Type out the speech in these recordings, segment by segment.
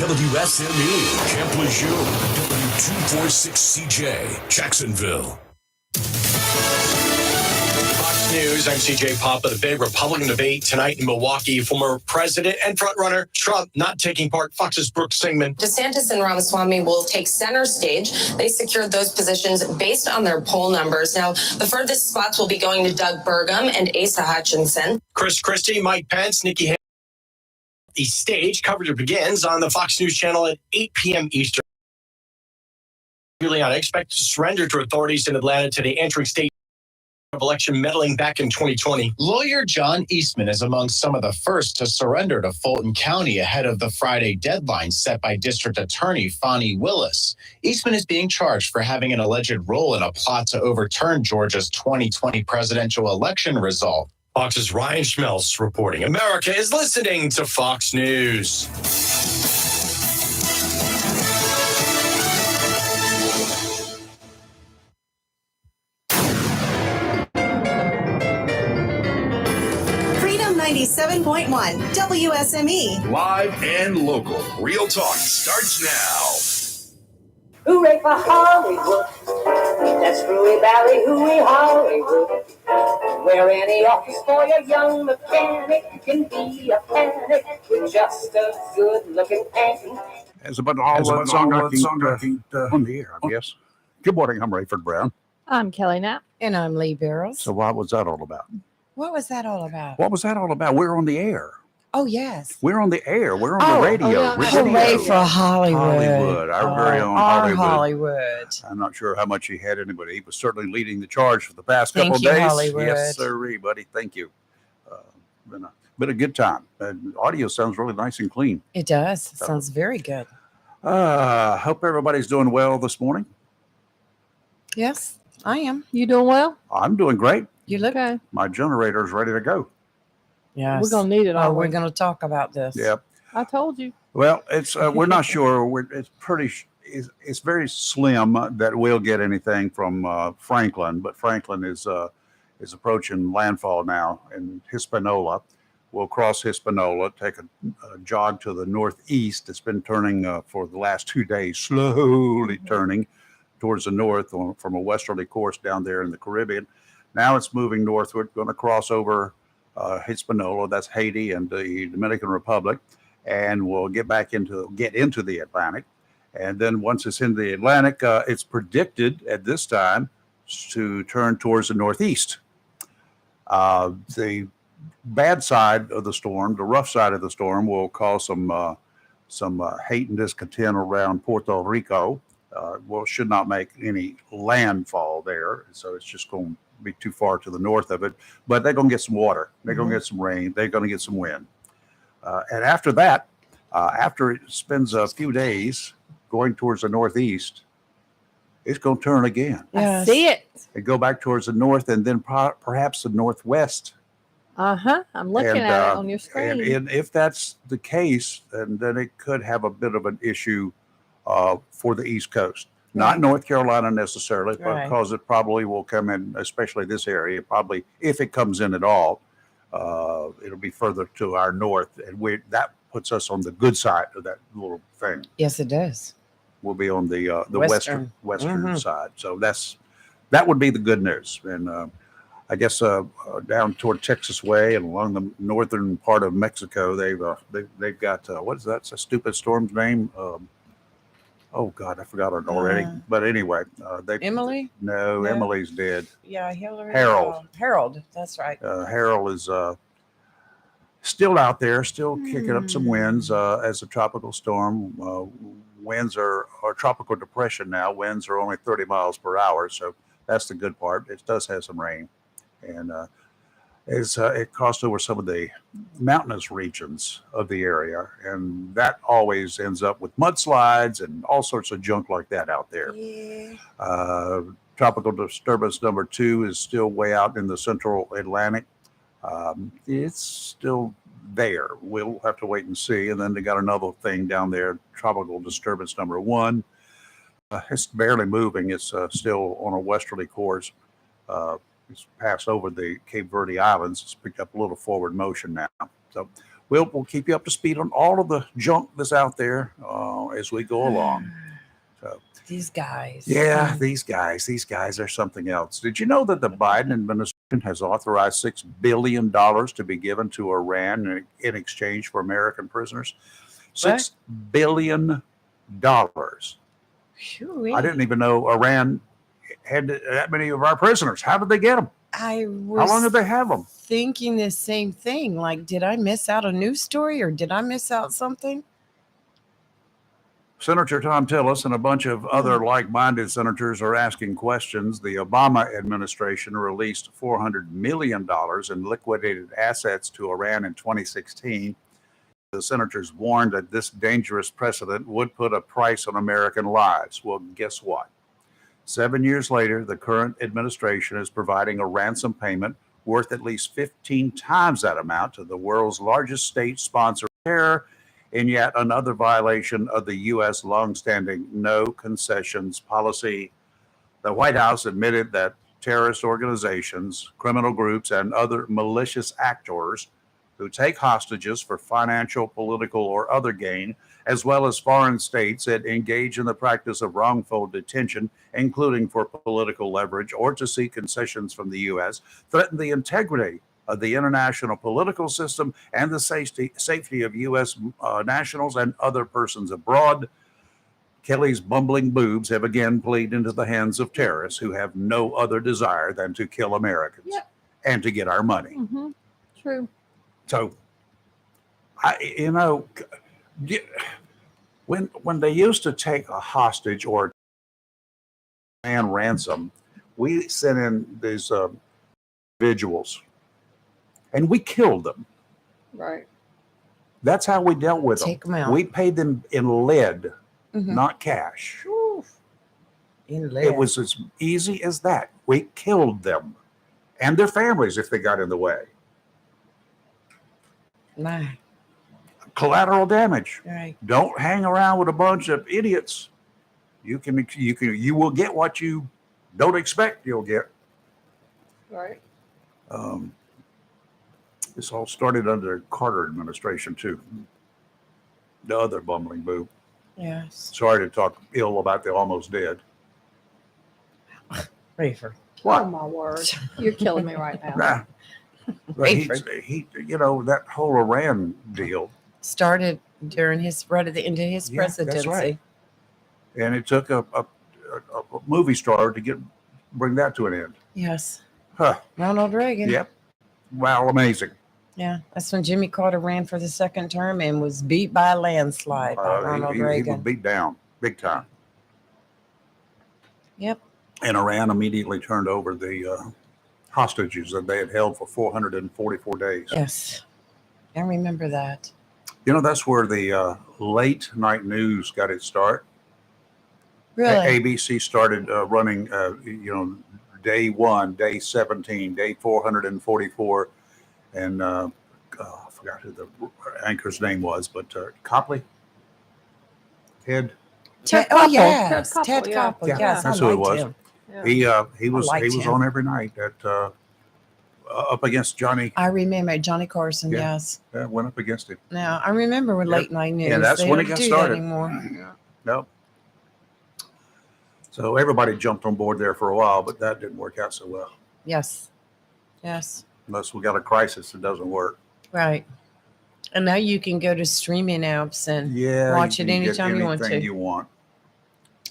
WSME, Camp Lejeune, W246CJ, Jacksonville. Fox News, I'm CJ Papa. The big Republican debate tonight in Milwaukee. Former president and frontrunner Trump not taking part. Fox's Brooke Singman. DeSantis and Ramaswamy will take center stage. They secured those positions based on their poll numbers. Now, the furthest spots will be going to Doug Burgum and Asa Hutchinson. Chris Christie, Mike Pence, Nikki Haley. The stage coverage begins on the Fox News channel at 8 p.m. Eastern. Giuliani expected to surrender to authorities in Atlanta today, entering state of election meddling back in 2020. Lawyer John Eastman is among some of the first to surrender to Fulton County ahead of the Friday deadline set by District Attorney Fani Willis. Eastman is being charged for having an alleged role in a plot to overturn Georgia's 2020 presidential election result. Fox's Ryan Schmelz reporting. America is listening to Fox News. Freedom 97.1 WSME. Live and local. Real talk starts now. Hooray for Hollywood. That's Rui Valley, hooray Hollywood. Where any office for your young mechanic can be a panic with just a good-looking Annie. As about all the song on the air, I guess. Good morning, I'm Rayford Brown. I'm Kelly Knapp. And I'm Lee Barrows. So what was that all about? What was that all about? What was that all about? We're on the air. Oh, yes. We're on the air. We're on the radio. yeah. Hooray for Hollywood. Hollywood, our very own Our Hollywood. I'm not sure how much he had in it, but he was certainly leading the charge for the past couple Thank you, days. Hollywood. Yes, sir, buddy. Thank you. Been a good time. Audio sounds really nice and clean. It does. It sounds very good. Hope everybody's doing well this morning. Yes, I am. You doing well? I'm doing great. You look. Okay. My generator's ready to go. Yes. We're going to need it all. We're going to talk about this. Yep. I told you. Well, it's we're not sure. It's very slim that we'll get anything from Franklin, but Franklin is approaching landfall now in Hispaniola. We'll cross Hispaniola, take a jog to the northeast. It's been turning for the last 2 days, slowly turning towards the north from a westerly course down there in the Caribbean. Now it's moving northward, going to cross over Hispaniola, that's Haiti and the Dominican Republic, and we'll get into the Atlantic. And then once it's in the Atlantic, it's predicted at this time to turn towards the northeast. The bad side of the storm, the rough side of the storm, will cause some hate and discontent around Puerto Rico. Should not make any landfall there, so it's just going to be too far to the north of it, but they're going to get some water, they're going to get some rain, they're going to get some wind, and after that, after it spends a few days going towards the northeast, it's going to turn again. Yes. I see it. And go back towards the north, and then perhaps the northwest. I'm looking at it on your screen. And if that's the case, then it could have a bit of an issue for the East Coast. Not North Carolina necessarily, Right. because it probably will come in, especially this area. Probably, if it comes in at all, it'll be further to our north, and that puts us on the good side of that little thing. Yes, it does. We'll be on the Western. western side. So that would be the good news. And I guess down toward Texas way and along the northern part of Mexico, they've got what is that? It's a stupid storm's name. Oh God, I forgot it already. But anyway, Emily? No, Emily's dead. Yeah, Hillary. Harold. Harold, that's right. Harold is still out there, still kicking up some winds as a tropical storm. Winds are tropical depression now. Winds are only 30 miles per hour, so that's the good part. It does have some rain, and it crossed over some of the mountainous regions of the area, and that always ends up with mudslides and all sorts of junk like that out there. Yeah. Tropical disturbance number 2 is still way out in the central Atlantic. It's still there. We'll have to wait and see. And then they got another thing down there, tropical disturbance number 1. It's barely moving. It's still on a westerly course. It's passed over the Cape Verde Islands. It's picked up a little forward motion now. So we'll keep you up to speed on all of the junk that's out there as we go along. So These guys. yeah, these guys are something else. Did you know that the Biden administration has authorized $6 billion to be given to Iran in exchange for American prisoners? $6 billion. Phew-wee. I didn't even know Iran had that many of our prisoners. How did they get them? I How was long did they have them? thinking the same thing. Like, did I miss out a news story or did I miss out something? Senator Tom Tillis and a bunch of other like-minded senators are asking questions. The Obama administration released $400 million in liquidated assets to Iran in 2016. The senators warned that this dangerous precedent would put a price on American lives. Well, guess what? 7 years later, the current administration is providing a ransom payment worth at least 15 times that amount to the world's largest state sponsor of terror, in yet another violation of the U.S. longstanding no concessions policy. The White House admitted that terrorist organizations, criminal groups, and other malicious actors who take hostages for financial, political, or other gain, as well as foreign states that engage in the practice of wrongful detention, including for political leverage or to seek concessions from the U.S., threaten the integrity of the international political system and the safety of U.S. Nationals and other persons abroad. Kelly's bumbling boobs have again played into the hands of terrorists who have no other desire than to kill Americans and to get our money. Mm-hmm. True. So, when they used to take a hostage or man ransom, we sent in these individuals and we killed them. Right. That's how we dealt with Take them. them out. We paid them in lead, Mhm. not cash. In lead. It was as easy as that. We killed them and their families if they got in the way. My, Collateral damage. right. Don't hang around with a bunch of idiots. You will get what you don't expect you'll get. Right. This all started under the Carter administration too. The other bumbling boob. Yes. Sorry to talk ill about the almost dead. Rafer. Oh my word. You're killing me right now. Nah. But he, that whole Iran deal. Started during his right at the end of his Yeah, that's presidency. right. And it took a movie star to bring that to an end. Yes. Huh. Ronald Reagan. Yep. Wow, amazing. Yeah. That's when Jimmy Carter ran for the second term and was beat by a landslide by Ronald He Reagan. was beat down big time. Yep. And Iran immediately turned over the hostages that they had held for 444 days. Yes. I remember that. That's where the late night news got its start. Really? ABC started running, day 1, day 17, day 444. And I forgot who the anchor's name was, but Copley? Ted? Ted Oh, Koppel. yes. Ted Ted Koppel, Koppel. yeah. Yes. That's I who it liked was. him. Yeah. He was liked him. on every night at up against Johnny. I remember Johnny Carson. Yeah. Yes. Went up against him. Now I remember with Yep. late night news. Yeah, that's they when it don't got do started. that anymore. Nope. So everybody jumped on board there for a while, but that didn't work out so well. Yes. Yes. Unless we got a crisis, it doesn't work. Right. And now you can go to streaming apps and Yeah, watch it you can get anytime you want anything to. you want.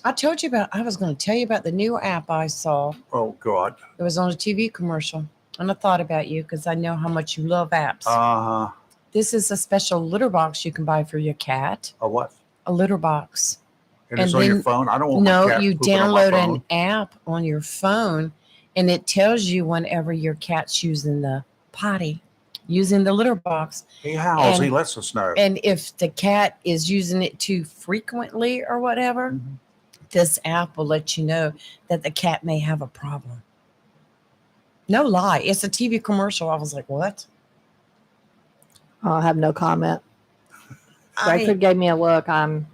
I told you about. I was going to tell you about the new app I saw. Oh God. It was on a TV commercial, and I thought about you because I know how much you love apps. This is a special litter box you can buy for your cat. A what? A litter box. And it's And on your then- phone. I don't want my No, cat you pooping on my download phone. an app on your phone, and it tells you whenever your cat's using the potty, using the litter box. He howls. and- He lets us know. And if the cat is using it too frequently or whatever, Mhm. this app will let you know that the cat may have a problem. No lie. It's a TV commercial. I was like, what? I'll have no comment. I Rayford gave me a look. I'm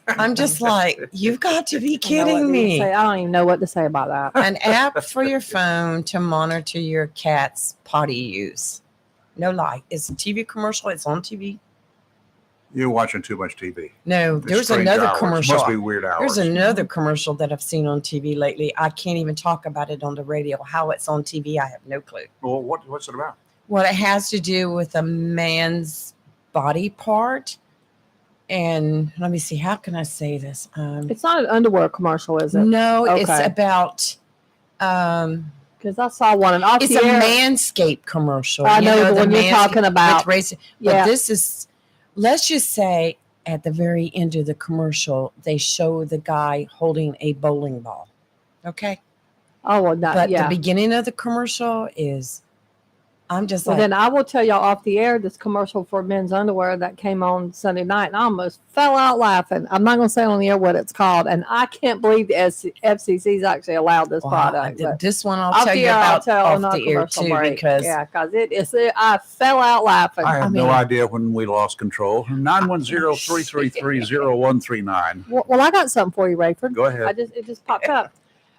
I'm just like, you've got to be I don't know what kidding to me. say. I don't even know what to say about that. An app for your phone to monitor your cat's potty use. No lie. It's a TV commercial. It's on TV. You're watching too much TV. No, It's there's strange another hours. commercial. Must be weird hours. There's another commercial that I've seen on TV lately. I can't even talk about it on the radio. How it's on TV, I have no clue. Well, what's it about? Well, it has to do with a man's body part. And let me see, how can I say this? It's not an underwear commercial, is it? No, it's Okay. about Because I saw one and off it's the a air. Manscaped commercial. I know the the one you're Manscaped talking about. with race, Yeah. but this is, let's just say, at the very end of the commercial, they show the guy holding a bowling ball. Okay, Oh, well, not, but yeah. the beginning of the commercial is, I'm just Well, like, then I will tell y'all off the air this commercial for men's underwear that came on Sunday night, and I almost fell out laughing. I'm not going to say on the air what it's called, and I can't believe the FCC's actually allowed this wow, product. but this one I'll off tell the you air, I'll about tell on off our the air commercial too, break. because yeah, because I fell out laughing. I have no mean- idea when we lost control. 910-333-0139. Well, I got something for you, Rayford. Go ahead. It just popped up.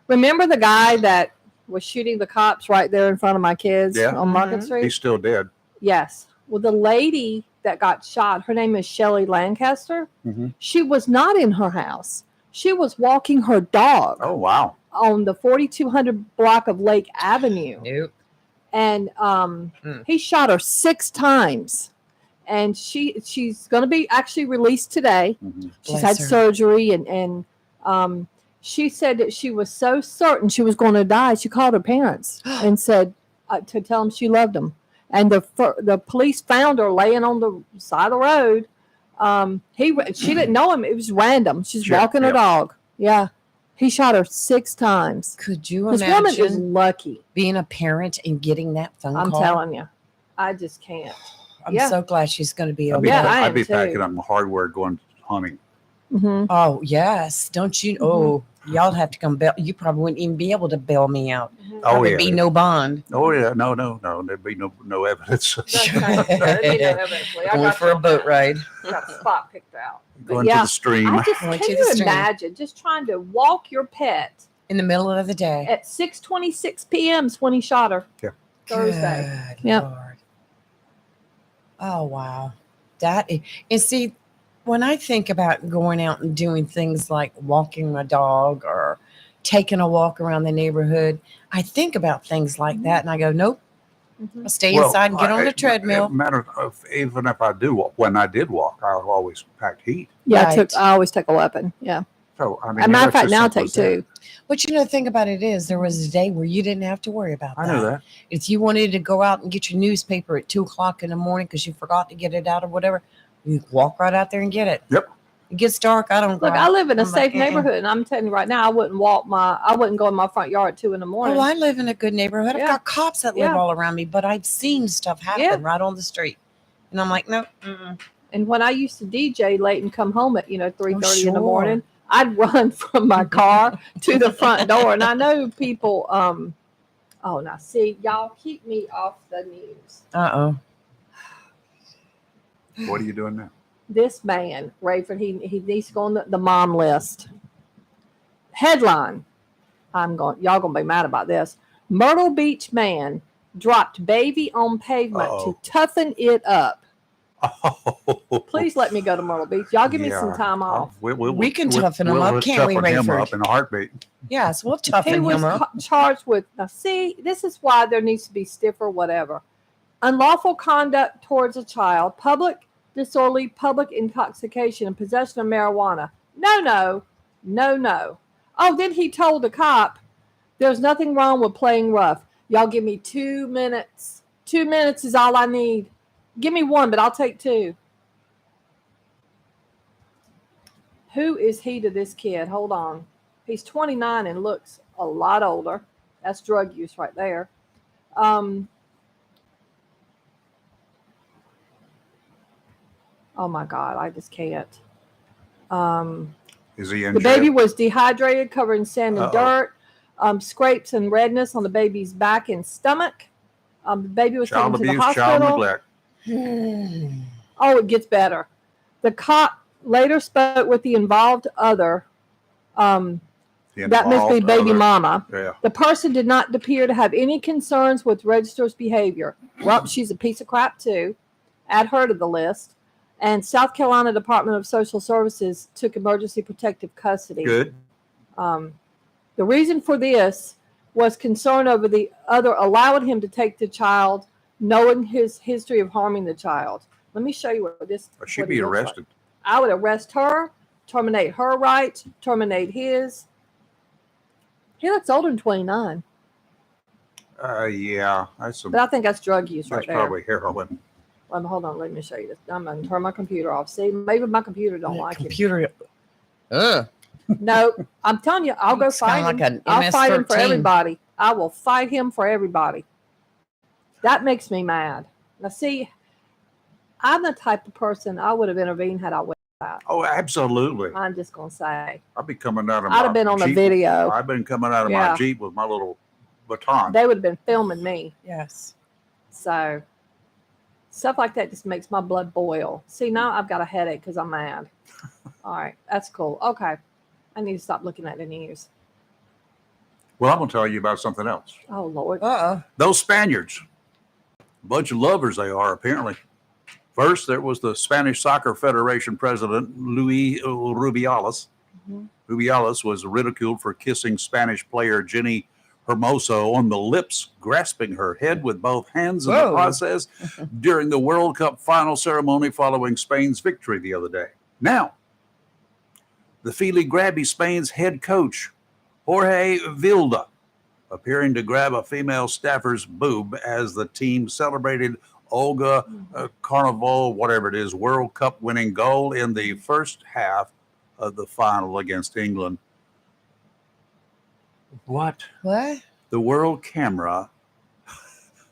Remember the guy that was shooting the cops right there in front of my kids Yeah. on Market Mhm. Street? He's still dead. Yes. Well, the lady that got shot, her name is Shelley Lancaster. Mhm. She was not in her house. She was walking her dog Oh, wow. on the 4200 block of Lake Avenue. nope. And he shot her 6 times. And she's going to be actually released today. Mhm. She's Bless had her. surgery and she said that she was so certain she was going to die. She called her parents and said to tell them she loved them. And the police found her laying on the side of the road. She didn't know him. It was random. She's Sure, walking her yeah. dog. Yeah. He shot her 6 times. Could you This woman is imagine lucky. being a parent and getting that phone I'm call? telling you. I just can't. I'm yeah. so glad she's going to be I'd okay. be, Yeah, I I'd am be too. packing up my hardware going hunting. Mm-hmm. Oh yes, don't you? Oh, y'all have to come bail. You probably wouldn't even be able to bail me out. Oh, There'd yeah. be no bond. Oh, yeah. No. There'd be no evidence. Going for a boat ride. Got the spot picked out. Going yeah, to the stream. I just Going can to you the stream. imagine just trying to walk your pet In the middle of the day. at 6:26 p.m. is when he shot her. Yeah. Thursday. Good Yep. Lord. Oh wow, and see, when I think about going out and doing things like walking my dog or taking a walk around the neighborhood, I think about things like that, and I go, nope. I'll stay inside and get on the treadmill. Matter of even if I do, when I did walk, I always packed heat. Yeah, Right. I always take a weapon. Yeah. So I mean, As a matter of that's fact, as now I simple take as that. 2. But the thing about it is, there was a day where you didn't have to worry about that. I know that. If you wanted to go out and get your newspaper at 2:00 in the morning because you forgot to get it out or whatever, you walk right out there and get it. Yep. It gets dark. I don't go Look, out. I live in a I'm like, safe neighborhood, and I'm telling you right now, I wouldn't go in my front yard at 2 in the morning. Oh, I live in a good neighborhood. I've Yeah. got cops that live Yeah. all around me, but I've seen stuff happen Yeah. right on the street. And I'm like, no. And when I used to DJ late and come home at 3:30 in the sure. morning, I'd run from my car to the front door. And I know people. Oh, now see, y'all keep me off the news. Uh-oh. What are you doing now? This man, Rayford, he needs to go on the mom list. Headline. Y'all gonna be mad about this. Myrtle Beach man dropped baby on pavement Uh-oh. to toughen it up. Oh, Please let me go to Myrtle Beach. Y'all give me some yeah. time off. We can toughen him up, can't we, toughen him Rayford? up in a heartbeat. Yes, we'll He toughen was him up. charged with, now see, this is why there needs to be stiffer whatever. Unlawful conduct towards a child, public disorderly, public intoxication, and possession of marijuana. No. Oh, then he told the cop, there's nothing wrong with playing rough. Y'all give me 2 minutes. 2 minutes is all I need. Give me 1, but I'll take 2. Who is he to this kid? Hold on. He's 29 and looks a lot older. That's drug use right there. Oh my God, I just can't. Is he in The jail? baby was dehydrated, covered in sand and Uh-oh. dirt, scrapes and redness on the baby's back and stomach. The baby was Child taken to the abuse, child hospital. neglect. Oh, it gets better. The cop later spoke with the involved other. That must be baby mama. Yeah. The person did not appear to have any concerns with registrar's behavior. Well, she's a piece of crap too. Add her to the list. And South Carolina Department of Social Services took emergency protective custody. Good. The reason for this was concern over the other allowing him to take the child, knowing his history of harming the child. Let me show you what this. She'd what be he looks like. arrested. I would arrest her, terminate her rights, terminate his. He looks older than 29, Yeah, that's but I think that's drug use right that's there. probably heroin. Hold on, let me show you this. I'm gonna turn my computer off. See, maybe my computer don't like Computer. it. No, I'm telling you, I'll go It's kinda fight him. like an I'll fight him for MS-13. everybody. I will fight him for everybody. That makes me mad. Now, see, I'm the type of person I would have intervened had I went out. Oh, absolutely. I'm just gonna say I'd be coming out of I'd have been on the Jeep. video. I've been coming out of Yeah. my Jeep with my little baton. They would have been filming me. Yes. So stuff like that just makes my blood boil. See, now I've got a headache because I'm mad. All right, that's cool. Okay, I need to stop looking at the news. Well, I'm going to tell you about something else. Oh Lord. Those Spaniards, a bunch of lovers they are, apparently. First, there was the Spanish Soccer Federation president, Luis Rubiales. Mhm. Rubiales was ridiculed for kissing Spanish player Jenny Hermoso on the lips, grasping her head with both hands in the Whoa. process during the World Cup final ceremony following Spain's victory the other day. Now, the feely grabby Spain's head coach, Jorge Vilda, appearing to grab a female staffer's boob as the team celebrated Olga Carnival, whatever it is, World Cup winning goal in the first half of the final against England. What? The world camera,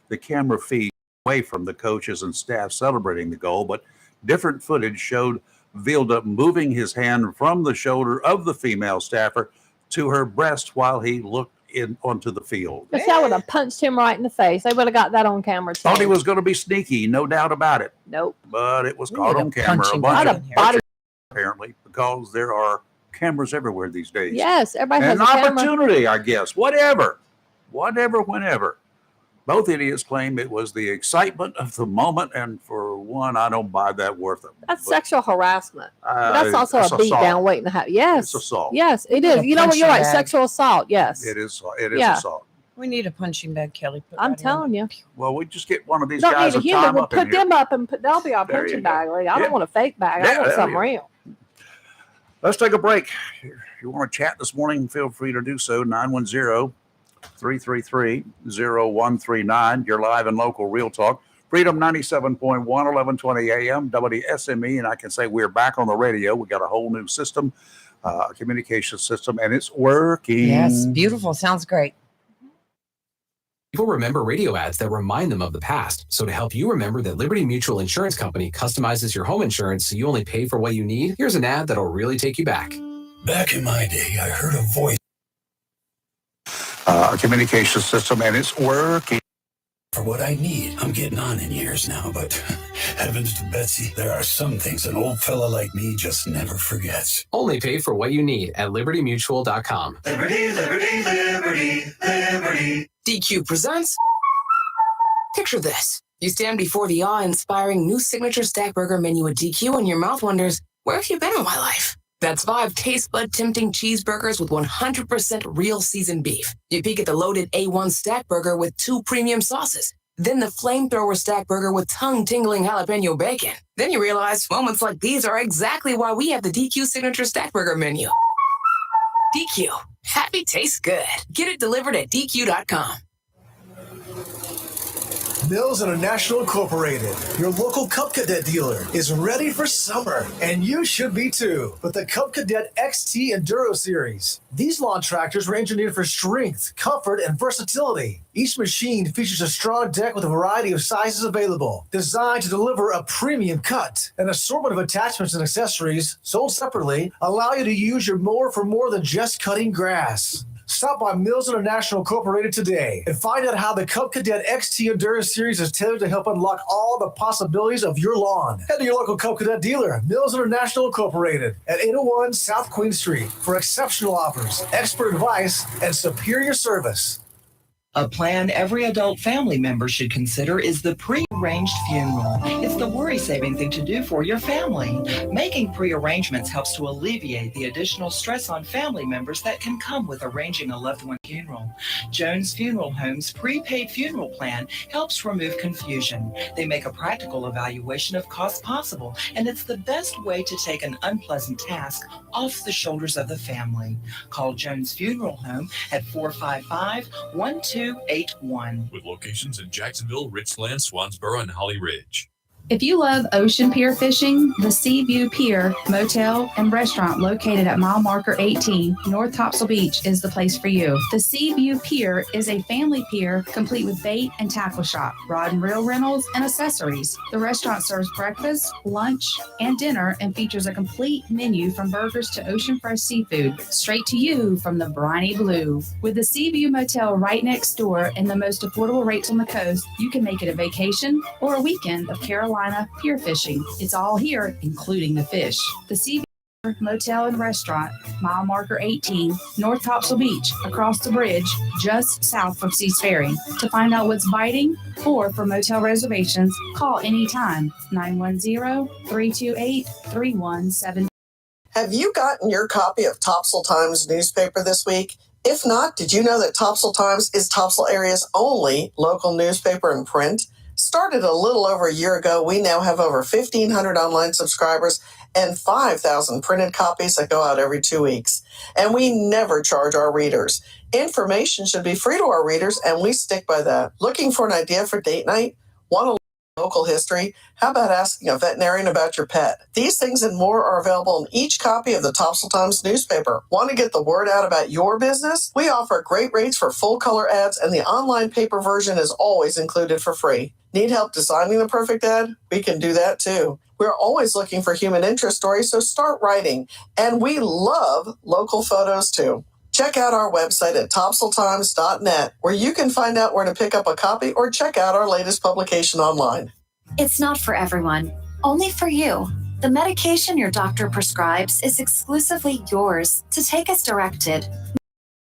the camera feed away from the coaches and staff celebrating the goal, but different footage showed Vilda moving his hand from the shoulder of the female staffer to her breast while he looked onto the field. But I would have punched him right in the face. They would have got that on camera too. Thought he was going to be sneaky, no doubt about it. Nope. But it was We caught need on a camera. A punching bunch I'd of have body. apparently, because there are cameras everywhere these days. Yes, everybody has An a camera. opportunity, I guess. Whatever, whenever. Both idiots claim it was the excitement of the moment, and for one, I don't buy that worth it. That's sexual harassment. But that's also a beat assault. down waiting to happen. Yes. It's assault. Yes, it is. A You know what? You're right. punching bag. Sexual assault. Yes. It is Yeah. assault. We need a punching bag, Kelly. Put I'm that in. telling you. Well, we just get one of these Don't guys need a and human. tie 'em We'll up in put here. them up and that'll be our There you punching go. bag. I Yeah. don't want a fake bag. I Yeah, want there something you real. Let's take a break. If you want to chat this morning, feel free to do so. 910-333-0139. You're live and local Real Talk. Freedom 97.1, 1120 AM, WSME. And I can say we're back on the radio. We got a whole new system, communication system, and it's working. Yes, beautiful. Sounds great. People remember radio ads that remind them of the past. So to help you remember that Liberty Mutual Insurance Company customizes your home insurance so you only pay for what you need, here's an ad that'll really take you back. Back in my day, I heard a voice Communication system, and it's working. for what I need. I'm getting on in years now, but heavens to Betsy, there are some things an old fella like me just never forgets. Only pay for what you need at libertymutual.com. Liberty, liberty, liberty, liberty. DQ presents. Picture this. You stand before the awe-inspiring new signature stack burger menu at DQ and your mouth wonders, where have you been in my life? That's 5 taste bud tempting cheeseburgers with 100% real seasoned beef. You peek at the loaded A1 stack burger with 2 premium sauces. Then the flamethrower stack burger with tongue-tingling jalapeno bacon. Then you realize moments like these are exactly why we have the DQ signature stack burger menu. DQ. Happy tastes good. Get it delivered at DQ.com. Mills International Incorporated, your local Cub Cadet dealer, is ready for summer, and you should be too, with the Cub Cadet XT Enduro Series. These lawn tractors were engineered for strength, comfort, and versatility. Each machine features a strong deck with a variety of sizes available, designed to deliver a premium cut. An assortment of attachments and accessories, sold separately, allow you to use your mower for more than just cutting grass. Stop by Mills International Incorporated today and find out how the Cub Cadet XT Enduro Series is tailored to help unlock all the possibilities of your lawn. Head to your local Cub Cadet dealer, Mills International Incorporated, at 801 South Queen Street for exceptional offers, expert advice, and superior service. A plan every adult family member should consider is the pre-arranged funeral. It's the worry-saving thing to do for your family. Making pre-arrangements helps to alleviate the additional stress on family members that can come with arranging a loved one funeral. Jones Funeral Home's prepaid funeral plan helps remove confusion. They make a practical evaluation of costs possible, and it's the best way to take an unpleasant task off the shoulders of the family. Call Jones Funeral Home at 455-1281. With locations in Jacksonville, Richland, Swansboro, and Holly Ridge. If you love ocean pier fishing, the Seaview Pier Motel and Restaurant located at mile marker 18, North Topsail Beach is the place for you. The Seaview Pier is a family pier complete with bait and tackle shop, rod and reel rentals, and accessories. The restaurant serves breakfast, lunch, and dinner and features a complete menu from burgers to ocean fresh seafood, straight to you from the briny blue. With the Seaview Motel right next door and the most affordable rates on the coast, you can make it a vacation or a weekend of Carolina pier fishing. It's all here, including the fish. The Seaview Motel and Restaurant, mile marker 18, North Topsail Beach, across the bridge, just south from Seas Ferry. To find out what's biting or for motel reservations, call anytime, 910-328-3172. Have you gotten your copy of Topsail Times newspaper this week? If not, did you know that Topsail Times is Topsail area's only local newspaper in print? Started a little over a year ago, we now have over 1,500 online subscribers and 5,000 printed copies that go out every 2 weeks. And we never charge our readers. Information should be free to our readers, and we stick by that. Looking for an idea for date night? Want to local history? How about asking a veterinarian about your pet? These things and more are available in each copy of the Topsail Times newspaper. Want to get the word out about your business? We offer great rates for full color ads, and the online paper version is always included for free. Need help designing the perfect ad? We can do that too. We're always looking for human interest stories, so start writing. And we love local photos too. Check out our website at topsailtimes.net, where you can find out where to pick up a copy or check out our latest publication online. It's not for everyone, only for you. The medication your doctor prescribes is exclusively yours to take as directed. It's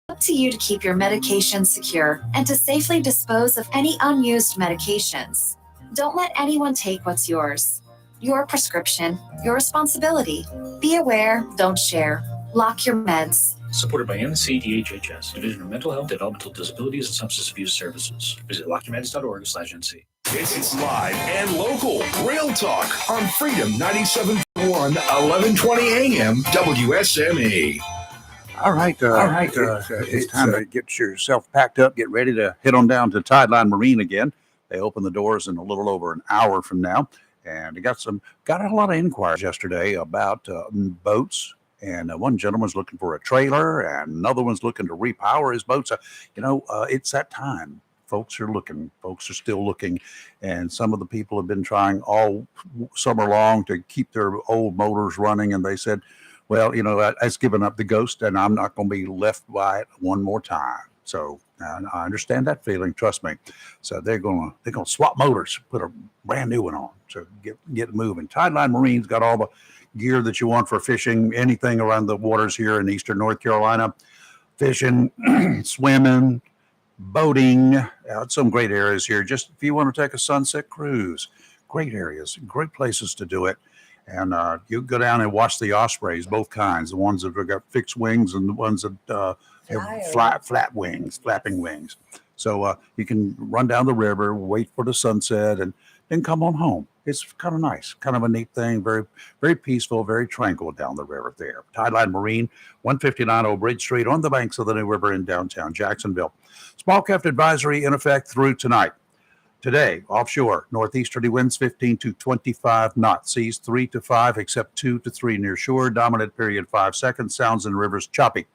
up to you to keep your medication secure and to safely dispose of any unused medications. Don't let anyone take what's yours. Your prescription, your responsibility. Be aware, don't share. Lock your meds. Supported by NCDHHS, Division of Mental Health, Developmental Disabilities, and Substance Abuse Services. Visit lockyourmeds.org/NC. It's live and local. Real talk on Freedom 97.1, 1120 AM, WSME. All right. It's time to get yourself packed up, get ready to head on down to Tideline Marine again. They open the doors in a little over an hour from now. And they got a lot of inquiries yesterday about boats. And one gentleman's looking for a trailer, and another one's looking to repower his boat. So, it's that time. Folks are looking. Folks are still looking. And some of the people have been trying all summer long to keep their old motors running. And they said, well, I've given up the ghost, and I'm not going to be left by it one more time. So I understand that feeling. Trust me. So they're going to swap motors, put a brand new one on. So get moving. Tideline Marine's got all the gear that you want for fishing, anything around the waters here in eastern North Carolina, fishing, swimming, boating, some great areas here. Just if you want to take a sunset cruise, great areas, great places to do it. And you go down and watch the ospreys, both kinds, the ones that have got fixed wings and the ones that have flat wings, flapping wings. So you can run down the river, wait for the sunset, and then come on home. It's kind of nice, kind of a neat thing, very, very peaceful, very tranquil down the river there. Tideline Marine, 159 Old Bridge Street on the banks of the New River in downtown Jacksonville. Small craft advisory in effect through tonight. Today, offshore, northeasterly winds 15 to 25 knots, seas 3 to 5, except 2 to 3 near shore, dominant period 5 seconds, sounds in rivers choppy.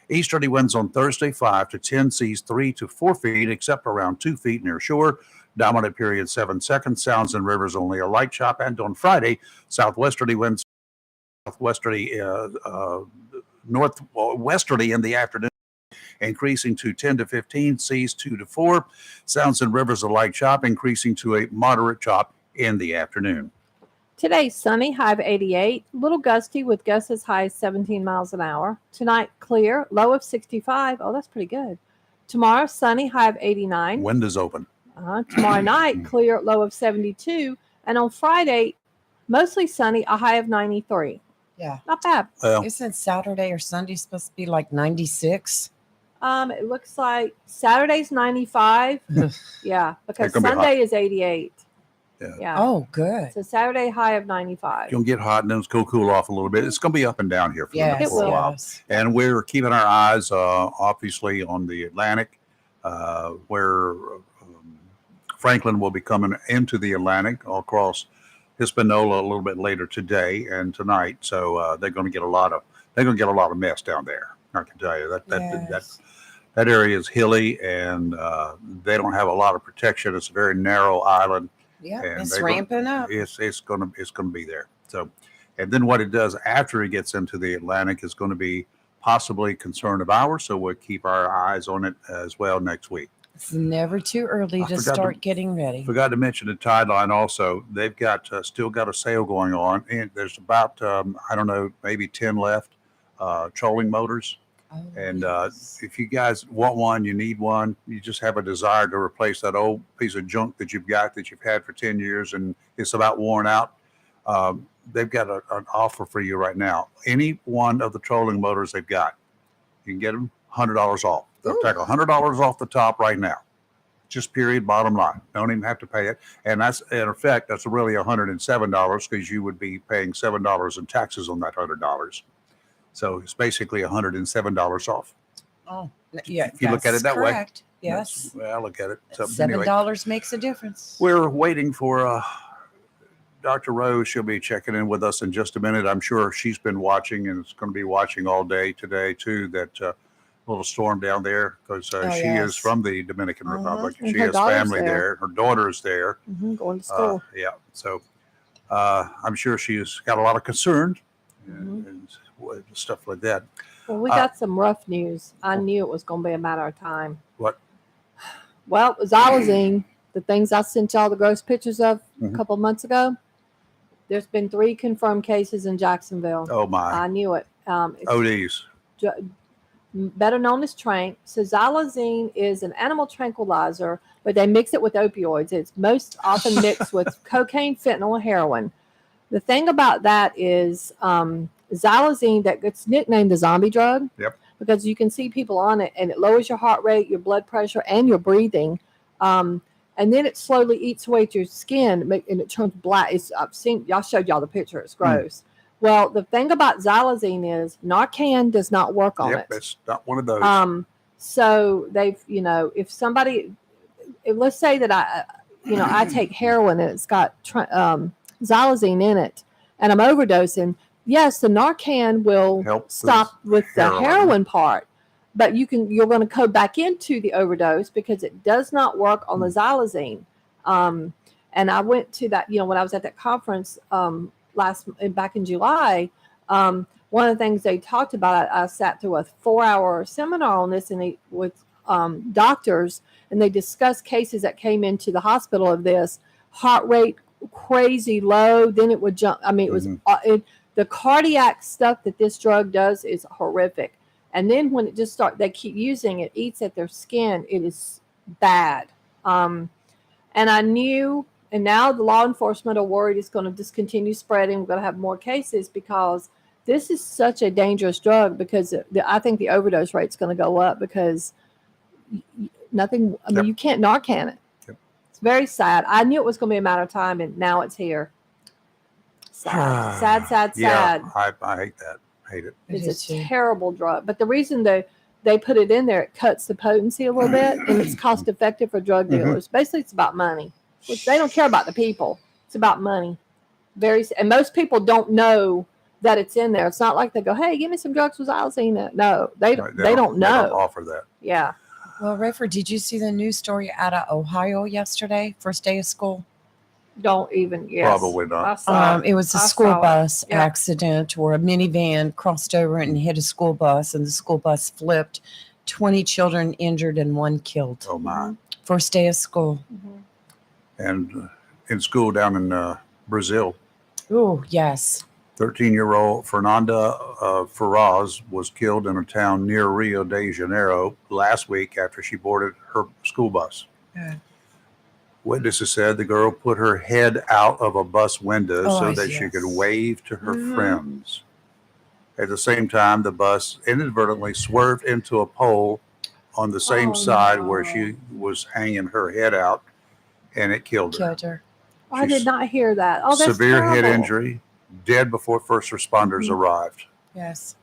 Easterly winds on Thursday 5 to 10, seas 3 to 4 feet, except around 2 feet near shore. Dominant period 7 seconds, sounds in rivers only a light chop. And on Friday, southwesterly winds, northwesterly in the afternoon increasing to 10 to 15, seas 2 to 4. Sounds and rivers a light chop, increasing to a moderate chop in the afternoon. Today, sunny, high of 88. A little gusty with gusts as high as 17 miles an hour. Tonight, clear, low of 65. Oh, that's pretty good. Tomorrow, sunny, high of 89. Windows open. Tomorrow night, clear, low of 72. And on Friday, mostly sunny, a high of 93. Yeah. Not bad. Well, Isn't Saturday or Sunday supposed to be like 96? It looks like Saturday's 95. Yeah, because It's gonna be hot. Sunday is 88. Yeah. Yeah. Oh, good. So Saturday high of 95. It's going to get hot and then it's going to cool off a little bit. It's going to be up and down here for, Yes, for a while. yes. And we're keeping our eyes, obviously, on the Atlantic, where Franklin will be coming into the Atlantic all across Hispaniola a little bit later today and tonight. So they're going to get a lot of mess down there. I can tell you that area is hilly and they don't have a lot of protection. It's a very narrow island. Yeah, And it's they're ramping up. It's gonna be there. So, and then what it does after it gets into the Atlantic is going to be possibly concern of ours. So we'll keep our eyes on it as well next week. It's never too early to start getting ready. Forgot to mention the Tide Line also. They've got still got a sale going on, and there's about I don't know, maybe 10 left trolling motors. And if you guys want one, you need one, you just have a desire to replace that old piece of junk that you've had for 10 years and it's about worn out, they've got an offer for you right now. Any one of the trolling motors they've got, you can get them $100 off. They'll take $100 off the top right now. Just period, bottom line. Don't even have to pay it. And that's, in effect, that's really $107 because you would be paying $7 in taxes on that $100. So it's basically $107 off. Oh, yeah. If you look at it that way. Yes. Well, I look at it. So $7 makes a difference. We're waiting for Dr. Rose. She'll be checking in with us in just a minute. I'm sure she's been watching and is going to be watching all day today too, that little storm down there because she is from the Dominican Republic. And She her has daughter's family there. Her daughter's there. Going to school. Yeah. So I'm sure she's got a lot of concern and stuff like that. Well, we got some rough news. I knew it was going to be a matter of time. What? Well, xylazine, the things I sent y'all the gross pictures of a couple months ago, there's been 3 confirmed cases in Jacksonville. Oh, my. I knew it. ODs. Better known as Trank. So xylazine is an animal tranquilizer, but they mix it with opioids. It's most often mixed with cocaine, fentanyl, and heroin. The thing about that is xylazine, that gets nicknamed the zombie drug. Yep. Because you can see people on it and it lowers your heart rate, your blood pressure, and your breathing. And then it slowly eats away at your skin and it turns black. I showed y'all the picture. It's gross. Well, the thing about xylazine is Narcan does not work on it. It's not one of those. So they've, if somebody, let's say that I take heroin and it's got xylazine in it and I'm overdosing. Yes, the Narcan will stop with the heroin part, but you're going to go back into the overdose because it does not work on the xylazine. And I went to that, when I was at that conference back in July, one of the things they talked about, I sat through a 4-hour seminar on this with doctors, and they discussed cases that came into the hospital of this heart rate crazy low. Then it would jump. I mean, it was the cardiac stuff that this drug does is horrific. And then when it just they keep using it, eats at their skin. It is bad. And I knew, and now the law enforcement are worried it's going to just continue spreading. We're going to have more cases because this is such a dangerous drug because I think the overdose rate is going to go up because you can't Narcan it. Yep. It's very sad. I knew it was going to be a matter of time, and now it's here. Sad. Yeah, I hate that. Hate it. It's a terrible drug. But the reason they put it in there, it cuts the potency a little bit, and it's cost effective for drug dealers. Basically, it's about money, which they don't care about the people. It's about money. And most people don't know that it's in there. It's not like they go, "Hey, give me some drugs with xylazine." No, they don't know. They don't offer that. Yeah. Well, Rayford, did you see the news story out of Ohio yesterday? First day of school. Don't even. Yes. Probably not. It was a school bus accident where a minivan crossed over and hit a school bus, and the school bus flipped 20 children injured and 1 killed. Oh, my. First day of school. And in school down in Brazil, Oh, yes. 13-year-old Fernanda Ferraz was killed in a town near Rio de Janeiro last week after she boarded her school bus. Yeah. Witnesses said the girl put her head out of a bus window so that she could wave to her friends. At the same time, the bus inadvertently swerved into a pole on the same side where she was hanging her head out, and it killed her. Killed her. I did not hear that. Oh, that's Severe head terrible. injury, dead before first responders arrived. Yes.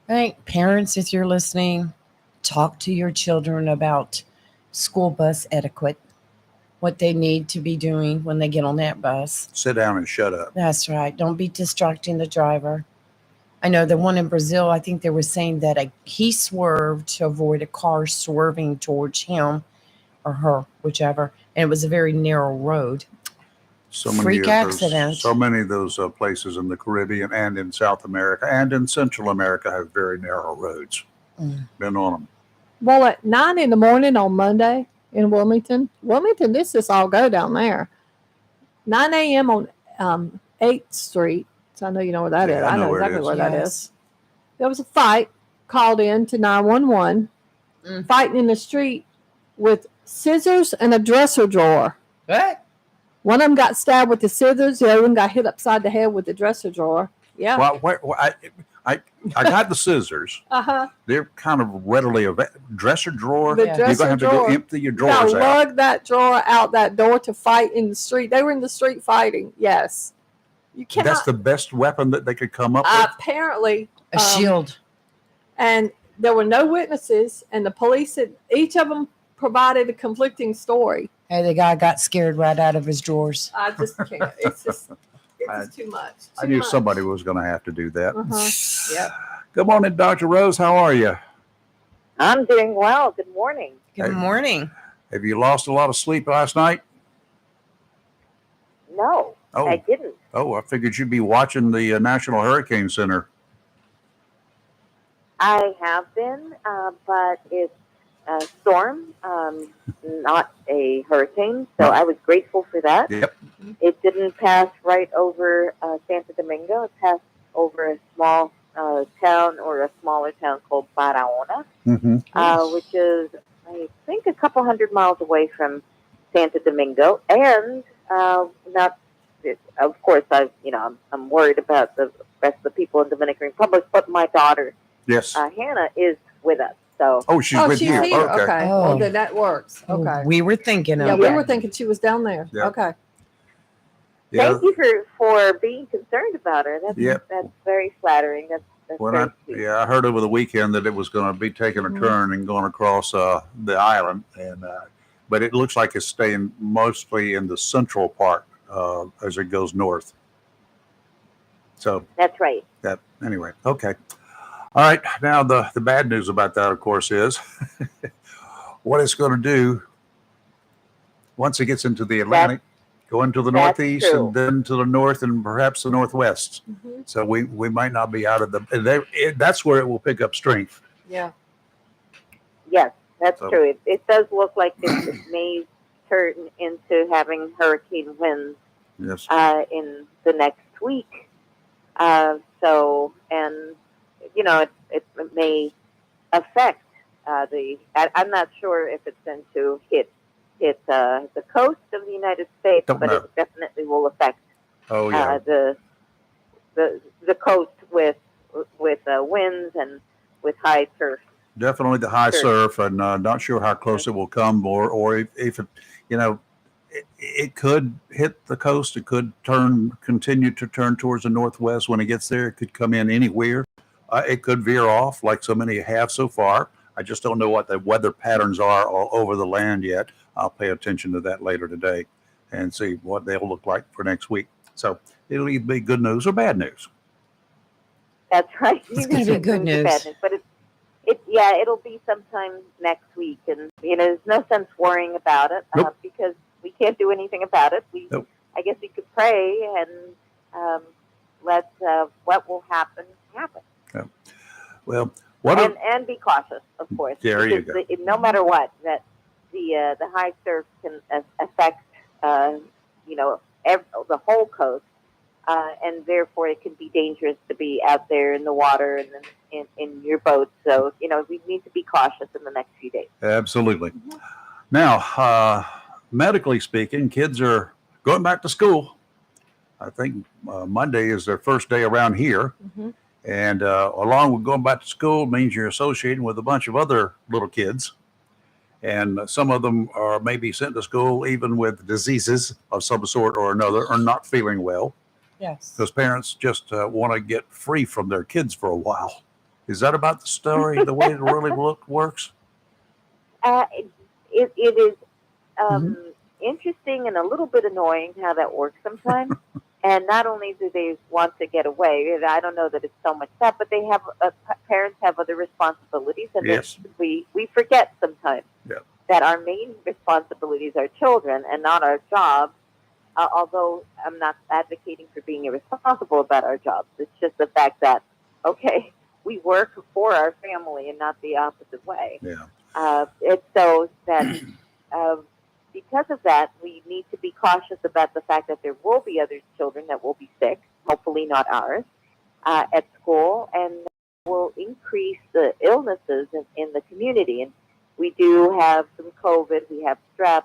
I think parents, if you're listening, talk to your children about school bus etiquette, what they need to be doing when they get on that bus. Sit down and shut up. That's right. Don't be distracting the driver. I know the one in Brazil, I think they were saying that he swerved to avoid a car swerving towards him or her, whichever. And it was a very narrow road. So many Freak of those, accident. so many of those places in the Caribbean and in South America and in Central America have very narrow roads. Been on them. Well, at 9 in the morning on Monday in Wilmington, this is all go down there. 9 a.m. on 8th Street. So I know you know where that is. I know exactly where that is. There was a fight called in to 911, fighting in the street with scissors and a dresser drawer. What? One of them got stabbed with the scissors. The other one got hit upside the head with the dresser drawer. Yeah. Well, I got the scissors. Uh-huh. They're kind of readily available. Dresser drawer. The You're dresser going to have drawer. to go empty your You gotta drawers out. lug that drawer out that door to fight in the street. They were in the street fighting. Yes. You cannot. That's the best weapon that they could come up with. Apparently. A shield. And there were no witnesses, and the police had, each of them provided a conflicting story. Hey, the guy got scared right out of his drawers. I just can't. It's just too much. I knew somebody was going to have to do that. Yep. Good morning, Dr. Rose. How are you? I'm doing well. Good morning. Good morning. Have you lost a lot of sleep last night? No, Oh. I didn't. Oh, I figured you'd be watching the National Hurricane Center. I have been, but it's a storm, not a hurricane. So I was grateful for that. Yep. It didn't pass right over Santo Domingo. It passed over a small town or a smaller town called Barahona, which is, I think, a couple 100 miles away from Santo Domingo. And of course, I'm worried about the rest of the people in the Dominican Republic, but my daughter, Yes. Hannah, is with us. So she's with she's you. here. Okay. Oh. Well, then that works. Oh, Okay. we were thinking Yeah, of we it. were thinking she was down there. Yeah. Okay. thank you for being concerned about her. That's Yep. that's very flattering. That's When very sweet. I heard over the weekend that it was going to be taking a turn and going across the island, and but it looks like it's staying mostly in the central part as it goes north. So That's right. anyway, okay. All right. Now the bad news about that, of course, is what it's going to do once it gets into the Atlantic, go into the that's northeast, true. and then to the north and perhaps the northwest. So we might not be out of that's where it will pick up strength. Yeah. Yes, that's So- true. It does look like it may turn into having hurricane winds Yes. in the next week. It may affect I'm not sure if it's going to hit the coast of the United States, Don't but know. it definitely will affect Oh yeah. the coast with winds and with high surf. Definitely the high Sure. surf, and not sure how close it will come, or if it, it could hit the coast. It could continue to turn towards the northwest when it gets there. It could come in anywhere. It could veer off like so many have so far. I just don't know what the weather patterns are all over the land yet. I'll pay attention to that later today and see what they'll look like for next week. So it'll either be good news or bad news. That's right. It's gonna be good news. But it'll be sometime next week, and there's no sense worrying about it Nope. because we can't do anything about it. Nope. I guess we could pray and let what will happen happen. Well, and be cautious, of course. There you because go. no matter what, that the high surf can affect the whole coast, and therefore it can be dangerous to be out there in the water and in your boat. So we need to be cautious in the next few days. Absolutely. Now, medically speaking, kids are going back to school. I think Monday is their first day around here. Mm-hmm. And along with going back to school means you're associating with a bunch of other little kids. And some of them are maybe sent to school even with diseases of some sort or another, or not feeling well. Yes. Because parents just want to get free from their kids for a while. Is that about the story, the way it really works? It is interesting and a little bit annoying how that works sometimes. And not only do they want to get away, I don't know that it's so much that, but they have parents have other responsibilities, and yes. we forget sometimes that our main responsibilities are children and not our jobs. Although I'm not advocating for being irresponsible about our jobs, it's just the fact that we work for our family and not the opposite way. Yeah. It's so that. Because of that, we need to be cautious about the fact that there will be other children that will be sick, hopefully not ours, at school, and will increase the illnesses in the community. And we do have some COVID. We have strep.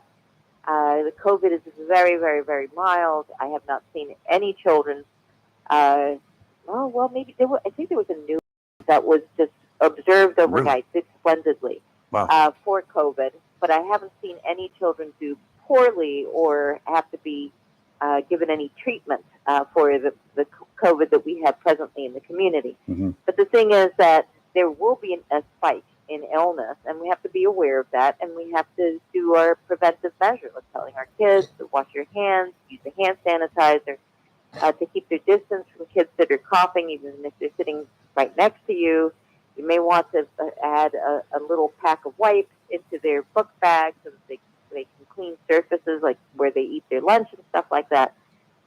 The COVID is very, very, very mild. I have not seen any children. Maybe there were. I think there was a new that was just observed overnight, did splendidly for COVID. But I haven't seen any children do poorly or have to be given any treatment for the COVID that we have presently in the community. Mm-hmm. But the thing is that there will be a spike in illness, and we have to be aware of that, and we have to do our preventive measures, like telling our kids to wash your hands, use a hand sanitizer, to keep their distance from kids that are coughing, even if they're sitting right next to you. You may want to add a little pack of wipes into their book bags so that they can clean surfaces like where they eat their lunch and stuff like that.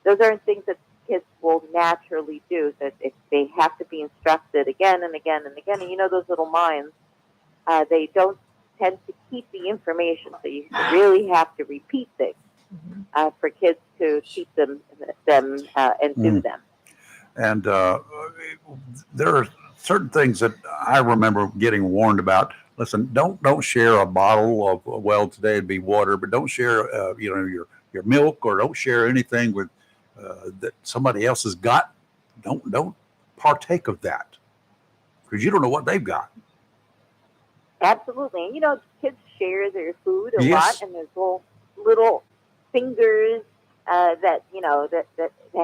Those aren't things that kids will naturally do. So if they have to be instructed again and again and again, and those little minds, they don't tend to keep the information. So you really have to repeat things for kids to keep them and do them. And there are certain things that I remember getting warned about. Listen, don't share a bottle of, today it'd be water, but don't share, your milk, or don't share anything with that somebody else has got. Don't partake of that, because you don't know what they've got. Absolutely. And kids share their food a Yes. lot, and there's little fingers that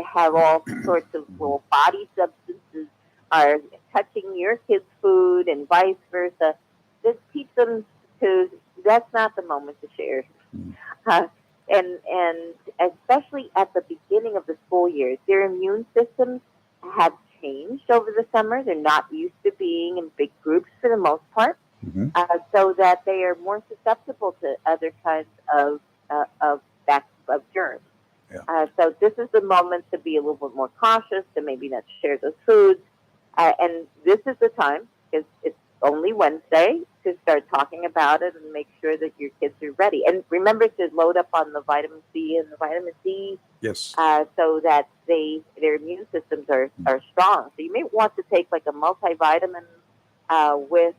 have all sorts of little body substances are touching your kids' food and vice versa. Just teach them that's not the moment to share. And especially at the beginning of the school year, their immune systems have changed over the summer. They're not used to being in big groups for the most part, so that they are more susceptible to other kinds of germs. Yeah. So this is the moment to be a little bit more cautious, to maybe not share those foods. And this is the time, because it's only Wednesday, to start talking about it and make sure that your kids are ready. And remember to load up on the vitamin C and the vitamin D, Yes. so that their immune systems are strong. So you may want to take like a multivitamin with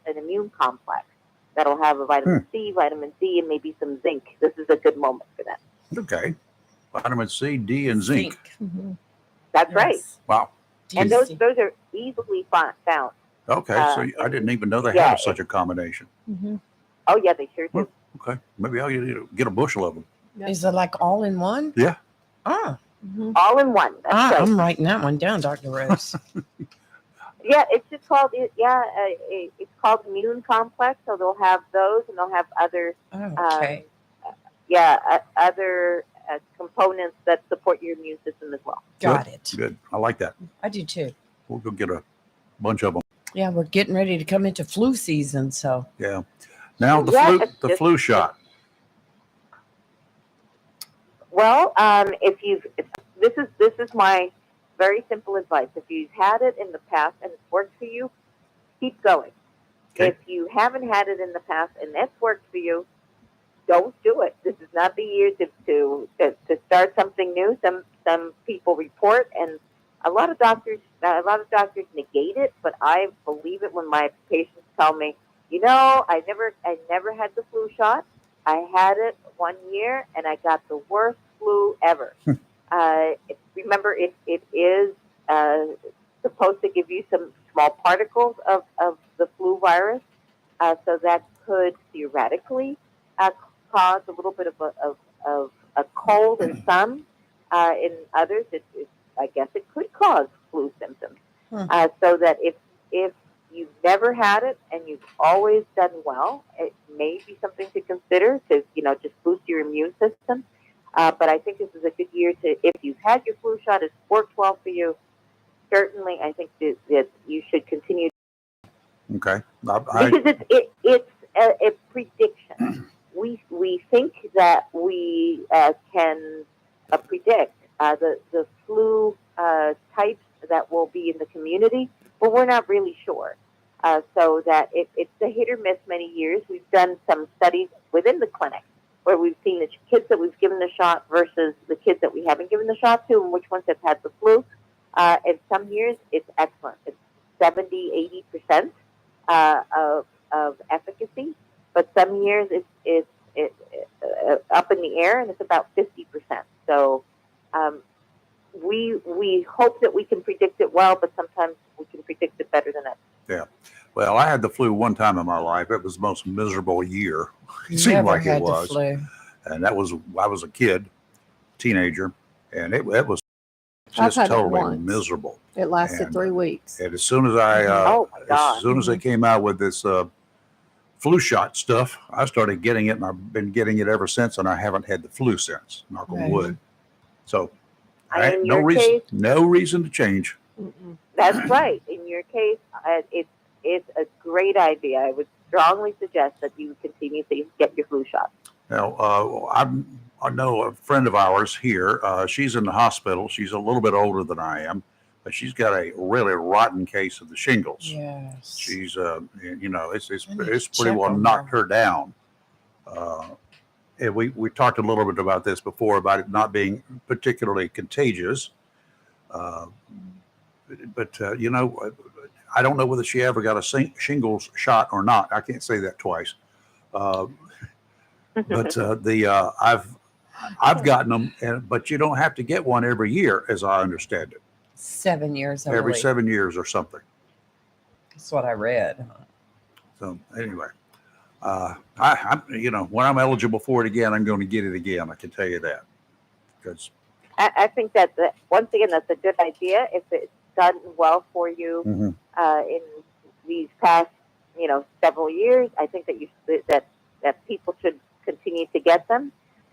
an immune complex that'll have a vitamin C, vitamin D, and maybe some zinc. This is a good moment for that. Okay. Vitamin C, D, and zinc. That's right. Wow. And those are easily found. Okay, so I didn't even know they yeah, had such a combination. Oh, yeah, they sure do. Okay, maybe I'll get a bushel of them. Is it like all in one? Yeah. Ah. All in one. That's right. I'm writing that one down, Dr. Rose. Yeah, it's just called it's called immune complex. So they'll have those, and they'll have other other components that support your immune system as well. Got it. Good. I like that. I do too. We'll go get a bunch of them. Yeah, we're getting ready to come into flu season, so Yeah. Now the flu shot. Well, this is my very simple advice. If you've had it in the past and it's worked for you, keep going. Okay. If you haven't had it in the past and that's worked for you, don't do it. This is not the year to start something new. Some people report, and a lot of doctors negate it, but I believe it when my patients tell me, I never had the flu shot. I had it 1 year, and I got the worst flu ever. Remember, it is supposed to give you some small particles of the flu virus, so that could theoretically cause a little bit of a cold in some. In others, I guess it could cause flu symptoms. So that if you've never had it and you've always done well, it may be something to consider to just boost your immune system. But I think this is a good year to, if you've had your flu shot, it's worked well for you. Certainly, I think that you should continue. Okay. Because it's a prediction. We think that we can predict the flu types that will be in the community, but we're not really sure. So that it's a hit or miss many years. We've done some studies within the clinic where we've seen the kids that we've given the shot versus the kids that we haven't given the shot to and which ones have had the flu. In some years, it's excellent. It's 70, 80% of efficacy, but some years it's up in the air and it's about 50%. So we hope that we can predict it well, but sometimes we can predict it better than others. Yeah. Well, I had the flu one time in my life. It was the most miserable year. It seemed like it was. And I was a kid, teenager, and it was just totally miserable. It lasted 3 weeks. And as soon as they came out with this flu shot stuff, I started getting it, and I've been getting it ever since, and I haven't had the flu since. Knock on wood. So, no reason to change. That's right. In your case, it's a great idea. I would strongly suggest that you continue to get your flu shot. Now, I know a friend of ours here. She's in the hospital. She's a little bit older than I am, but she's got a really rotten case of the shingles. Yes. She's, it's pretty well knocked her down. And we talked a little bit about this before about it not being particularly contagious. But I don't know whether she ever got a shingles shot or not. I can't say that twice. But I've gotten them, but you don't have to get one every year, as I understand it. 7 years. Every 7 years or something. That's what I read. So anyway, when I'm eligible for it again, I'm going to get it again. I can tell you that. Because I think that once again, that's a good idea. If it's done well for you in these past, several years, I think that that people should continue to get them.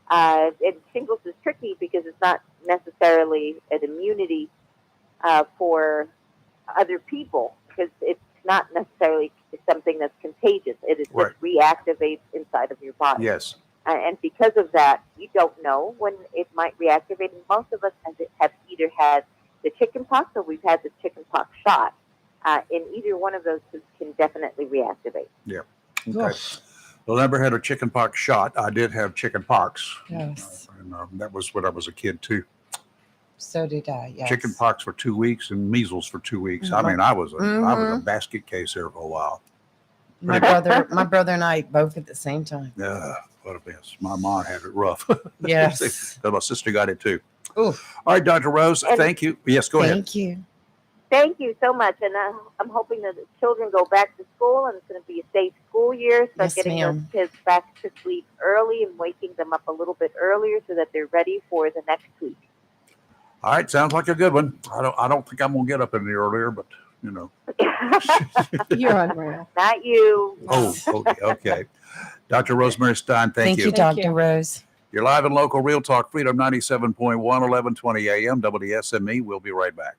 And shingles is tricky because it's not necessarily an immunity for other people, because it's not necessarily something that's contagious. It is just reactivates inside of your body. Yes. And because of that, you don't know when it might reactivate. And most of us have either had the chickenpox or we've had the chickenpox shot. And either one of those can definitely reactivate. Yeah. Okay. Well, I never had a chickenpox shot. I did have chickenpox. Yes. And that was when I was a kid too. So did I. Yes. Chickenpox for 2 weeks and measles for 2 weeks. I mean, I was a basket case there for a while. My brother and I both at the same time. Yeah, what a mess. My mom had it rough. Yes. My sister got it too. Oof. All right, Dr. Rose, thank you. Yes, go ahead. Thank you. Thank you so much. And I'm hoping that the children go back to school and it's going to be a safe school year. So getting those kids back to sleep early and waking them up a little bit earlier so that they're ready for the next week. All right, sounds like a good one. I don't think I'm going to get up any earlier, but You're unreal. Not you. Oh, okay. Dr. Rosemary Stein, thank you. Thank you, Dr. Rose. You're live in local Real Talk Freedom 97.1, 1120 a.m. WSME. We'll be right back.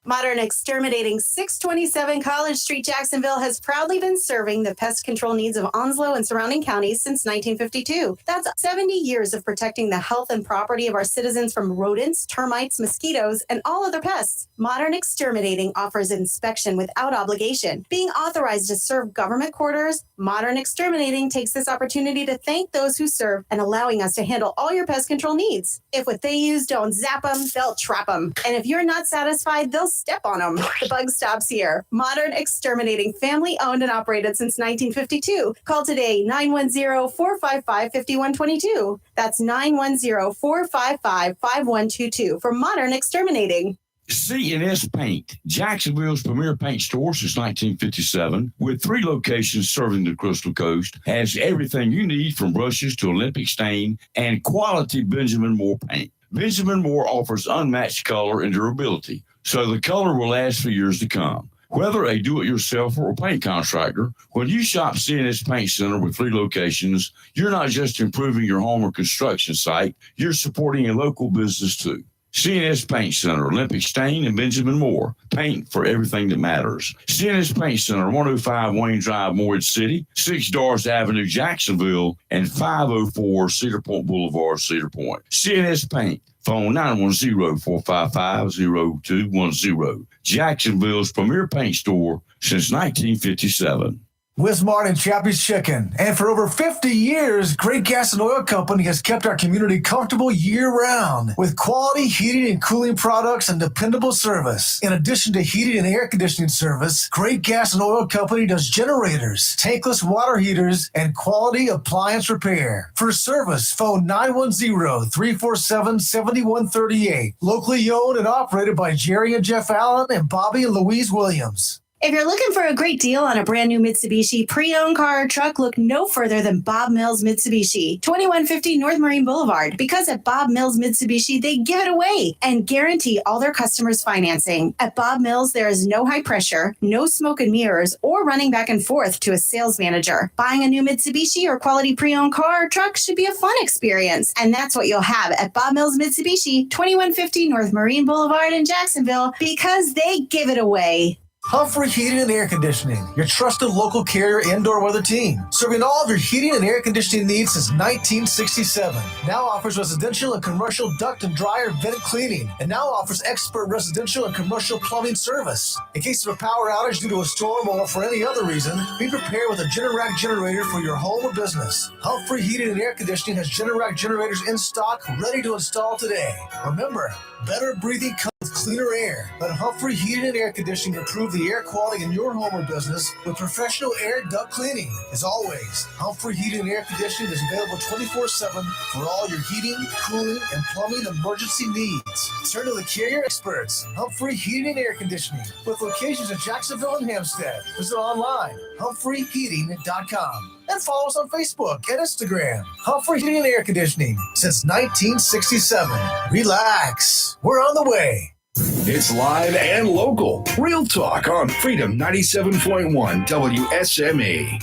Modern Exterminating, 627 College Street, Jacksonville, has proudly been serving the pest control needs of Onslow and surrounding counties since 1952. That's 70 years of protecting the health and property of our citizens from rodents, termites, mosquitoes, and all other pests. Modern Exterminating offers inspection without obligation. Being authorized to serve government quarters, Modern Exterminating takes this opportunity to thank those who serve and allowing us to handle all your pest control needs. If what they use don't zap them, they'll trap them. And if you're not satisfied, they'll step on them. The bug stops here. Modern Exterminating, family owned and operated since 1952. Call today, 910-455-5122. That's 910-455-5122 for Modern Exterminating. C&S Paint, Jacksonville's premier paint store since 1957, with 3 locations serving the Crystal Coast, has everything you need from brushes to Olympic stain and quality Benjamin Moore paint. Benjamin Moore offers unmatched color and durability, so the color will last for years to come. Whether a do-it-yourselfer or paint contractor, when you shop C&S Paint Center with 3 locations, you're not just improving your home or construction site, you're supporting a local business too. C&S Paint Center, Olympic Stain, and Benjamin Moore. Paint for everything that matters. C&S Paint Center, 105 Wayne Drive, Morehead City, 6 Doris Avenue, Jacksonville, and 504 Cedar Point Boulevard, Cedar Point. C&S Paint, phone 910-455-0210. Jacksonville's premier paint store since 1957. Wismar and Chappie's Chicken. And for over 50 years, Great Gas and Oil Company has kept our community comfortable year-round with quality heating and cooling products and dependable service. In addition to heating and air conditioning service, Great Gas and Oil Company does generators, tankless water heaters, and quality appliance repair. For service, phone 910-347-7138. Locally owned and operated by Jerry and Jeff Allen and Bobby and Louise Williams. If you're looking for a great deal on a brand new Mitsubishi pre-owned car or truck, look no further than Bob Mills Mitsubishi, 2150 North Marine Boulevard. Because at Bob Mills Mitsubishi, they give it away and guarantee all their customers financing. At Bob Mills, there is no high pressure, no smoke and mirrors, or running back and forth to a sales manager. Buying a new Mitsubishi or quality pre-owned car or truck should be a fun experience. And that's what you'll have at Bob Mills Mitsubishi, 2150 North Marine Boulevard in Jacksonville, because they give it away. Humphrey Heating and Air Conditioning, your trusted local carrier indoor weather team, serving all of your heating and air conditioning needs since 1967. Now offers residential and commercial duct and dryer vent cleaning, and now offers expert residential and commercial plumbing service. In case of a power outage due to a storm or for any other reason, be prepared with a Generac generator for your home or business. Humphrey Heating and Air Conditioning has Generac generators in stock, ready to install today. Remember, better breathing comes with cleaner air. Let Humphrey Heating and Air Conditioning improve the air quality in your home or business with professional air duct cleaning. As always, Humphrey Heating and Air Conditioning is available 24/7 for all your heating, cooling, and plumbing emergency needs. Turn to the carrier experts, Humphrey Heating and Air Conditioning, with locations in Jacksonville and Hampstead. Visit online, humphreyheating.com. And follow us on Facebook and Instagram. Humphrey Heating and Air Conditioning since 1967. Relax. We're on the way. It's live and local. Real talk on Freedom 97.1 WSME.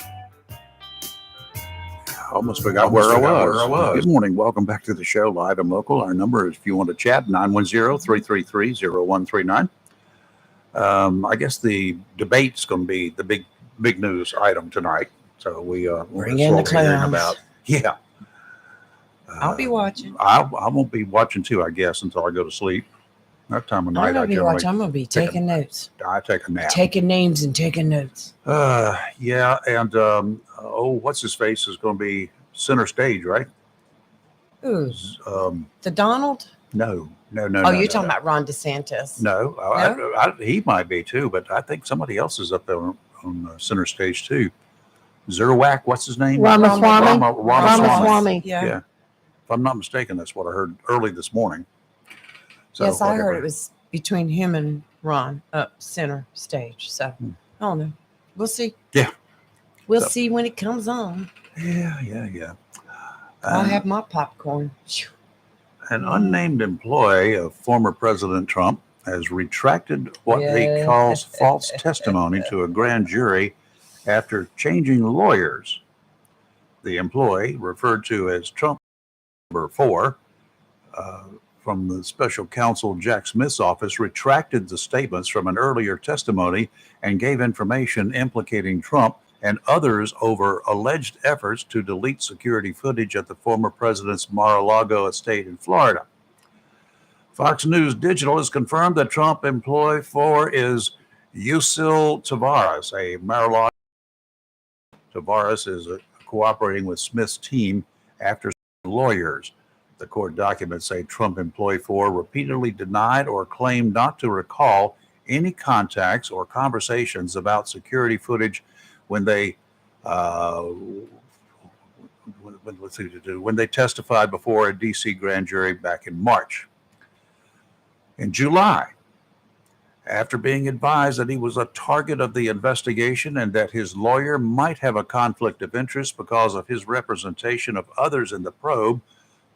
Almost forgot where I was. Good morning. Welcome back to the show, live and local. Our number is, if you want to chat, 910-333-0139. I guess the debate's going to be the big news item tonight. So we're Bring in the clowns. about. Yeah. I'll be watching. I won't be watching too, I guess, until I go to sleep. That time of night, I'm going to be watching. I'm going to be taking notes. I take a nap. Taking names and taking notes. Yeah. And, what's his face is going to be center stage, right? Ooh. The Donald? No. Oh, you're talking about Ron DeSantis. No, he might be too, but I think somebody else is up there on center stage too. Zerowac, what's his name? Ramaswamy. Yeah. If I'm not mistaken, that's what I heard early this morning. So yes, I heard it was between him and Ron up center stage. So I don't know. We'll see. Yeah. We'll see when it comes on. Yeah. I'll have my popcorn. An unnamed employee of former President Trump has retracted what he calls false testimony to a grand jury after changing lawyers. The employee, referred to as Trump number 4, from the special counsel Jack Smith's office retracted the statements from an earlier testimony and gave information implicating Trump and others over alleged efforts to delete security footage at the former president's Mar-a-Lago estate in Florida. Fox News Digital has confirmed that Trump employee 4 is Yusil Tavares, a Mar-a-Lago. Tavares is cooperating with Smith's team after lawyers. The court documents say Trump employee 4 repeatedly denied or claimed not to recall any contacts or conversations about security footage when they testified before a D.C. grand jury back in March. In July, after being advised that he was a target of the investigation and that his lawyer might have a conflict of interest because of his representation of others in the probe,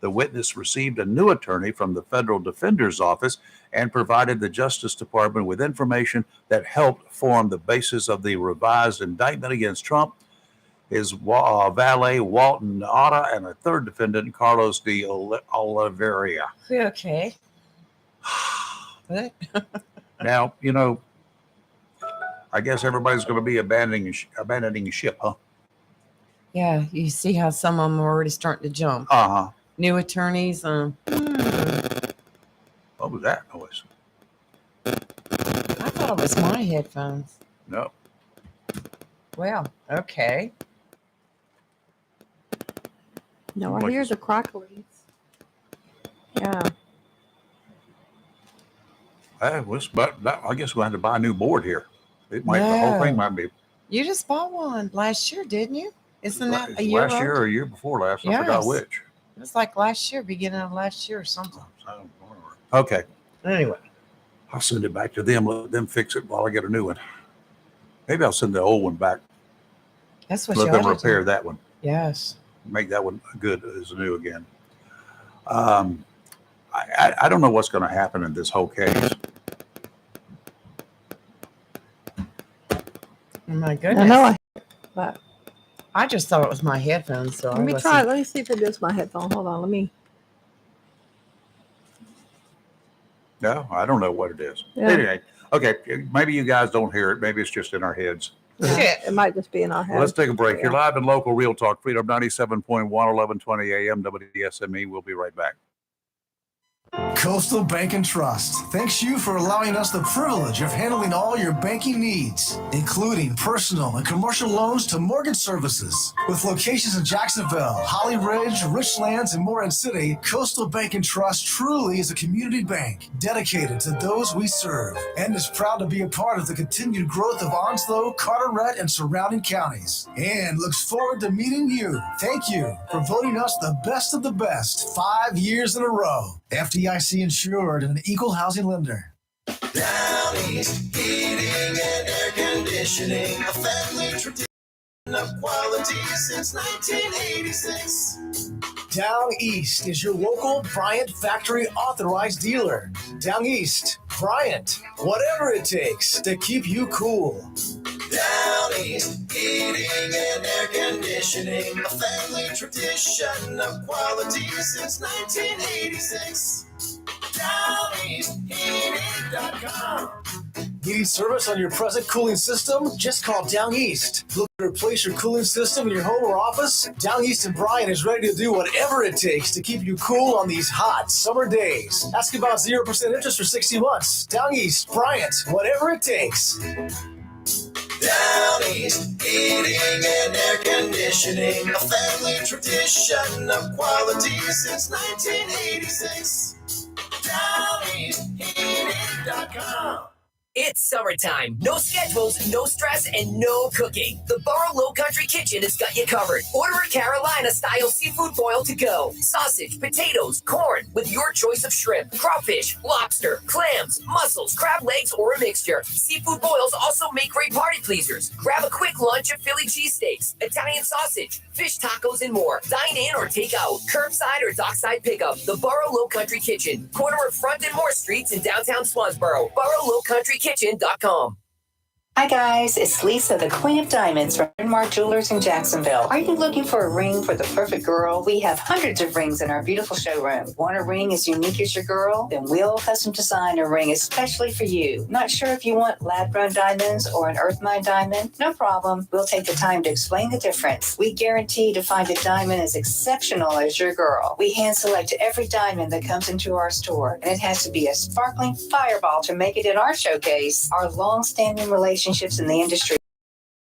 the witness received a new attorney from the Federal Defender's Office and provided the Justice Department with information that helped form the basis of the revised indictment against Trump, his valet Walton Otta, and a third defendant, Carlos de Oliveira. Okay. What? Now, you know, I guess everybody's going to be abandoning ship, huh? Yeah, you see how some of them are already starting to jump. Uh-huh. New attorneys. What was that noise? I thought it was my headphones. No. Well, okay. No, I hear the cracklings. Yeah. I guess we'll have to buy a new board here. It might. The whole thing might be. You just bought one last year, didn't you? Isn't that a year last old? year or a year before last? I forgot which. It was like last year, beginning of last year or something. Okay. Anyway. I'll send it back to them. Let them fix it while I get a new one. Maybe I'll send the old one back. That's what let you them ought to repair do. that one. Yes. Make that one good as new again. I don't know what's going to happen in this whole case. Oh my goodness. I know, but I just thought it was my headphones. So let me try it. Let me see if it is my headphone. Hold on. Let me. No, I don't know what it is. Yeah. Anyway, okay, maybe you guys don't hear it. Maybe it's just in our heads. It might just be in our head. Well, let's take a break. You're live in local Real Talk, Freedom 97.1, 1120 AM, WSME. We'll be right back. Coastal Bank and Trust thanks you for allowing us the privilege of handling all your banking needs, including personal and commercial loans to mortgage services. With locations in Jacksonville, Holly Ridge, Richlands, and Morehead City, Coastal Bank and Trust truly is a community bank dedicated to those we serve and is proud to be a part of the continued growth of Onslow, Carteret, and surrounding counties, and looks forward to meeting you. Thank you for voting us the best of the best 5 years in a row. FDIC insured and an equal housing lender. Down East, heating and air conditioning, a family tradition of quality since 1986. Down East is your local Bryant Factory authorized dealer. Down East, Bryant, whatever it takes to keep you cool. Down East, heating and air conditioning, a family tradition of quality since 1986. DownEastHeating.com. Need service on your present cooling system? Just call Down East. Look to replace your cooling system in your home or office? Down East and Bryant is ready to do whatever it takes to keep you cool on these hot summer days. Ask about 0% interest for 60 months. Down East, Bryant, whatever it takes. Down East, heating and air conditioning, a family tradition of quality since 1986. DownEastHeating.com. It's summertime. No schedules, no stress, and no cooking. The Burrow Low Country Kitchen has got you covered. Order a Carolina-style seafood boil to go. Sausage, potatoes, corn, with your choice of shrimp, crawfish, lobster, clams, mussels, crab legs, or a mixture. Seafood boils also make great party pleasers. Grab a quick lunch of Philly cheesesteaks, Italian sausage, fish tacos, and more. Dine in or take out. Curbside or dockside pickup. The Burrow Low Country Kitchen. Corner of Front and Moore Streets in downtown Swansboro. BurrowLowCountryKitchen.com. Hi guys, it's Lisa, the Queen of Diamonds from Bryn Mawr Jewelers in Jacksonville. Are you looking for a ring for the perfect girl? We have hundreds of rings in our beautiful showroom. Want a ring as unique as your girl? Then we'll custom design a ring especially for you. Not sure if you want lab-grown diamonds or an earth mine diamond? No problem. We'll take the time to explain the difference. We guarantee to find a diamond as exceptional as your girl. We hand select every diamond that comes into our store, and it has to be a sparkling fireball to make it in our showcase. Our long-standing relationships in the industry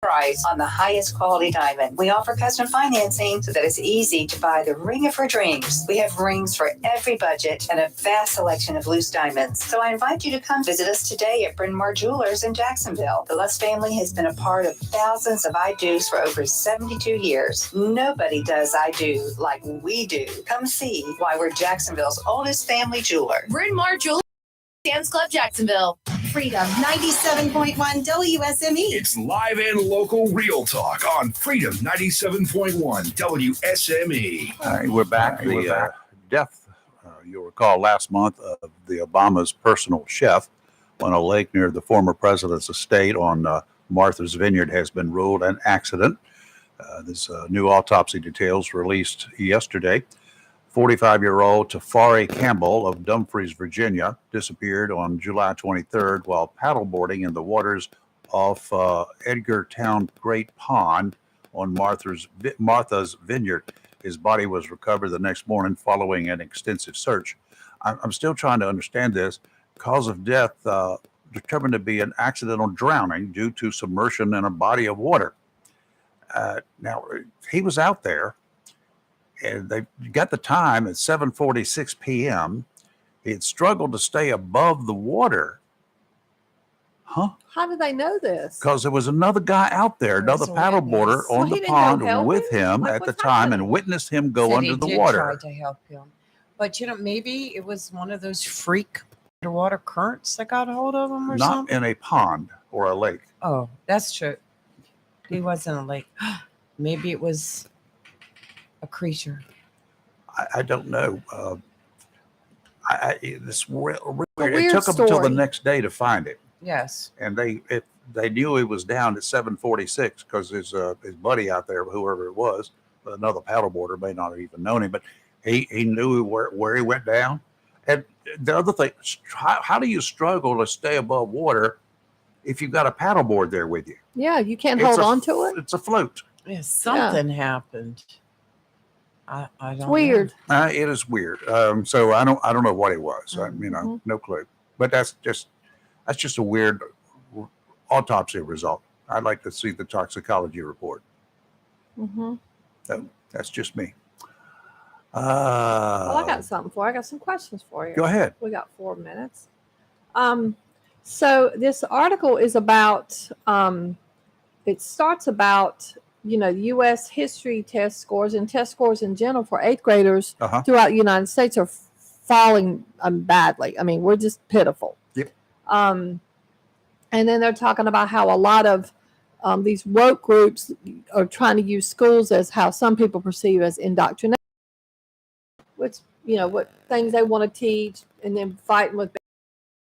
price on the highest quality diamond. We offer custom financing so that it's easy to buy the ring of her dreams. We have rings for every budget and a vast selection of loose diamonds. So I invite you to come visit us today at Bryn Mawr Jewelers in Jacksonville. The Lutz family has been a part of thousands of I Do's for over 72 years. Nobody does I Do like we do. Come see why we're Jacksonville's oldest family jeweler. Bryn Mawr Jewelers, Sam's Club, Jacksonville. Freedom 97.1 WSME. It's live and local real talk on Freedom 97.1 WSME. All right, we're back. The death, you'll recall last month, of the Obama's personal chef on a lake near the former president's estate on Martha's Vineyard has been ruled an accident. This new autopsy details released yesterday. 45-year-old Tafari Campbell of Dumfries, Virginia, disappeared on July 23rd while paddleboarding in the waters off Edgartown Great Pond on Martha's Vineyard. His body was recovered the next morning following an extensive search. I'm still trying to understand this. Cause of death determined to be an accidental drowning due to submersion in a body of water. Now, he was out there, and they got the time at 7:46 p.m. He had struggled to stay above the water. Huh? How did they know this? Because there was another guy out there, another paddleboarder on the pond with him at the time and witnessed him go under the water. Tried to help him. But, maybe it was one of those freak underwater currents that got a hold of him or something? Not in a pond or a lake. Oh, that's true. He wasn't a lake. Maybe it was a creature. I don't know. This weird. Weird It took them until the story. next day to find it. Yes. And they knew he was down at 7:46 because his buddy out there, whoever it was, another paddleboarder, may not have even known him, but he knew where he went down. And the other thing, how do you struggle to stay above water if you've got a paddleboard there with you? Yeah, you can't hold on to it. It's a float. Yeah, something happened. I don't weird. know. It is weird. So I don't know what it was. No clue. But that's just a weird autopsy result. I'd like to see the toxicology report. Mm-hmm. So that's just me. Well, I got something for you. I got some questions for you. Go ahead. We got 4 minutes. So this article is about, it starts about, U.S. history test scores and test scores in general for 8th graders throughout the United States are falling badly. I mean, we're just pitiful. Yep. And then they're talking about how a lot of these woke groups are trying to use schools as how some people perceive as indoctrination, which, what things they want to teach, and then fighting with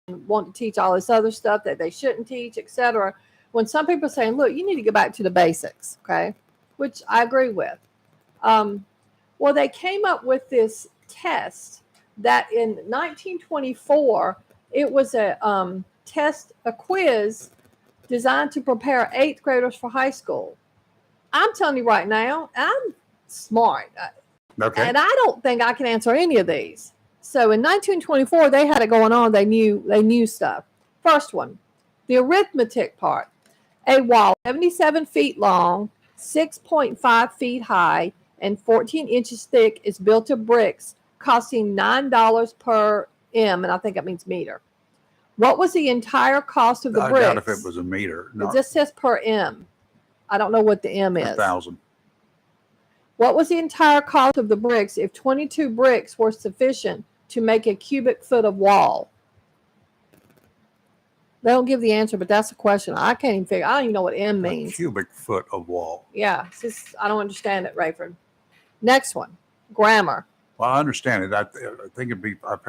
and want to teach all this other stuff that they shouldn't teach, etc. When some people are saying, look, you need to go back to the basics, okay, which I agree with. Well, they came up with this test that in 1924, it was a quiz designed to prepare 8th graders for high school. I'm telling you right now, I'm smart. Okay. And I don't think I can answer any of these. So in 1924, they had it going on. They knew stuff. First one, the arithmetic part. A wall 77 feet long, 6.5 feet high, and 14 inches thick is built of bricks, costing $9 per m, and I think that means meter. What was the entire cost of the bricks? I doubt if it was a meter. No. It just says per m. I don't know what the m is. 1,000. What was the entire cost of the bricks if 22 bricks were sufficient to make a cubic foot of wall? They don't give the answer, but that's a question. I can't even figure. I don't even know what M means. A cubic foot of wall. Yeah, I don't understand it, Rayford. Next one, grammar. Well, I understand it. I think it'd be. I'll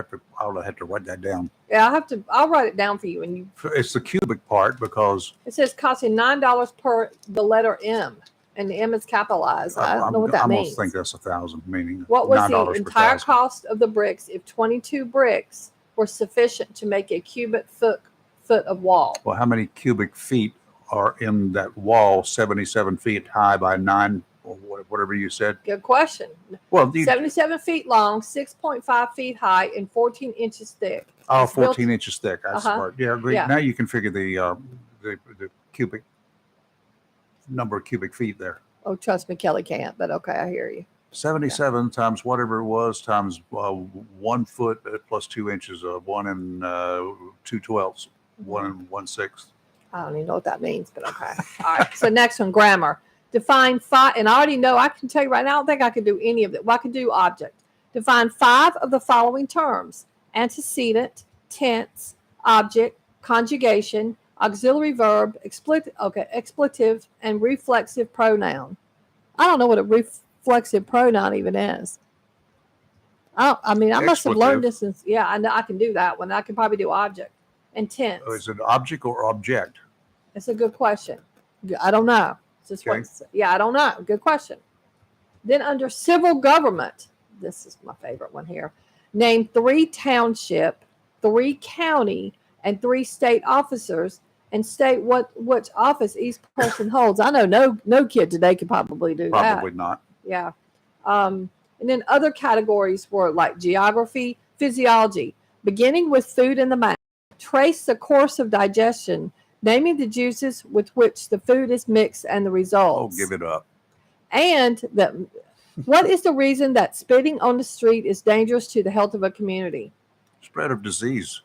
have to write that down. Yeah, I'll write it down for you. And It's the cubic part because it says costing $9 per the letter M, and the M is capitalized. I don't know what that I means. almost think that's 1,000, meaning What was $9 the per entire 1,000. cost of the bricks if 22 bricks were sufficient to make a cubic foot of wall? Well, how many cubic feet are in that wall? 77 feet high by 9, or whatever you said. Good question. Well, 77 feet long, 6.5 feet high, and 14 inches thick. Oh, It's built- 14 inches thick. That's Uh-huh. smart. Yeah, Yeah. Now you can figure the cubic number of cubic feet there. Oh, trust me, Kelly can't, but okay, I hear you. 77 times whatever it was times 1 foot plus 2 inches of 1 and 2/12, 1 and 1/6. I don't even know what that means, but okay. All right. So next one, grammar. Define 5, and I already know, I can tell you right now, I don't think I could do any of it. Well, I could do object. Define 5 of the following terms: antecedent, tense, object, conjugation, auxiliary verb, expletive, and reflexive pronoun. I don't know what a reflexive pronoun even is. I mean, I must have learned this since, yeah, I know I can do that one. I can probably do object and tense. Is it object or object? It's a good question. I don't know. It's just I don't know. Good question. Then under civil government, this is my favorite one here. Name 3 township, 3 county, and 3 state officers, and state which office each person holds. I know no kid today could probably do that. Probably not. Yeah. And then other categories were like geography, physiology, beginning with food in the mouth. Trace the course of digestion, naming the juices with which the food is mixed and the Oh, results. give it up. And what is the reason that spitting on the street is dangerous to the health of a community? Spread of disease.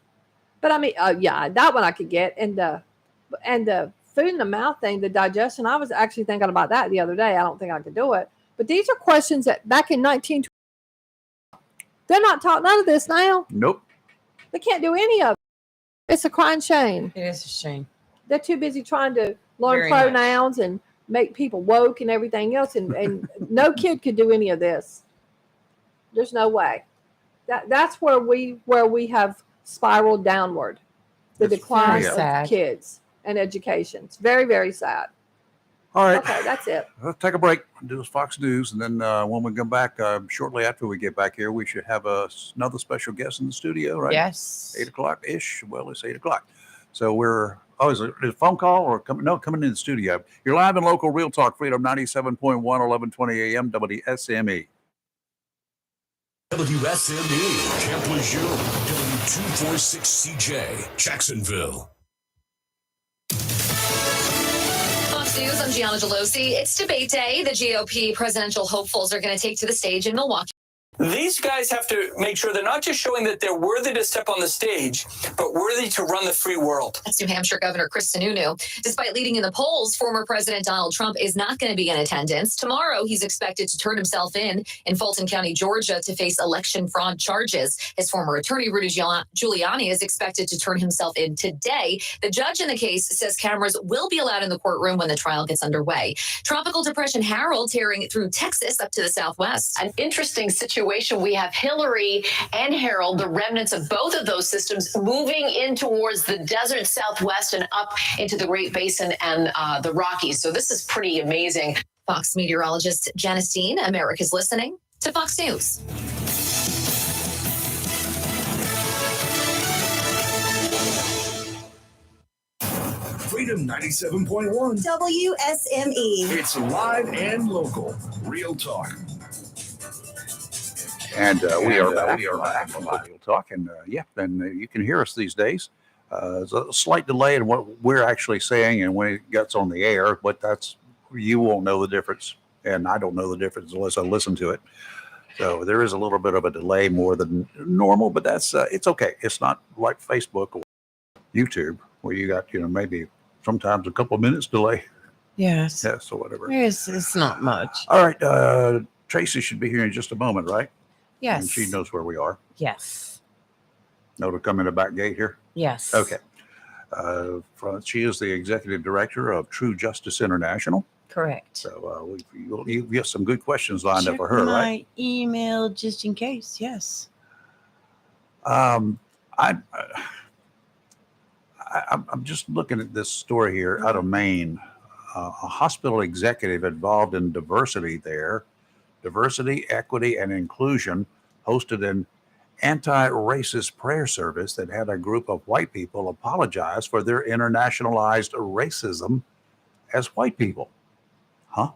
But I mean, yeah, that one I could get. And the food in the mouth thing, the digestion, I was actually thinking about that the other day. I don't think I could do it. But these are questions that back in 1920, they're not taught none of this now. Nope. They can't do any of it. It's a crying shame. It is a shame. They're too busy trying to learn Very much. pronouns and make people woke and everything else. And no kid could do any of this. There's no way. That's where we have spiraled downward. The It's decline very of sad. kids and education. It's very, very sad. All right. Okay, that's it. Let's take a break. Do this Fox News, and then when we come back, shortly after we get back here, we should have another special guest in the studio, right? Yes. 8 o'clock ish. Well, it's 8 o'clock. So is it a phone call or coming in the studio? You're live and local, Real Talk Freedom 97.1, 1120 AM, WSME. WSME, Camp Lejeune, W246CJ, Jacksonville. Fox News, I'm Gianna Gelosi. It's debate day. The GOP presidential hopefuls are going to take to the stage in Milwaukee. These guys have to make sure they're not just showing that they're worthy to step on the stage, but worthy to run the free world. That's New Hampshire Governor Chris Sununu. Despite leading in the polls, former President Donald Trump is not going to be in attendance. Tomorrow, he's expected to turn himself in Fulton County, Georgia, to face election fraud charges. His former attorney, Rudy Giuliani, is expected to turn himself in today. The judge in the case says cameras will be allowed in the courtroom when the trial gets underway. Tropical Depression Harold tearing through Texas up to the southwest. An interesting situation. We have Hillary and Harold, the remnants of both of those systems, moving in towards the desert southwest and up into the Great Basin and the Rockies. So this is pretty amazing. Fox meteorologist Janice Dean, America's listening to Fox News. Freedom 97.1. WSME. It's live and local. Real Talk. And we are back from Real Talk. And then you can hear us these days. There's a slight delay in what we're actually saying and when it gets on the air, but you won't know the difference. And I don't know the difference unless I listen to it. So there is a little bit of a delay more than normal, but that's it's okay. It's not like Facebook or YouTube where you got, maybe sometimes a couple of minutes delay. Yes. Yes, or whatever. It's not much. All right. Tracy should be here in just a moment, right? Yes. And she knows where we are. Yes. Know to come in the back gate here? Yes. Okay. She is the executive director of True Justice International. Correct. So you have some good questions lined Check up for her, my right? email just in case. Yes. I'm just looking at this story here out of Maine. A hospital executive involved in diversity, equity, and inclusion, hosted an anti-racist prayer service that had a group of white people apologize for their internationalized racism as white people. Huh?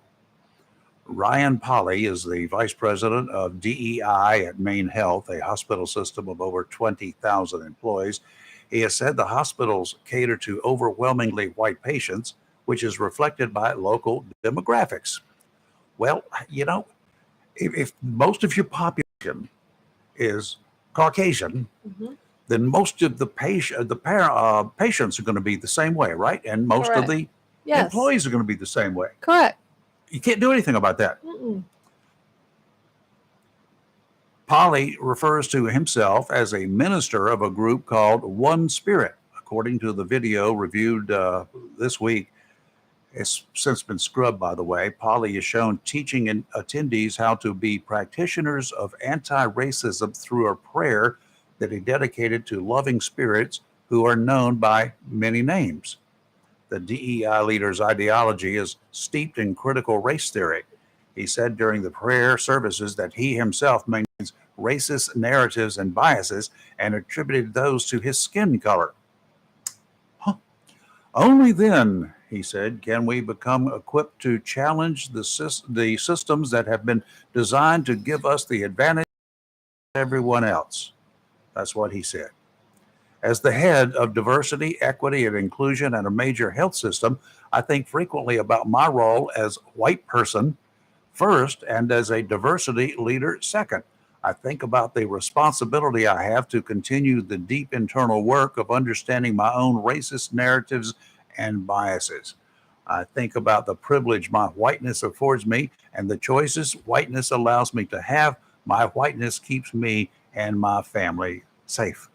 Ryan Polly is the vice president of DEI at Maine Health, a hospital system of over 20,000 employees. He has said the hospitals cater to overwhelmingly white patients, which is reflected by local demographics. Well, if most of your population is Caucasian, then most of the patients are going to be the same way, right? And most of the employees are going to be the same way. Correct. You can't do anything about that. Mm-mm. Polly refers to himself as a minister of a group called One Spirit. According to the video reviewed this week, it's since been scrubbed, by the way. Polly is shown teaching attendees how to be practitioners of anti-racism through a prayer that he dedicated to loving spirits who are known by many names. The DEI leader's ideology is steeped in critical race theory. He said during the prayer services that he himself maintains racist narratives and biases and attributed those to his skin color. Only then, he said, can we become equipped to challenge the systems that have been designed to give us the advantage of everyone else. That's what he said. As the head of diversity, equity, and inclusion at a major health system, I think frequently about my role as a white person first and as a diversity leader second. I think about the responsibility I have to continue the deep internal work of understanding my own racist narratives and biases. I think about the privilege my whiteness affords me and the choices whiteness allows me to have. My whiteness keeps me and my family safe.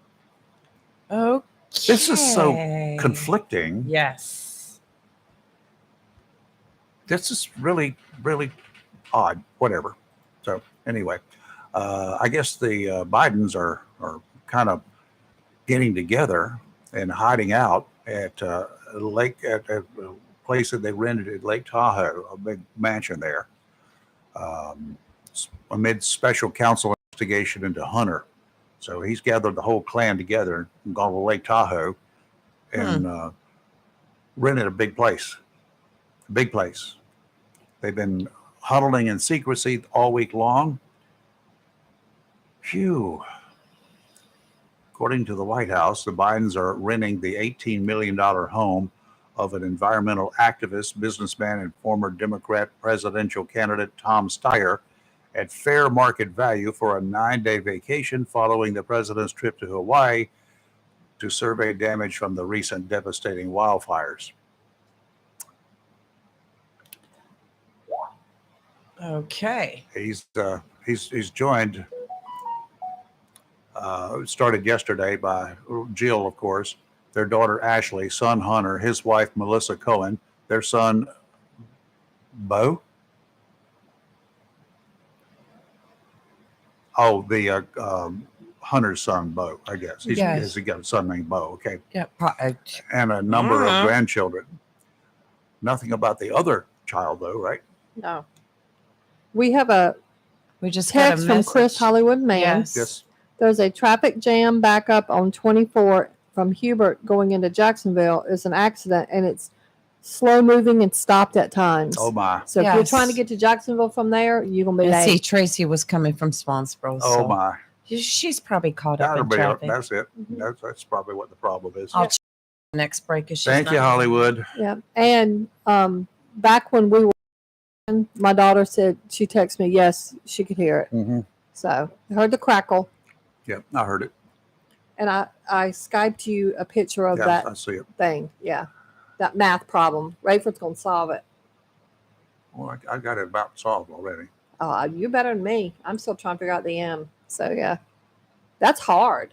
Okay. This is so conflicting. Yes. This is really, really odd. Whatever. So anyway, I guess the Bidens are kind of getting together and hiding out at a place that they rented at Lake Tahoe, a big mansion there, amid special counsel investigation into Hunter. So he's gathered the whole clan together and gone to Lake Tahoe and rented a big place. Big place. They've been huddling in secrecy all week long. Phew. According to the White House, the Bidens are renting the $18 million home of an environmental activist, businessman, and former Democrat presidential candidate Tom Steyer at fair market value for a 9-day vacation following the president's trip to Hawaii to survey damage from the recent devastating wildfires. Okay. He's joined. Started yesterday by Jill, of course, their daughter Ashley, son Hunter, his wife Melissa Cohen, their son Bo. Oh, the Hunter's son Bo, I guess. He got a son named Bo. Okay. Yeah. And a number of grandchildren. Nothing about the other child, though, right? No. We have a just got a text from Chris message. Hollywood Man. Yes. There's a traffic jam backup on 24 from Hubert going into Jacksonville. It's an accident and it's slow moving and stopped at times. Oh my. So if you're Yes. trying to get to Jacksonville from there, you're gonna be And see, late. Tracy was coming from Swansboro. Oh so my. She's probably caught up That'll in be traffic. that's it. That's probably what the problem is. I'll check the next break. If she's Thank not you, here. Hollywood. Yeah. And back when we were, my daughter said she texted me, yes, she could hear it. Mm-hmm. So I heard the crackle, Yep, I heard it. and I Skyped you a picture of Yeah, that I see it. thing. Yeah, that math problem. Rayford's gonna solve it. Well, I got it about solved already. You better than me. I'm still trying to figure out the M. So yeah, that's hard.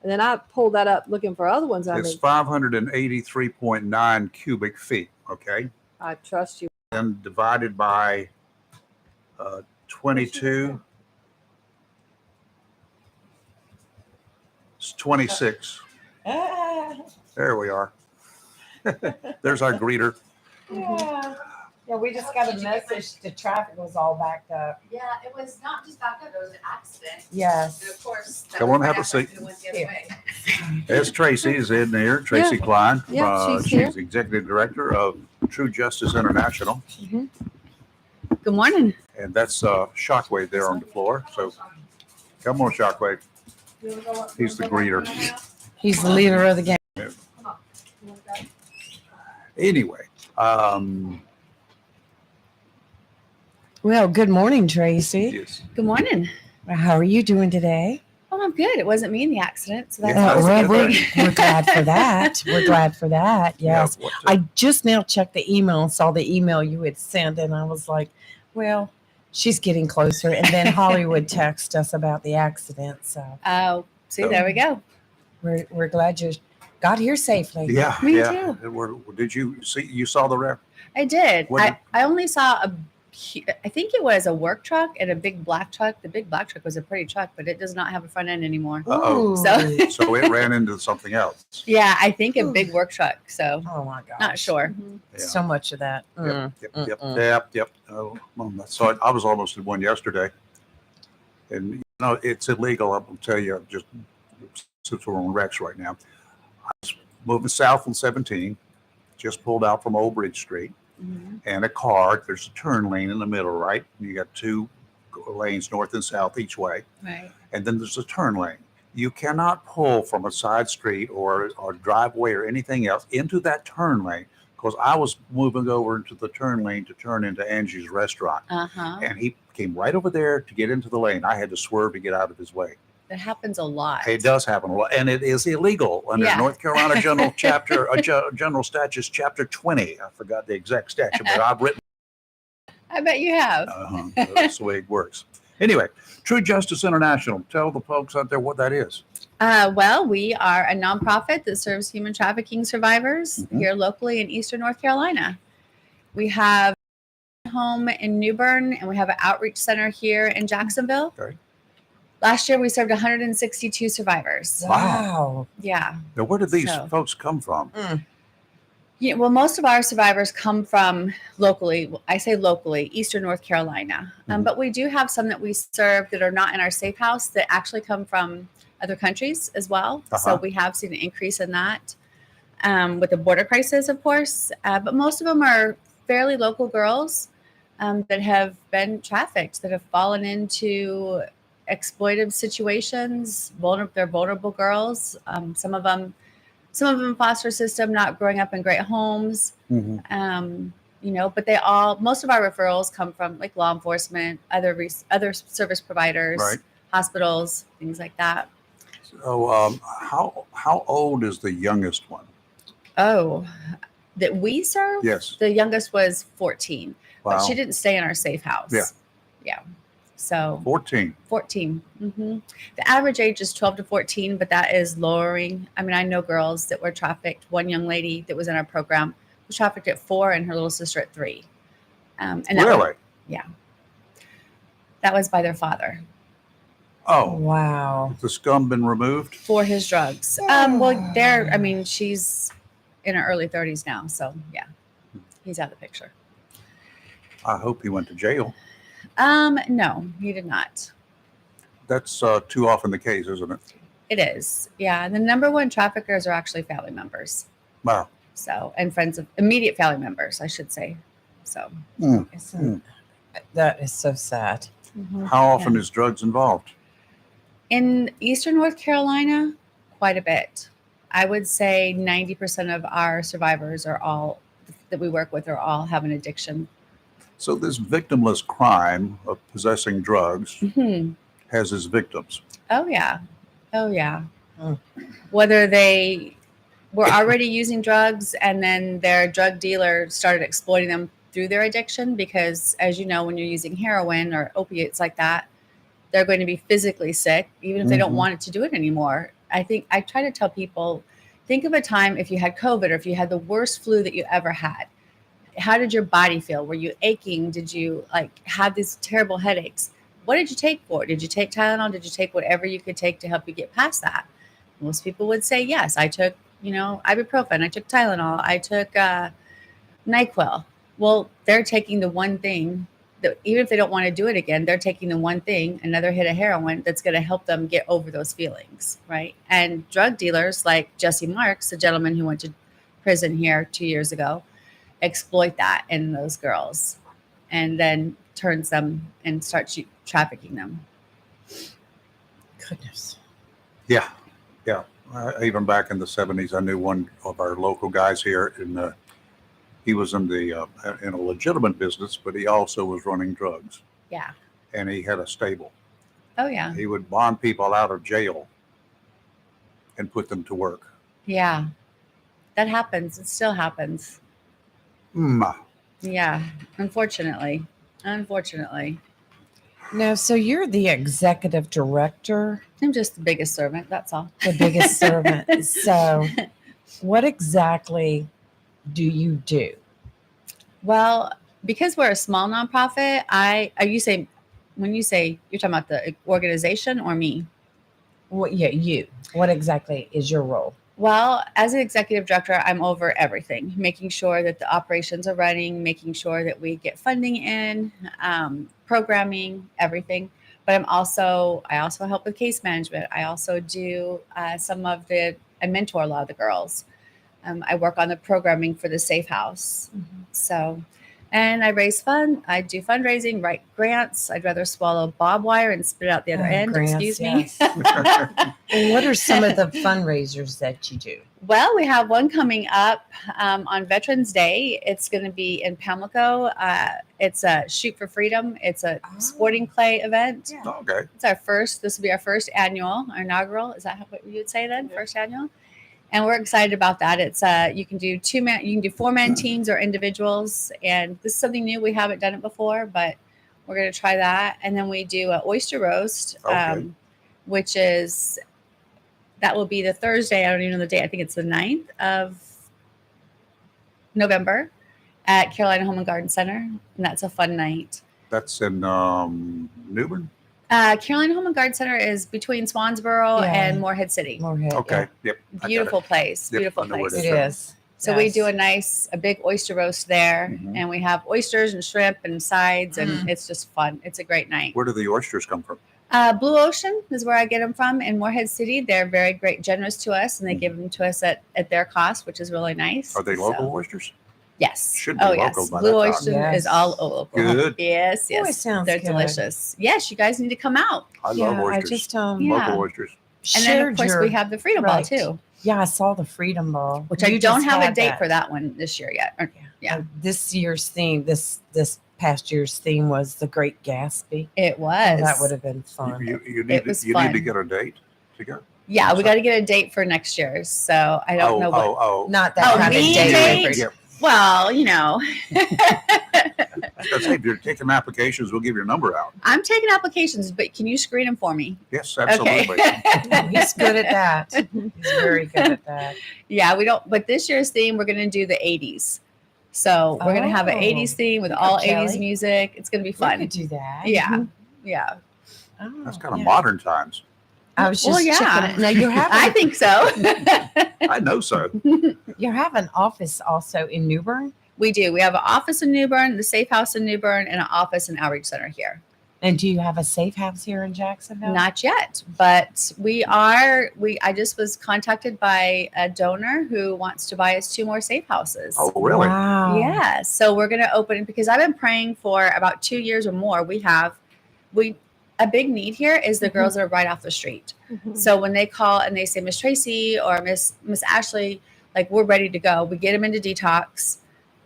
And then I pulled that up looking for other ones. I It's mean, 583.9 cubic feet. Okay. I trust you. and divided by 22. It's 26. There we are. There's our greeter. Yeah. Yeah, we just got a message. The traffic was all backed up. Yeah, it was not just backed up, it was an accident. Yes. And of course, that Come was on, have a after seat. it went the other way. There's Tracy is in there. Tracy Yeah. Klein. Yeah, she's here. Executive Director of True Justice International. Good morning. And that's Shockwave there on the floor. So come on, Shockwave. He's the greeter. He's the leader of the game. Anyway, Well, good morning, Tracy. yes. Good morning. How are you doing today? Oh, I'm good. It wasn't me in the accident, so that's Yeah, Well, that's we're glad for that. We're glad for that. Yes. Yeah, I just now checked the email and saw the email you had sent, and I was like, well, she's getting closer. And then Hollywood texted us about the accident. So Oh, see, there we go. we're glad you got here safely. Yeah, Me yeah. Did you see? You saw the rep? I did. What- I only saw I think it was a work truck and a big black truck. The big black truck was a pretty truck, but it does not have a front end anymore. Uh-oh. So So it ran into something else. yeah, I think a big work truck. So Oh my God. not sure. Yeah. So much of that. Yep. Oh, so I was almost in one yesterday, and it's illegal. I'll tell you, just since we're on Rex right now, I was moving south on 17, just pulled out from Old Bridge Street, and a car. There's a turn lane in the middle, right? You got two lanes north and south each way, Right. and then there's a turn lane. You cannot pull from a side street or driveway or anything else into that turn lane, because I was moving over into the turn lane to turn into Angie's restaurant. Uh-huh. And he came right over there to get into the lane. I had to swerve to get out of his way. That happens a lot. It does happen a lot, and it is illegal under Yeah. North Carolina General General Statutes, Chapter 20. I forgot the exact statute, but I've written. I bet you have. That's the way it works. Anyway, True Justice International. Tell the folks out there what that is. Well, we are a nonprofit that serves human trafficking survivors here locally in Eastern North Carolina. We have a home in New Bern, and we have an outreach center here in Jacksonville. Okay. Last year, we served 162 survivors. Wow. Yeah. Now, where did these So- folks come from? Yeah, well, most of our survivors come from locally. I say locally, Eastern North Carolina. But we do have some that we serve that are not in our safe house that actually come from other countries as well. So Uh-huh. we have seen an increase in that with the border crisis, of course. But most of them are fairly local girls that have been trafficked, that have fallen into exploitive situations. They're vulnerable girls. Some of them foster system, not growing up in great homes. But most of our referrals come from like law enforcement, other service providers, Right. hospitals, things like that. So, how old is the youngest one? Oh, that we serve? Yes. The youngest was 14, but Wow. she didn't stay in our safe house. Yeah. Yeah. So 14. 14. The average age is 12 to 14, but that is lowering. I mean, I know girls that were trafficked. One young lady that was in our program was trafficked at 4 and her little sister at 3. And that Really? yeah. That was by their father Oh, Wow. the scum been removed? for his drugs. She's in her early 30s now. So yeah, he's out of the picture. I hope he went to jail. No, he did not. That's too often the case, isn't it? It is. Yeah. The number one traffickers are actually family members. Wow. So, and friends of immediate family members, I should say. So, That is so sad. How often is drugs involved? in Eastern North Carolina, quite a bit. I would say 90% of our survivors that we work with all have an addiction. So this victimless crime of possessing drugs has its victims. Oh, yeah. Oh, yeah. Whether they were already using drugs and then their drug dealer started exploiting them through their addiction, because as you know, when you're using heroin or opiates like that, they're going to be physically sick, even if they don't want it to do it anymore. I try to tell people, think of a time if you had COVID or if you had the worst flu that you ever had. How did your body feel? Were you aching? Did you like have these terrible headaches? What did you take for it? Did you take Tylenol? Did you take whatever you could take to help you get past that? Most people would say yes. I took, ibuprofen. I took Tylenol. I took NyQuil. Well, they're taking the one thing that even if they don't want to do it again, they're taking the one thing, another hit of heroin that's going to help them get over those feelings, right? And drug dealers like Jesse Marks, the gentleman who went to prison here 2 years ago, exploit that in those girls and then turns them and starts trafficking them. Goodness. Yeah. Even back in the 70s, I knew one of our local guys here, and he was in a legitimate business, but he also was running drugs, Yeah. and he had a stable. Oh, yeah. He would bond people out of jail and put them to work. Yeah. That happens. It still happens. Yeah. Unfortunately. No, so you're the executive director. I'm just the biggest servant. That's all. The biggest servant. So what exactly do you do? Well, because we're a small nonprofit, when you say you're talking about the organization or me? You. What exactly is your role? Well, as an executive director, I'm over everything, making sure that the operations are running, making sure that we get funding in, programming, everything. But I also help with case management. I also do I mentor a lot of the girls. I work on the programming for the Safe House. Mm-hmm. So, and I raise fund. I do fundraising, write grants. I'd rather swallow bob wire and spit it out the other end. Grants, Excuse yes. me. What are some of the fundraisers that you do? Well, we have one coming up on Veterans Day. It's going to be in Pamlico. It's a Shoot for Freedom. It's a sporting clay event. Yeah. Okay. It's our first. This will be our first annual, our inaugural. Is that what you would say then? First annual. And we're excited about that. It's you can do 4-man teams or individuals. And this is something new. We haven't done it before, but we're going to try that. And then we do an oyster roast, which is, that will be the Thursday. I don't even know the date. I think it's the 9th of November at Carolina Home and Garden Center. And that's a fun night. That's in Newbern? Carolina Home and Garden Center is between Swansboro and Morehead City. Okay. Yep. Beautiful place. Yep, Beautiful I know where place. it is. So we do a big oyster roast there, and we have oysters and shrimp and sides, and it's just fun. It's a great night. Where do the oysters come from? Blue Ocean is where I get them from in Morehead City. They're very great, generous to us, and they give them to us at their cost, which is really nice. Are they local oysters? Yes. Should be local by Blue that time. Ocean is all local. Good. Yes. Oh, it sounds They're good. delicious. Yes, you guys need to come out. I love oysters. I just local oysters. And then of course we have the Freedom Ball too. Yeah, I saw the Freedom Ball, Which I don't have a date for that one this year yet. Yeah. This year's theme, this past year's theme was The Great Gatsby. It was. Oh, that would have been fun. You need to get a date to go. Yeah, we got to get a date for next year. So I don't know what. Not that kind of date. Yeah. Well, Let's say if you're taking applications, we'll give your number out. I'm taking applications, but can you screen them for me? Yes, absolutely. Okay. He's good at that. He's very good at that. Yeah, we don't. But this year's theme, we're going to do the 80s. So we're going to have an 80s theme with all 80s music. It's going to be fun. We could do that. Yeah. Yeah. That's kind of modern times. I was just checking it. Now you're having. I think so. I know so. You have an office also in New Bern? We do. We have an office in New Bern, the Safe House in New Bern, and an office and outreach center here. And do you have a safe house here in Jacksonville? Not yet, but I just was contacted by a donor who wants to buy us 2 more safe houses. Oh, really? Wow. Yeah. So we're going to open, because I've been praying for about 2 years or more. A big need here is the girls that are right off the street. So when they call and they say, Miss Tracy or Miss Ashley, like, we're ready to go, we get them into detox,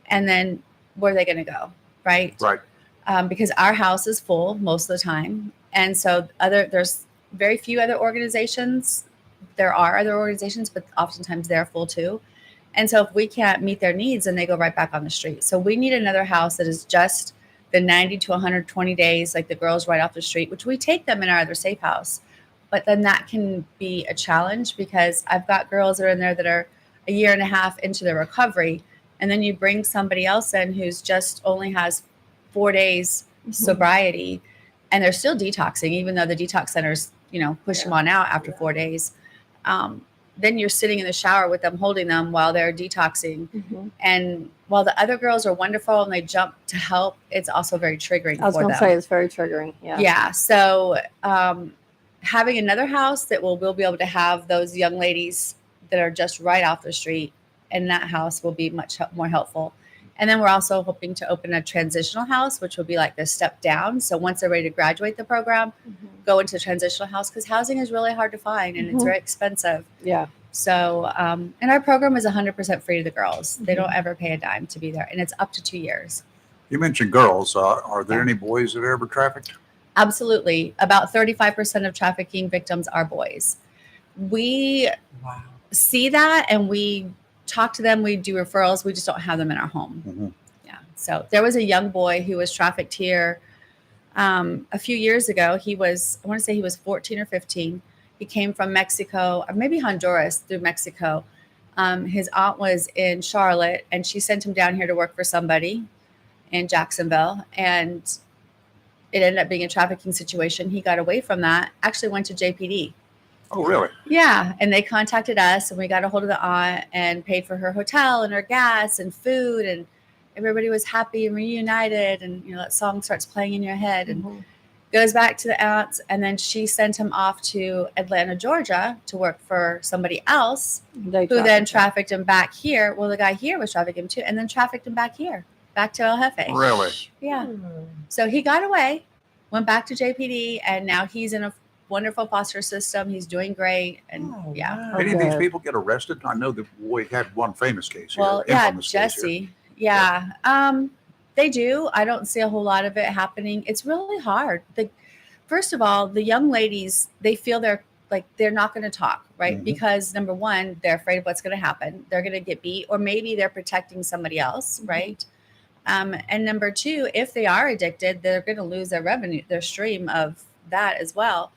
and then where are they going to go? Right. Right. Because our house is full most of the time. And so there's very few other organizations. There are other organizations, but oftentimes they're full too. And so if we can't meet their needs, then they go right back on the street. So we need another house that is just the 90 to 120 days, like the girls right off the street, which we take them in our other safe house. But then that can be a challenge, because I've got girls that are in there that are a year and a half into their recovery, and then you bring somebody else in who's just only has 4 days sobriety, and they're still detoxing, even though the detox centers, push them on out after 4 days. Then you're sitting in the shower with them, holding them while they're detoxing. And while the other girls are wonderful and they jump to help, it's also very triggering I was for going them. to say it's very triggering. Yeah. Yeah. So having another house that we'll be able to have those young ladies that are just right off the street in that house will be much more helpful. And then we're also hoping to open a transitional house, which will be like the step down. So once they're ready to graduate the program, go into a transitional house, because housing is really hard to find and it's very expensive. Yeah. So, and our program is 100% free to the girls. They don't ever pay a dime to be there, and it's up to 2 years. You mentioned girls. Are there any boys that are ever trafficked? Absolutely. About 35% of trafficking victims are boys. We see that and we talk to them. We do referrals. We just don't have them in our home. Yeah. So there was a young boy who was trafficked here a few years ago. I want to say he was 14 or 15. He came from Mexico, or maybe Honduras, through Mexico. His aunt was in Charlotte, and she sent him down here to work for somebody in Jacksonville. And it ended up being a trafficking situation. He got away from that, actually went to JPD. Oh, really? Yeah. And they contacted us, and we got a hold of the aunt and paid for her hotel and her gas and food. And everybody was happy and reunited. And, that song starts playing in your head and goes back to the aunt. And then she sent him off to Atlanta, Georgia to work for somebody else who then trafficked him back here. Well, the guy here was trafficking him too, and then trafficked him back here, back to El Jefe. Really? Yeah. So he got away, went back to JPD, and now he's in a wonderful foster system. He's doing great. And Any of these people get arrested? I know that we had one famous case here. Well, yeah, infamous case here. Jesse. Yeah. They do. I don't see a whole lot of it happening. It's really hard. First of all, the young ladies, they feel they're not going to talk, right? Because number one, they're afraid of what's going to happen. They're going to get beat, or maybe they're protecting somebody else, right? And number two, if they are addicted, they're going to lose their revenue, their stream of that as well.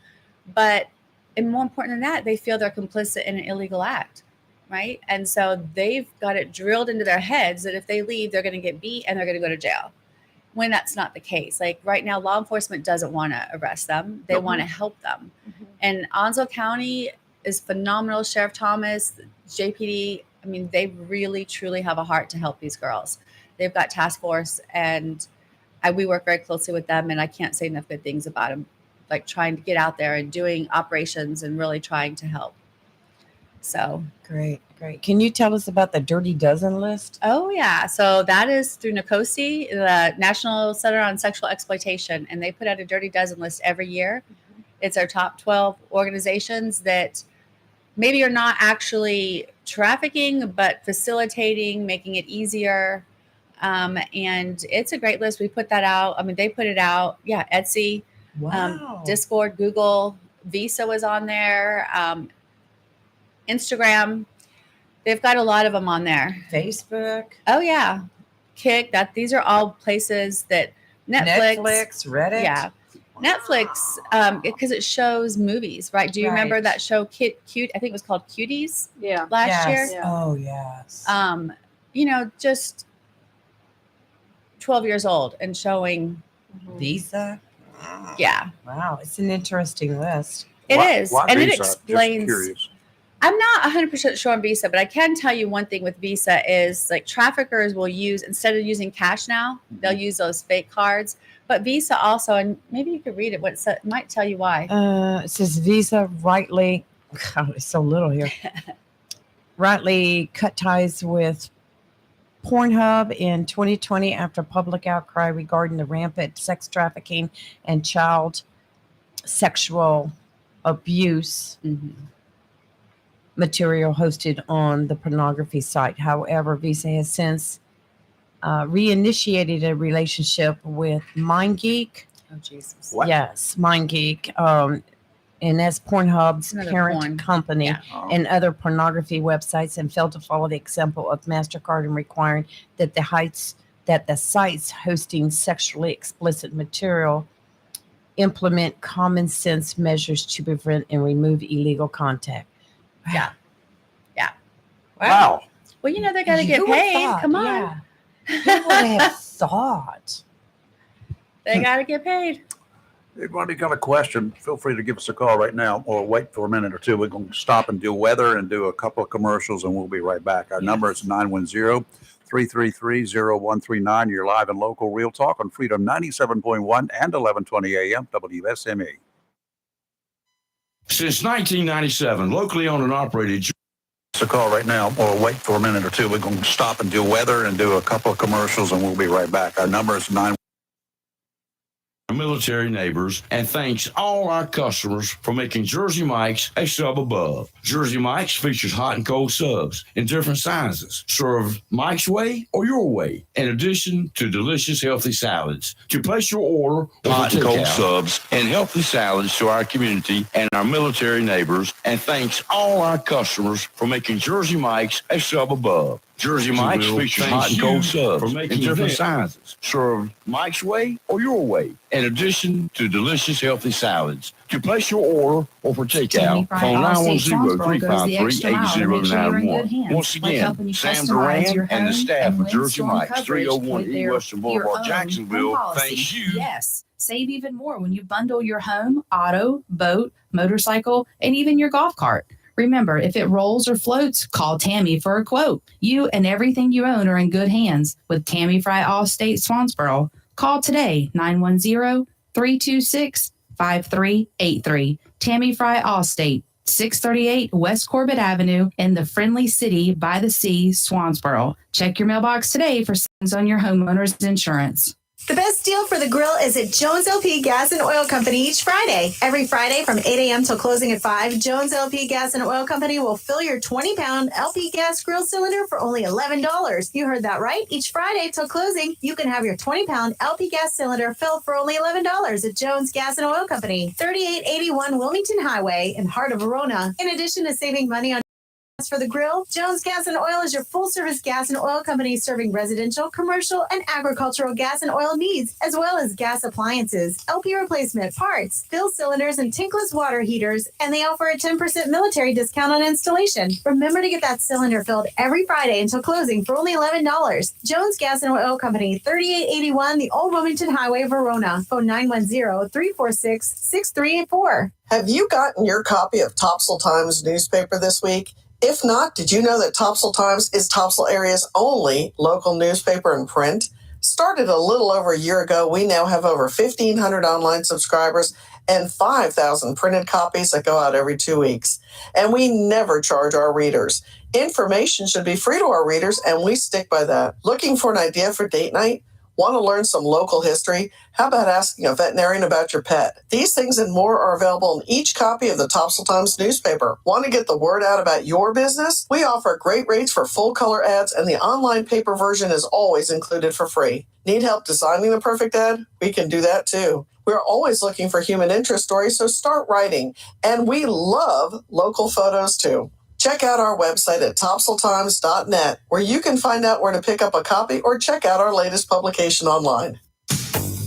But, and more important than that, they feel they're complicit in an illegal act. Right. And so they've got it drilled into their heads that if they leave, they're going to get beat and they're going to go to jail, when that's not the case. Like right now, law enforcement doesn't want to arrest them. They want to help them. And Onslow County is phenomenal. Sheriff Thomas, JPD, I mean, they really, truly have a heart to help these girls. They've got task force, and we work very closely with them. And I can't say enough good things about them, like trying to get out there and doing operations and really trying to help. So great. Can you tell us about the Dirty Dozen list? Oh, yeah. So that is through NACOSI, the National Center on Sexual Exploitation, and they put out a Dirty Dozen list every year. It's our top 12 organizations that maybe are not actually trafficking, but facilitating, making it easier. And it's a great list. We put that out. I mean, they put it out. Yeah, Etsy, Discord, Google, Visa was on there. Instagram, they've got a lot of them on there. Facebook. Oh yeah, Kick. These are all places that Netflix, Reddit. Yeah, Netflix, because it shows movies, right? Do you remember that show Cute? I think it was called Cuties. Yeah, last year. Yeah. Oh yes. Just 12 years old and showing Visa. Yeah. Wow, it's an interesting list. It is, and Visa? it explains. Just curious. I'm not 100% sure on Visa, but I can tell you one thing with Visa is like traffickers will use, instead of using cash now, they'll use those fake cards. But Visa also, and maybe you could read it, it might tell you why. It says Visa rightly, God, it's so little here, rightly cut ties with Pornhub in 2020 after public outcry regarding the rampant sex trafficking and child sexual abuse material hosted on the pornography site. However, Visa has since reinitiated a relationship with MindGeek. Oh, Jesus. What? Yes, MindGeek. And as Pornhub's Another parent porn. company Yeah. and other pornography websites, and failed to follow the example of MasterCard in requiring that the sites hosting sexually explicit material implement common sense measures to prevent and remove illegal contact. Yeah. Wow. Well, you know, they got to get Who would've paid. thought? Come on. Yeah. Who would have thought? They got to get paid. Anybody got a question, feel free to give us a call right now or wait for a minute or two. We're going to stop and do weather and do a couple of commercials, and we'll be right back. Our number is 910-333-0139. You're live and local Real Talk on Freedom 97.1 and 1120 AM WSME. Since 1997, locally owned and operated. So call right now or wait for a minute or two. We're going to stop and do weather and do a couple of commercials, and we'll be right back. Our number is 9. Military neighbors, and thanks all our customers for making Jersey Mike's a sub above. Jersey Mike's features hot and cold subs in different sizes, served Mike's way or your way, in addition to delicious healthy salads. To place your order, hot and cold subs and healthy salads to our community and our military neighbors, and thanks all our customers for making Jersey Mike's a sub above. Jersey Mike's features hot and cold subs in different sizes, served Mike's way or your way, in addition to delicious healthy salads. To place your order or for takeout, phone 910-353-8091. Once again, Sam Duran and the staff of Jersey Mike's, 301 E Western Boulevard, Jacksonville, thanks you. Yes. Save even more when you bundle your home, auto, boat, motorcycle, and even your golf cart. Remember, if it rolls or floats, call Tammy for a quote. You and everything you own are in good hands with Tammy Fry Allstate Swansboro. Call today, 910-326-5383. Tammy Fry Allstate, 638 West Corbett Avenue in the friendly city by the sea, Swansboro. Check your mailbox today for savings on your homeowner's insurance. The best deal for the grill is at Jones LP Gas and Oil Company each Friday. Every Friday from 8 a.m. till closing at 5, Jones LP Gas and Oil Company will fill your 20-pound LP gas grill cylinder for only $11. You heard that right. Each Friday till closing, you can have your 20-pound LP gas cylinder filled for only $11 at Jones Gas and Oil Company, 3881 Wilmington Highway in heart of Verona. In addition to saving money on for the grill, Jones Gas and Oil is your full-service gas and oil company serving residential, commercial, and agricultural gas and oil needs, as well as gas appliances, LP replacement, parts, fill cylinders, and tankless water heaters, and they offer a 10% military discount on installation. Remember to get that cylinder filled every Friday until closing for only $11. Jones Gas and Oil Company, 3881 the Old Wilmington Highway, Verona. Phone 910-346-6384. Have you gotten your copy of Topsail Times newspaper this week? If not, did you know that Topsail Times is Topsail area's only local newspaper in print? Started a little over a year ago, we now have over 1,500 online subscribers and 5,000 printed copies that go out every 2 weeks. And we never charge our readers. Information should be free to our readers, and we stick by that. Looking for an idea for date night? Want to learn some local history? How about asking a veterinarian about your pet? These things and more are available in each copy of the Topsail Times newspaper. Want to get the word out about your business? We offer great rates for full-color ads, and the online paper version is always included for free. Need help designing the perfect ad? We can do that too. We're always looking for human interest stories, so start writing. And we love local photos too. Check out our website at topsailtimes.net, where you can find out where to pick up a copy or check out our latest publication online.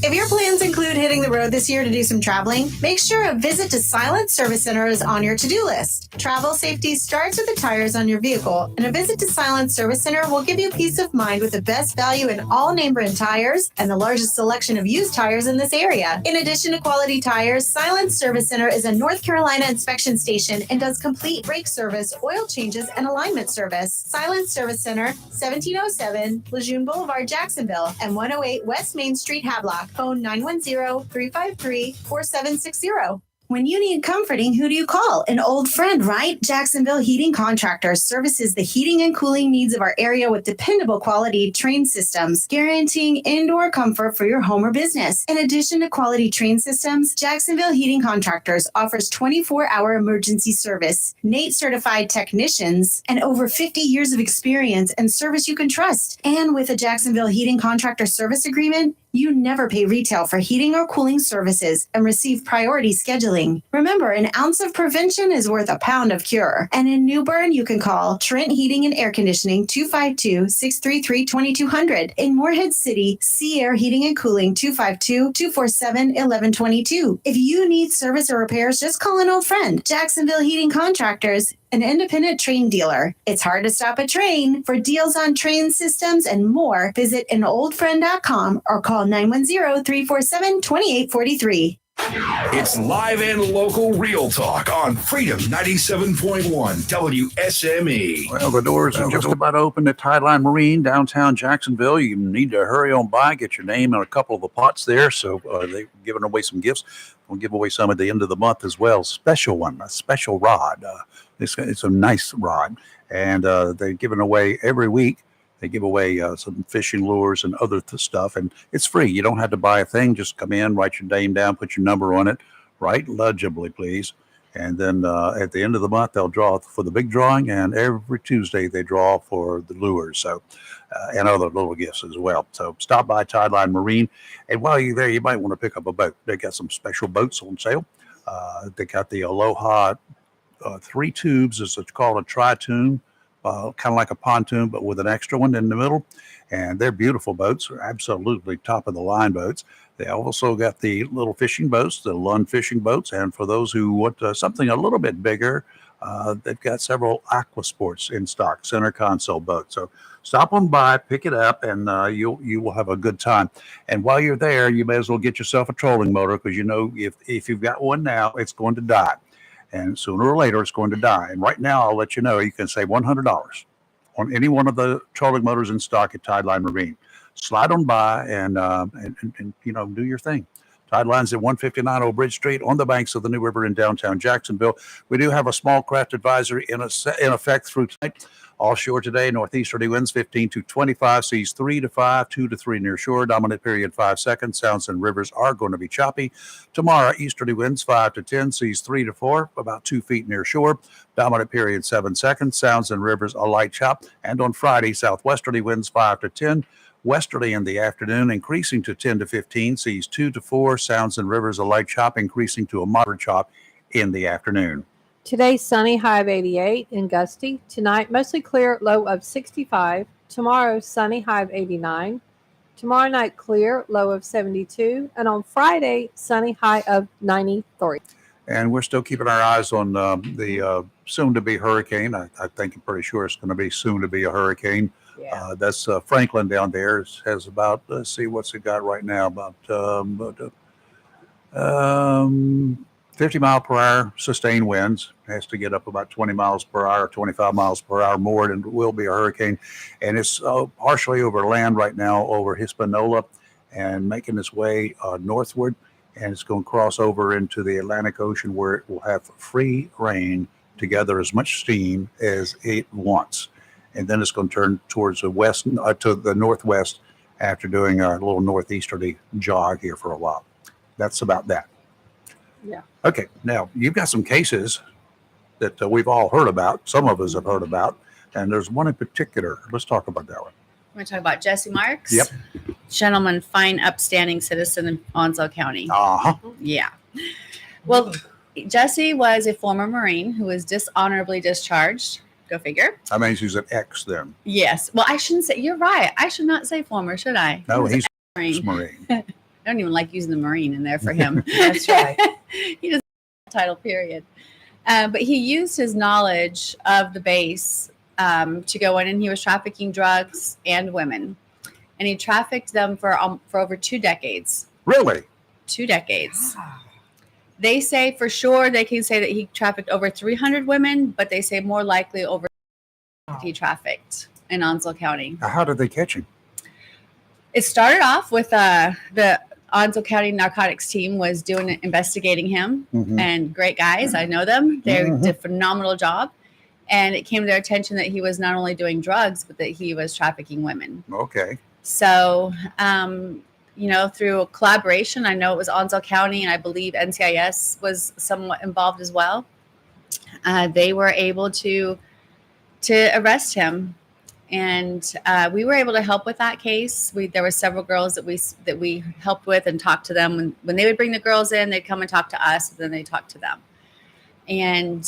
If your plans include hitting the road this year to do some traveling, make sure a visit to Silent Service Center is on your to-do list. Travel safety starts with the tires on your vehicle, and a visit to Silent Service Center will give you peace of mind with the best value in all name brand tires and the largest selection of used tires in this area. In addition to quality tires, Silent Service Center is a North Carolina inspection station and does complete brake service, oil changes, and alignment service. Silent Service Center, 1707 Lejeune Boulevard, Jacksonville, and 108 West Main Street, Havelock. Phone 910-353-4760. When you need comforting, who do you call? An old friend, right? Jacksonville Heating Contractors services the heating and cooling needs of our area with dependable quality train systems, guaranteeing indoor comfort for your home or business. In addition to quality train systems, Jacksonville Heating Contractors offers 24-hour emergency service, NATE certified technicians, and over 50 years of experience and service you can trust. And with a Jacksonville Heating Contractor service agreement, you never pay retail for heating or cooling services and receive priority scheduling. Remember, an ounce of prevention is worth a pound of cure. And in New Bern, you can call Trent Heating and Air Conditioning 252-633-2200. In Morehead City, Sea Air Heating and Cooling 252-247-1122. If you need service or repairs, just call an old friend. Jacksonville Heating Contractors, an independent train dealer. It's hard to stop a train. For deals on train systems and more, visit anoldfriend.com or call 910-347-2843. It's live and local real talk on Freedom 97.1 WSME. Well, the doors are just about open at Tideline Marine, downtown Jacksonville. You need to hurry on by, get your name on a couple of the pots there. So they're giving away some gifts. We'll give away some at the end of the month as well. Special one, a special rod. It's a nice rod. And they're giving away every week. They give away some fishing lures and other stuff, and it's free. You don't have to buy a thing. Just come in, write your name down, put your number on it, write legibly, please. And then at the end of the month, they'll draw for the big drawing, and every Tuesday they draw for the lures, so and other little gifts as well. So stop by Tideline Marine, and while you're there, you might want to pick up a boat. They got some special boats on sale. They got the Aloha 3 tubes, as it's called, a tri-tube. Kind of like a pontoon, but with an extra one in the middle. And they're beautiful boats, absolutely top of the line boats. They also got the little fishing boats, the Lund fishing boats. And for those who want something a little bit bigger, they've got several aqua sports in stock, center console boats. So stop on by, pick it up, and you will have a good time. And while you're there, you may as well get yourself a trolling motor, because you know if you've got one now, it's going to die. And sooner or later, it's going to die. And right now, I'll let you know, you can save $100 on any one of the trolling motors in stock at Tideline Marine. Slide on by and you know, do your thing. Tideline's at 159 Old Bridge Street on the banks of the New River in downtown Jacksonville. We do have a small craft advisory in effect through tonight. Offshore today, northeasterly winds 15 to 25, seas 3 to 5, 2 to 3 near shore, dominant period 5 seconds. Sounds and rivers are going to be choppy. Tomorrow, easterly winds 5 to 10, seas 3 to 4, about 2 feet near shore, dominant period 7 seconds. Sounds and rivers a light chop. And on Friday, southwesterly winds 5 to 10, westerly in the afternoon, increasing to 10 to 15, seas 2 to 4, sounds and rivers a light chop, increasing to a moderate chop in the afternoon. Today, sunny, high of 88 and gusty. Tonight, mostly clear, low of 65. Tomorrow, sunny, high of 89. Tomorrow night, clear, low of 72. And on Friday, sunny, high of 93. And we're still keeping our eyes on the soon-to-be hurricane. I think I'm pretty sure it's going to be soon-to-be a hurricane. Yeah. That's Franklin down there. Has about, let's see, what's it got right now? About 50 mile per hour sustained winds. Has to get up about 20 miles per hour, 25 miles per hour more, and it will be a hurricane. And it's partially over land right now over Hispaniola and making its way northward. And it's going to cross over into the Atlantic Ocean, where it will have free reign to gather as much steam as it wants. And then it's going to turn towards the west, to the northwest, after doing a little northeasterly jog here for a while. That's about that. Yeah. Okay, now you've got some cases that we've all heard about. Some of us have heard about, and there's one in particular. Let's talk about that one. We're going to talk about Jesse Marks. Yep. Gentleman, fine, upstanding citizen in Onslow County. Uh-huh. Yeah. Well, Jesse was a former Marine who was dishonorably discharged. Go figure. That means he's an ex then. Yes. Well, I shouldn't say, you're right. I should not say former, should I? No, He was he's an an ex-Marine. I don't even like using the Marine in there for him. That's right. He doesn't have a title, period. But he used his knowledge of the base to go in, and he was trafficking drugs and women. And he trafficked them for over 2 decades. Really? 2 decades. They say for sure they can say that he trafficked over 300 women, but they say more likely over he trafficked in Onslow County. Now, how did they catch him? It started off with the Onslow County narcotics team was investigating him, and great guys. I know them. They did a phenomenal job. And it came to their attention that he was not only doing drugs, but that he was trafficking women. Okay. So, through a collaboration, I know it was Onslow County, and I believe NCIS was somewhat involved as well. They were able to arrest him, and we were able to help with that case. There were several girls that we helped with and talked to them. When they would bring the girls in, they'd come and talk to us, and then they talk to them. And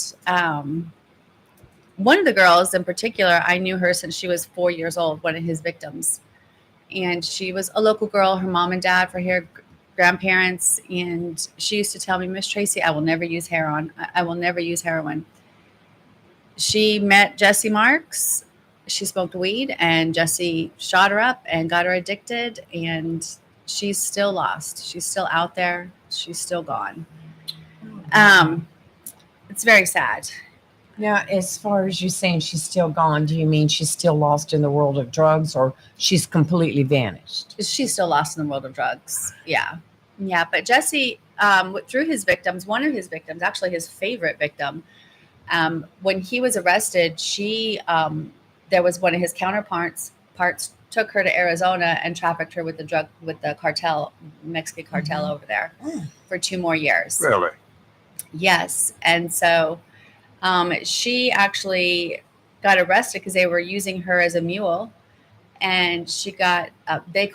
one of the girls in particular, I knew her since she was 4 years old, one of his victims. And she was a local girl. Her mom and dad were here, grandparents. And she used to tell me, Miss Tracy, I will never use heroin. I will never use heroin. She met Jesse Marks. She smoked weed, and Jesse shot her up and got her addicted, and she's still lost. She's still out there. She's still gone. It's very sad. Now, as far as you saying she's still gone, do you mean she's still lost in the world of drugs, or she's completely vanished? She's still lost in the world of drugs. Yeah. Yeah. But Jesse, through his victims, one of his victims, actually his favorite victim, when he was arrested, there was one of his counterparts took her to Arizona and trafficked her with the cartel, Mexican cartel over there for 2 more years. Really? Yes. And so she actually got arrested because they were using her as a mule, and she got, they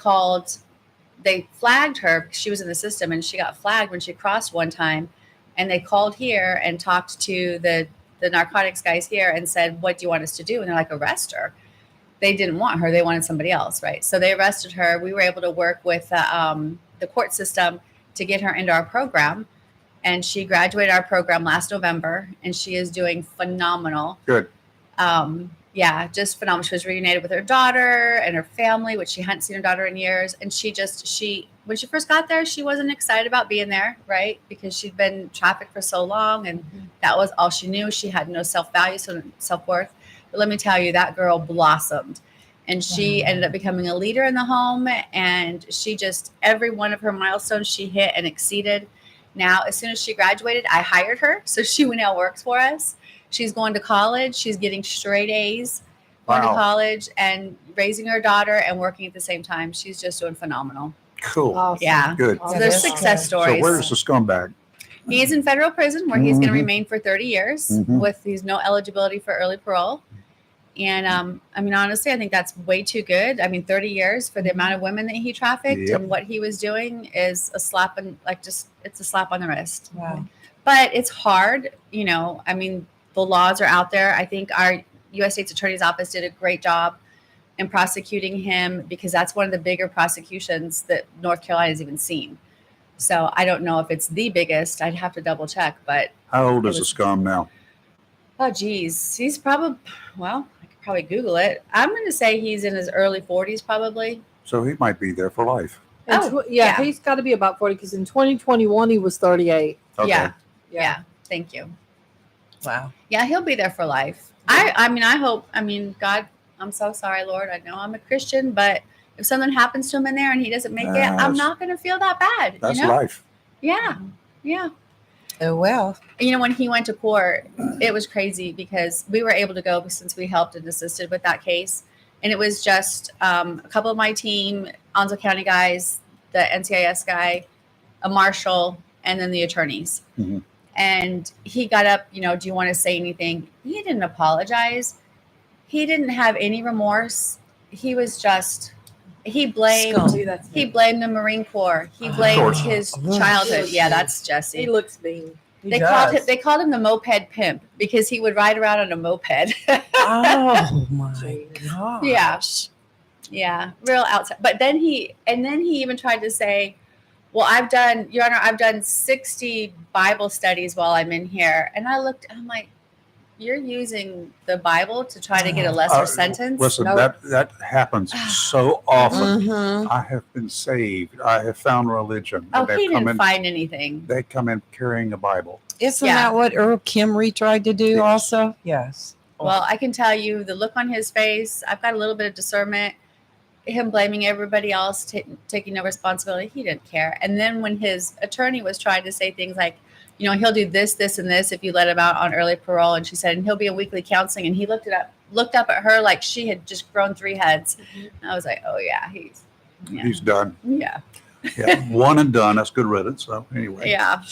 flagged her because she was in the system, and she got flagged when she crossed one time, and they called here and talked to the narcotics guys here and said, what do you want us to do? And they're like, arrest her. They didn't want her. They wanted somebody else. Right. So they arrested her. We were able to work with the court system to get her into our program. And she graduated our program last November, and she is doing phenomenal. Good. Yeah, just phenomenal. She was reunited with her daughter and her family, which she hadn't seen her daughter in years. And when she first got there, she wasn't excited about being there, right? Because she'd been trafficked for so long, and that was all she knew. She had no self-value, so self-worth. But let me tell you, that girl blossomed. And she ended up becoming a leader in the home. And she every one of her milestones she hit and exceeded. Now, as soon as she graduated, I hired her. So she now works for us. She's going to college. She's getting straight A's, going to college and raising her daughter and working at the same time. She's just doing phenomenal. Cool. Awesome. Yeah. Good. So there's success stories. So where's the scumbag? He's in federal prison where he's going to Mhm. remain for 30 years Mhm. with he's no eligibility for early parole. And I mean, honestly, I think that's way too good. I mean, 30 years for the amount of women that he trafficked Yep. and what he was doing is a slap it's a slap on the wrist. Wow. But it's hard, I mean, the laws are out there. I think our U.S. State's Attorney's Office did a great job in prosecuting him because that's one of the bigger prosecutions that North Carolina has even seen. So I don't know if it's the biggest. I'd have to double check, but How old is the scum now? oh geez, he's probably, well, I could probably Google it. I'm going to say he's in his early 40s probably. So he might be there for life. Yeah. He's got to be about 40 because in 2021 he was 38. Okay. Yeah. Thank you. Wow. Yeah, he'll be there for life. God, I'm so sorry, Lord. I know I'm a Christian, but if something happens to him in there and he doesn't make it, I'm not going to feel that bad. That's life. Yeah. Yeah. Oh, well. When he went to court, it was crazy because we were able to go since we helped and assisted with that case. And it was just a couple of my team, Onslow County guys, the NCIS guy, a marshal, and then the attorneys. Mhm. And he got up, do you want to say anything? He didn't apologize. He didn't have any remorse. He was just, he blamed the Marine Corps. He blamed his childhood. Yeah, that's Jesse. He looks mean. They called him the moped pimp because he would ride around on a moped. Oh my gosh. Yeah. Yeah. Real outside. But then he even tried to say, well, Your Honor, I've done 60 Bible studies while I'm in here. And I'm like, you're using the Bible to try to get a lesser sentence? Listen, that happens so often. I have been saved. I have found religion. Oh, And he they've didn't find anything. They come in carrying a Bible. Isn't that what Earl Kimry tried to do also? Yes. Well, I can tell you the look on his face, I've got a little bit of discernment. Him blaming everybody else, taking no responsibility. He didn't care. And then when his attorney was trying to say things like, he'll do this, this, and this if you let him out on early parole. And she said, and he'll be in weekly counseling. And he looked up at her like she had just grown 3 heads. And I was like, oh yeah, He's done. Yeah. Yeah, one and done. That's good riddance. So anyway. Yeah.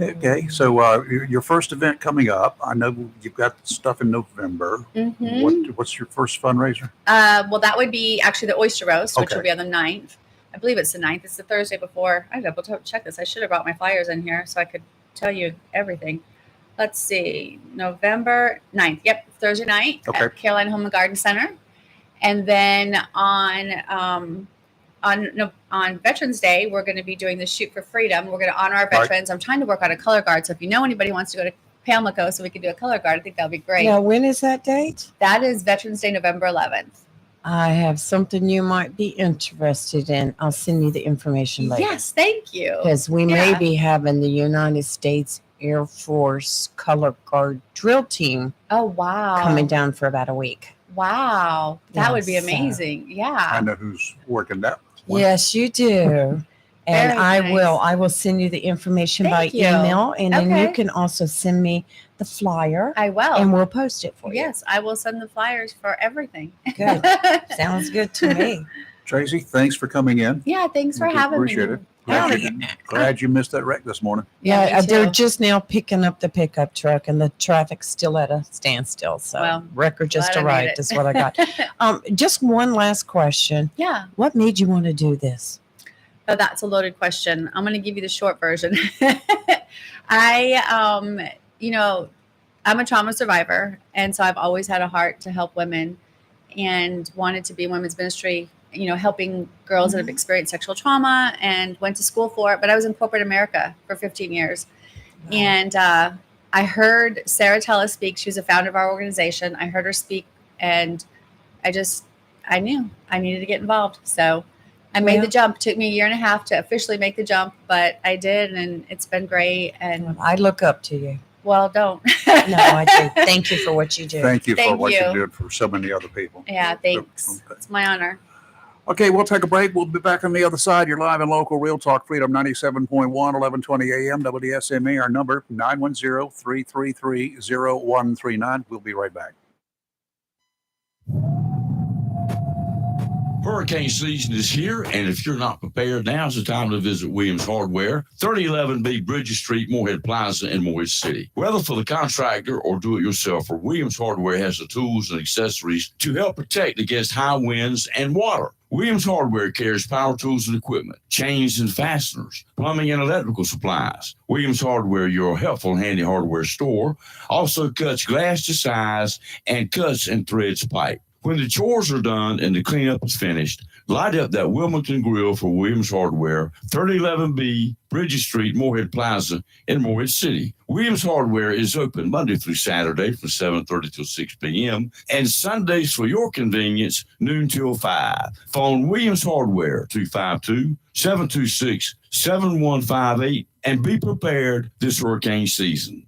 Okay, so your first event coming up. I know you've got stuff in November. Mhm. What's your first fundraiser? Well, that would be actually the Oyster Roast, which Okay. will be on the 9th. I believe it's the 9th. It's the Thursday before. I double check this. I should have brought my flyers in here so I could tell you everything. Let's see. November 9th. Yep. Thursday night at Carolina Home and Garden Center. And then on Veterans Day, we're going to be doing the Shoot for Freedom. We're going to honor our veterans. I'm trying to work out a color guard. So if you know anybody who wants to go to Pamlico so we could do a color guard. I think that'll be great. Now, when is that date? That is Veterans Day, November 11th. I have something you might be interested in. I'll send you the information later. Yes, thank you. Because we may Yeah. be having the United States Air Force Color Guard drill team Oh, wow. coming down for about a week. Wow. That would be Yes, amazing. I Yeah. know who's working that one. Yes, you do. And Very I nice. will send you the information Thank by you. email, and then you Okay. can also send me the flyer, I will. and we'll post it for Yes, I will send the flyers for everything. you. Good. Sounds good to me. Tracy, thanks for coming in. Yeah, thanks for We do having appreciate me. it. Glad you missed that wreck this morning. Yeah, me they're too. just now picking up the pickup truck, and the traffic's still at a standstill. So, Well, wrecker just glad I made arrived. it. Is what I got. Just one last question. Yeah. What made you want to do this? Oh, that's a loaded question. I'm going to give you the short version. I'm a trauma survivor. And so I've always had a heart to help women and wanted to be in women's ministry, helping girls that have experienced sexual trauma, and went to school for it. But I was in corporate America for 15 years. And I heard Sarah Tellis speak. She was a founder of our organization. I heard her speak, and I knew I needed to get involved. So I made the jump. It took me a year and a half to officially make the jump, but I did, and it's been great. And I look up to you. Well, don't. No, I do. Thank you for what you do. Thank you for Thank what you you. did for so many other people. Yeah, thanks. It's my honor. Okay, we'll take a break. We'll be back on the other side. You're live and local, Real Talk Freedom 97.1, 1120 AM, WSMA. Our number, 910-333-0139. We'll be right back. Hurricane season is here, and if you're not prepared, now's the time to visit Williams Hardware, 3011B Bridges Street, Moorhead Plaza in Moorhead City. Whether for the contractor or do-it-yourselfer, Williams Hardware has the tools and accessories to help protect against high winds and water. Williams Hardware carries power tools and equipment, chains and fasteners, plumbing and electrical supplies. Williams Hardware, your helpful and handy hardware store, also cuts glass to size and cuts and threads pipe. When the chores are done and the cleanup is finished, light up that Wilmington Grill for Williams Hardware, 3011B Bridges Street, Moorhead Plaza in Moorhead City. Williams Hardware is open Monday through Saturday from 7:30 till 6 p.m. and Sundays for your convenience, noon till 5. Phone Williams Hardware, 252-726-7158, and be prepared this hurricane season.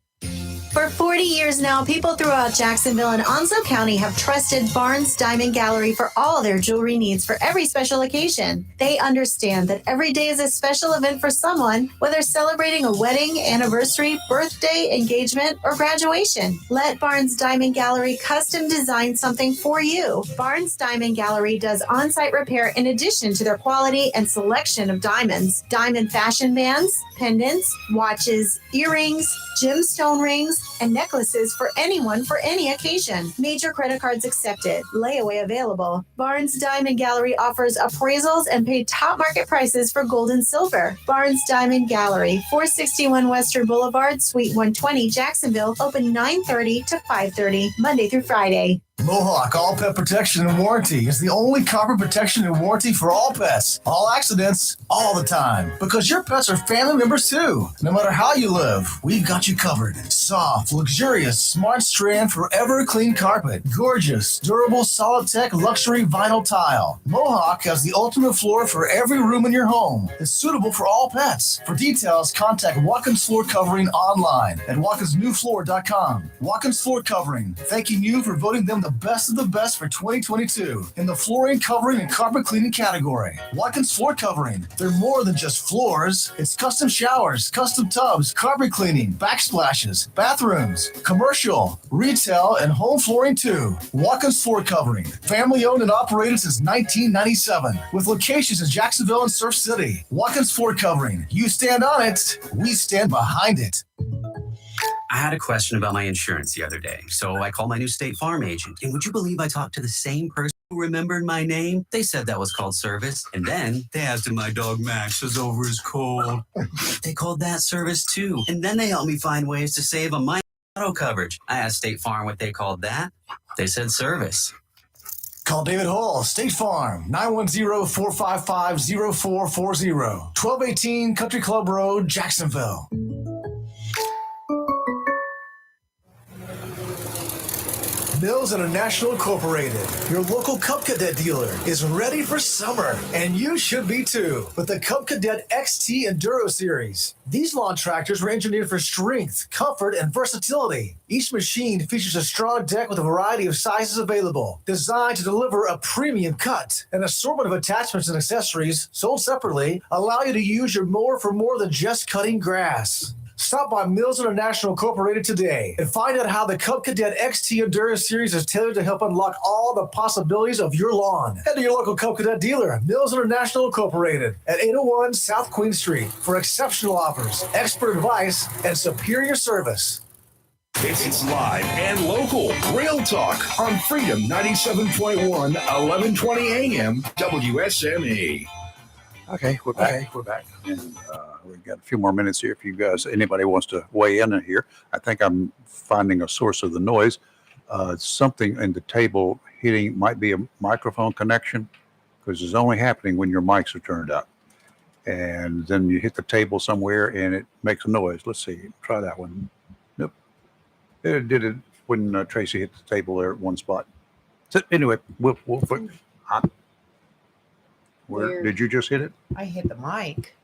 For 40 years now, people throughout Jacksonville and Onslow County have trusted Barnes Diamond Gallery for all their jewelry needs for every special occasion. They understand that every day is a special event for someone, whether celebrating a wedding, anniversary, birthday, engagement, or graduation. Let Barnes Diamond Gallery custom design something for you. Barnes Diamond Gallery does on-site repair in addition to their quality and selection of diamonds, diamond fashion bands, pendants, watches, earrings, gemstone rings, and necklaces for anyone for any occasion. Major credit cards accepted. Layaway available. Barnes Diamond Gallery offers appraisals and paid top market prices for gold and silver. Barnes Diamond Gallery, 461 Western Boulevard, Suite 120, Jacksonville, open 9:30 to 5:30, Monday through Friday. Mohawk All Pet Protection and Warranty is the only copper protection and warranty for all pets, all accidents, all the time. Because your pets are family members too. No matter how you live, we've got you covered. Soft, luxurious, smart strand, forever clean carpet. Gorgeous, durable, solid tech, luxury vinyl tile. Mohawk has the ultimate floor for every room in your home. It's suitable for all pets. For details, contact Watkins Floor Covering online at watkinsnewfloor.com. Watkins Floor Covering, thanking you for voting them the best of the best for 2022 in the flooring, covering, and carpet cleaning category. Watkins Floor Covering. They're more than just floors. It's custom showers, custom tubs, carpet cleaning, backsplashes, bathrooms, commercial, retail, and home flooring too. Watkins Floor Covering. Family owned and operated since 1997 with locations in Jacksonville and Surf City. Watkins Floor Covering. You stand on it, we stand behind it. I had a question about my insurance the other day, so I called my new State Farm agent. And would you believe I talked to the same person who remembered my name? They said that was called service. And then they asked if my dog Max was over his cold. They called that service too. And then they helped me find ways to save on my auto coverage. I asked State Farm what they called that. They said service. Call David Hall, State Farm, 910-455-0440, 1218 Country Club Road, Jacksonville. Mills International Incorporated, your local Cub Cadet dealer, is ready for summer, and you should be too, with the Cub Cadet XT Enduro Series. These lawn tractors were engineered for strength, comfort, and versatility. Each machine features a strong deck with a variety of sizes available, designed to deliver a premium cut. An assortment of attachments and accessories, sold separately, allow you to use your mower for more than just cutting grass. Stop by Mills International Incorporated today and find out how the Cub Cadet XT Endurance Series is tailored to help unlock all the possibilities of your lawn. Head to your local Cub Cadet dealer, Mills International Incorporated, at 801 South Queen Street for exceptional offers, expert advice, and superior service. It's live and local. Real Talk on Freedom 97.1, 1120 AM, WSME. Okay, we're back. We're back. And we've got a few more minutes here if you guys, anybody wants to weigh in here. I think I'm finding a source of the noise. Something in the table hitting might be a microphone connection, because it's only happening when your mics are turned up. And then you hit the table somewhere and it makes a noise. Let's see. Try that one. Nope. It did it when Tracy hit the table there at one spot. So anyway, we'll where did you just hit it? I hit the mic.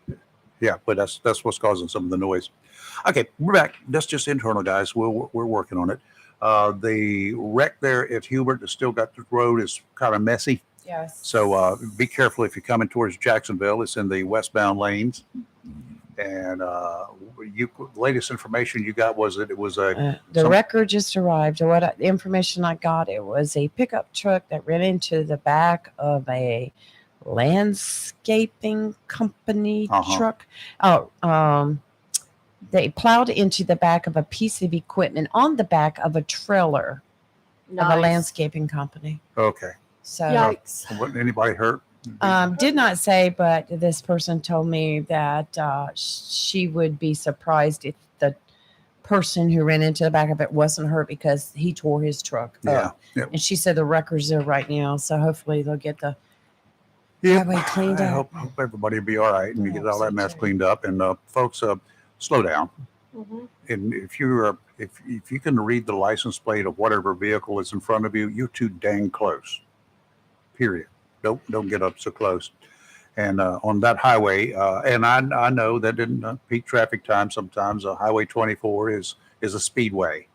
Yeah, but that's what's causing some of the noise. Okay, we're back. That's just internal, guys. We're working on it. The wreck there at Hubert has still got the road is kind of messy. Yes. So be careful if you're coming towards Jacksonville. It's in the westbound lanes. And latest information you got was that it was the wrecker just arrived. The information I got, it was a pickup truck that ran into the back of a landscaping company truck. They plowed into the back of a piece of equipment on the back of a trailer of a landscaping company. Okay. So yikes. Wasn't anybody hurt? Did not say, but this person told me that she would be surprised if the person who ran into the back of it wasn't hurt, because he tore his truck up. Yep. And she said the wrecker's there right now, so hopefully they'll get the Yep. highway cleaned I up. hope everybody will be all right and you get all that mess cleaned up. And folks, slow down. And if you can read the license plate of whatever vehicle is in front of you, you're too dang close. Period. Don't get up so close. And on that highway, and I know that in peak traffic time, sometimes Highway 24 is a speedway.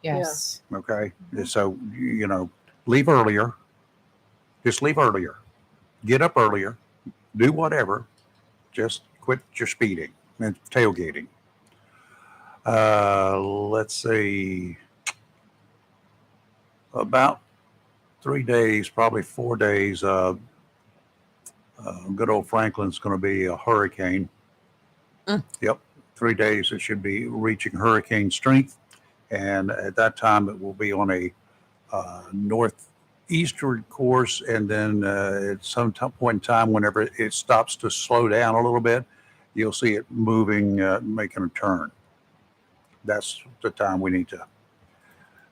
Yes. Okay. So leave earlier. Just leave earlier. Get up earlier. Do whatever. Just quit your speeding and tailgating. Let's see. About 3 days, probably 4 days. Good old Franklin's going to be a hurricane. Yep. 3 days it should be reaching hurricane strength. And at that time it will be on a northeastern course. And then at some point in time, whenever it stops to slow down a little bit, you'll see it moving, making a turn. That's the time we need to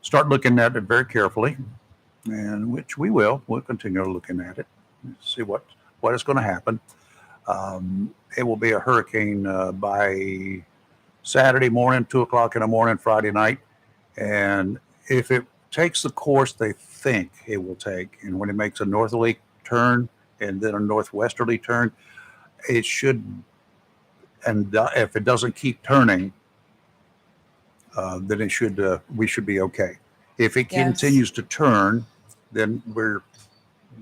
start looking at it very carefully, and which we will. We'll continue looking at it, see what is going to happen. It will be a hurricane by Saturday morning, 2:00 in the morning, Friday night. And if it takes the course they think it will take, and when it makes a northerly turn and then a northwesterly turn, it should, and if it doesn't keep turning, then we should be okay. If it continues to turn, then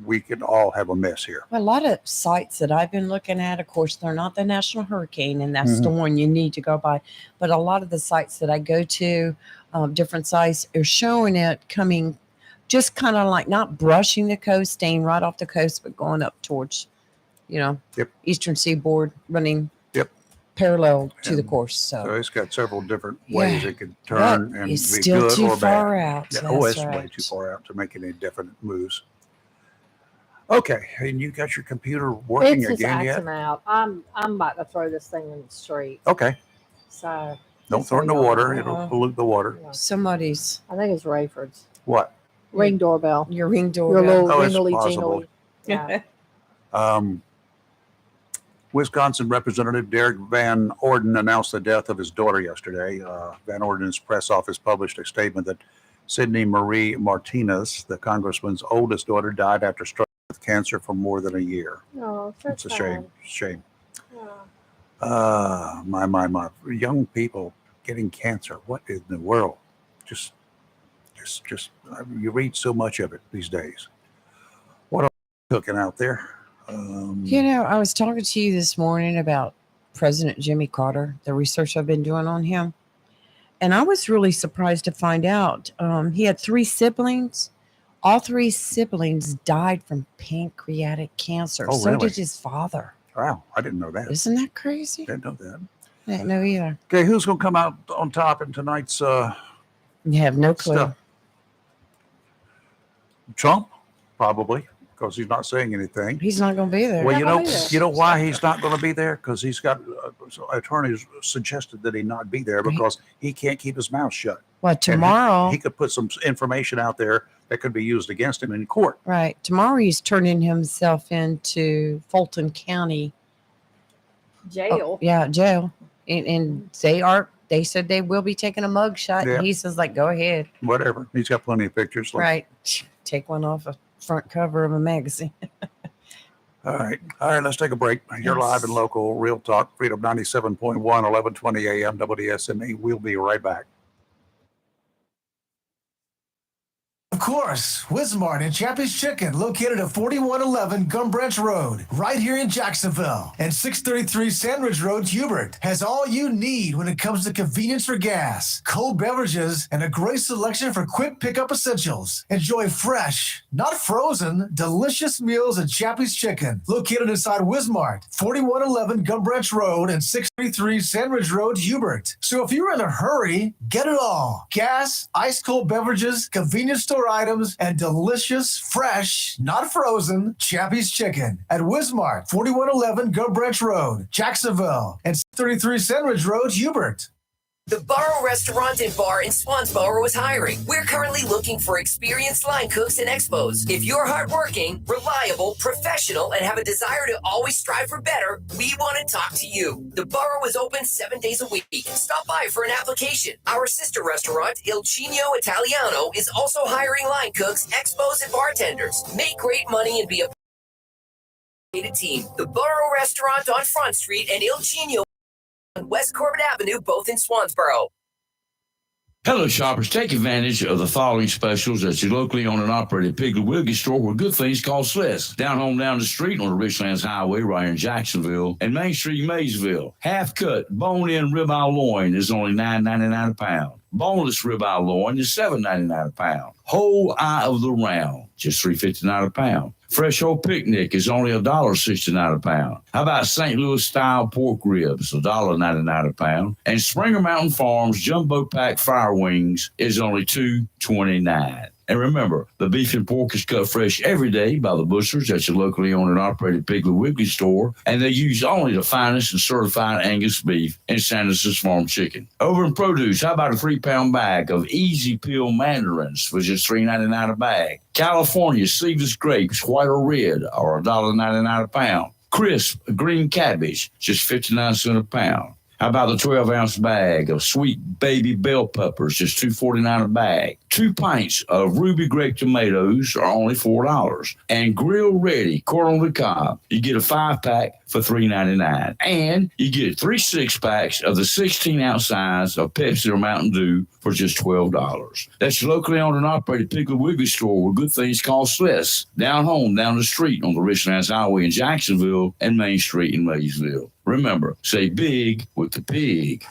we could all have a mess here. A lot of sites that I've been looking at, of course, they're not the National Hurricane, and that's the one you need to go by. But a lot of the sites that I go to, different sites, are showing it coming just kind of like not brushing the coast, staying right off the coast, but going up towards, eastern seaboard, running parallel to the course. So it's got several different ways it could turn But and it's be still good too or far bad. out. Yeah, That's it's way right. too far out to make any definite moves. Okay, and you got your computer working It's just again yet? acting out. I'm about to throw this thing in the street. Okay, So don't just throw it in the so y'all water. know. It'll pollute the water. Somebody's I think it's Rayford's What? ring doorbell. your ring Your doorbell. little Oh, it's jingly possible. jingly. Yeah. Wisconsin Representative Derek Van Orden announced the death of his daughter yesterday. Van Orden's press office published a statement that Sydney Marie Martinez, the congressman's oldest daughter, died after struggling with cancer for more than a year. Oh, so It's a shame. Oh. My young people getting cancer. What in the world? Just you read so much of it these days. What are you cooking out there? I was talking to you this morning about President Jimmy Carter, the research I've been doing on him. And I was really surprised to find out he had 3 siblings. All 3 siblings died from pancreatic cancer. Oh, so really? did his father. Wow, I didn't know that. Isn't that crazy? Didn't know that. I didn't know either. Okay, who's going to come out on top in tonight's You have no clue. stuff? Trump, probably, because he's not saying anything. He's not going to be there. Well, Not gonna be there. you know why he's not going to be there? Because he's got attorneys suggested that he not be there because he can't keep his mouth shut. Well, And tomorrow, he could put some information out there that could be used against him in court. right? Tomorrow he's turning himself into Fulton County. Jail. Jail. And they said they will be taking a mug shot. Yeah. And he says, like, go ahead. Whatever. He's got plenty of pictures. Right. Take one off a front cover of a magazine. All right. Let's take a break. You're live and local, Real Talk, Freedom 97.1, 1120 AM, WSME. We'll be right back. Of course, Wismart and Chappie's Chicken, located at 4111 Gum Branch Road, right here in Jacksonville, and 633 Sandridge Road, Hubert, has all you need when it comes to convenience for gas, cold beverages, and a great selection for quick pickup essentials. Enjoy fresh, not frozen, delicious meals at Chappie's Chicken, located inside Wismart, 4111 Gum Branch Road, and 633 Sandridge Road, Hubert. So if you're in a hurry, get it all. Gas, ice cold beverages, convenience store items, and delicious, fresh, not frozen, Chappie's Chicken at Wismart, 4111 Gum Branch Road, Jacksonville, and 33 Sandridge Road, Hubert. The Burrow Restaurant and Bar in Swansboro is hiring. We're currently looking for experienced line cooks and expos. If you're hardworking, reliable, professional, and have a desire to always strive for better, we want to talk to you. The Burrow is open 7 days a week. Stop by for an application. Our sister restaurant, Il Cigno Italiano, is also hiring line cooks, expos, and bartenders. Make great money and be a team. The Burrow Restaurant on Front Street and Il Cigno on West Corbett Avenue, both in Swansboro. Hello, shoppers. Take advantage of the following specials at your locally owned and operated Piggly Wiggly store where good things called Sliss. Down home down the street on the Richlands Highway right here in Jacksonville and Main Street, Maysville. Half cut, bone-in ribeye loin is only $9.99 a pound. Boneless ribeye loin is $7.99 a pound. Whole eye of the round, just $3.59 a pound. Fresh whole picnic is only $1.69 a pound. How about St. Louis style pork ribs, $1.99 a pound? And Springer Mountain Farms jumbo pack fire wings is only $2.29. And remember, the beef and pork is cut fresh every day by the butchers at your locally owned and operated Piggly Wiggly store, and they use only the finest and certified Angus beef and Sanderson's Farm chicken. Over in produce, how about a 3-pound bag of easy peel mandarins for just $3.99 a bag? California Seedless grapes, white or red, are $1.99 a pound. Crisp green cabbage, just 59 cents a pound. How about the 12-ounce bag of sweet baby bell peppers, just $2.49 a bag? 2 pints of ruby grape tomatoes are only $4. And grill ready corn on the cob, you get a 5-pack for $3.99. And you get 3 6-packs of the 16-ounce size of Pepsi or Mountain Dew for just $12. That's your locally owned and operated Piggly Wiggly store where good things called Sliss. Down home, down the street on the Richlands Highway in Jacksonville and Main Street in Maysville. Remember, say big with the pig.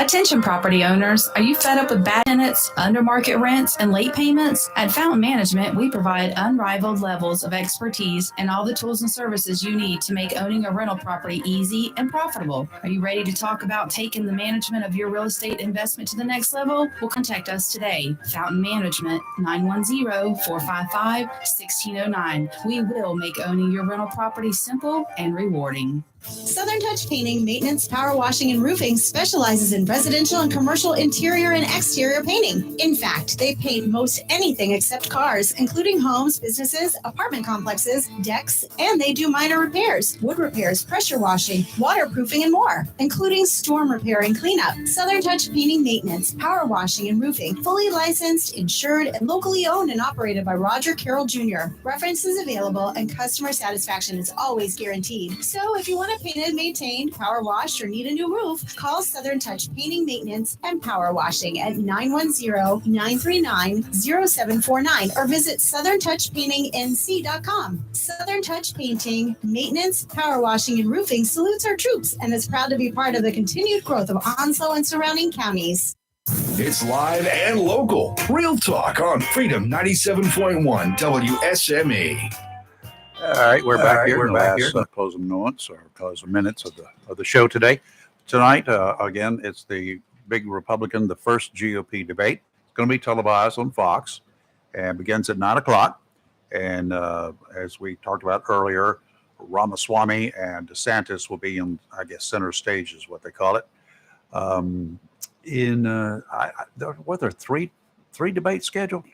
Attention property owners, are you fed up with bad tenants, under market rents, and late payments? At Fountain Management, we provide unrivaled levels of expertise and all the tools and services you need to make owning a rental property easy and profitable. Are you ready to talk about taking the management of your real estate investment to the next level? Well, contact us today. Fountain Management, 910-455-1609. We will make owning your rental property simple and rewarding. Southern Touch Painting, Maintenance, Power Washing, and Roofing specializes in residential and commercial interior and exterior painting. In fact, they paint most anything except cars, including homes, businesses, apartment complexes, decks, and they do minor repairs, wood repairs, pressure washing, waterproofing, and more, including storm repair and cleanup. Southern Touch Painting, Maintenance, Power Washing, and Roofing, fully licensed, insured, and locally owned and operated by Roger Carroll Jr. References available and customer satisfaction is always guaranteed. So if you want to paint it, maintained, power washed, or need a new roof, call Southern Touch Painting, Maintenance, and Power Washing at 910-939-0749 or visit southerntouchpaintingnc.com. Southern Touch Painting, Maintenance, Power Washing, and Roofing salutes our troops and is proud to be part of the continued growth of Onslow and surrounding counties. It's live and local. Real Talk on Freedom 97.1 WSME. All right, we're back here. We're back here. Closing moments or closing minutes of the show today. Tonight, again, it's the big Republican, the first GOP debate. It's going to be televised on Fox and begins at 9:00. And as we talked about earlier, Ramaswamy and DeSantis will be in, I guess, center stage is what they call it. Were there three debates scheduled?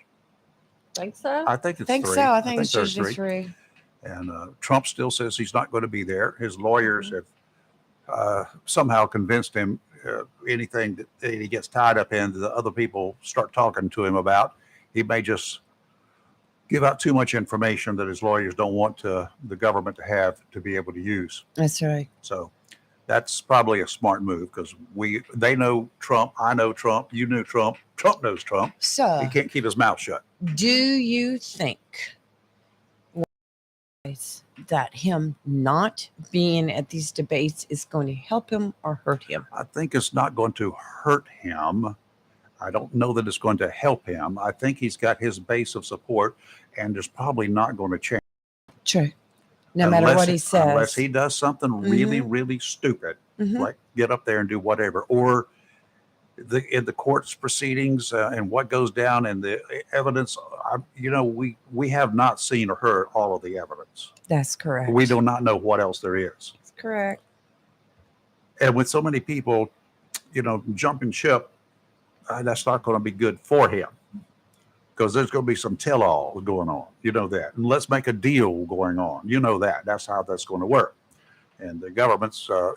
Think so? I think it's I think three. so. I think it's there's usually three. And Trump still says he's not going to be there. His lawyers have somehow convinced him anything that he gets tied up in, that other people start talking to him about, he may just give out too much information that his lawyers don't want the government to have to be able to use. That's right. So that's probably a smart move because they know Trump. I know Trump. You knew Trump. Trump knows Trump. So he can't keep his mouth shut. Do you think that him not being at these debates is going to help him or hurt him? I think it's not going to hurt him. I don't know that it's going to help him. I think he's got his base of support, and there's probably not going to change. True. No matter what he says. Unless he does something really, really stupid, like get up there and do whatever, or in the court's proceedings and what goes down and the evidence, we have not seen or heard all of the evidence. That's correct. We do not know what else there is. That's correct. And with so many people, jumping ship, that's not going to be good for him because there's going to be some tell-all going on. You know that. And let's make a deal going on. You know that. That's how that's going to work. And the government's they're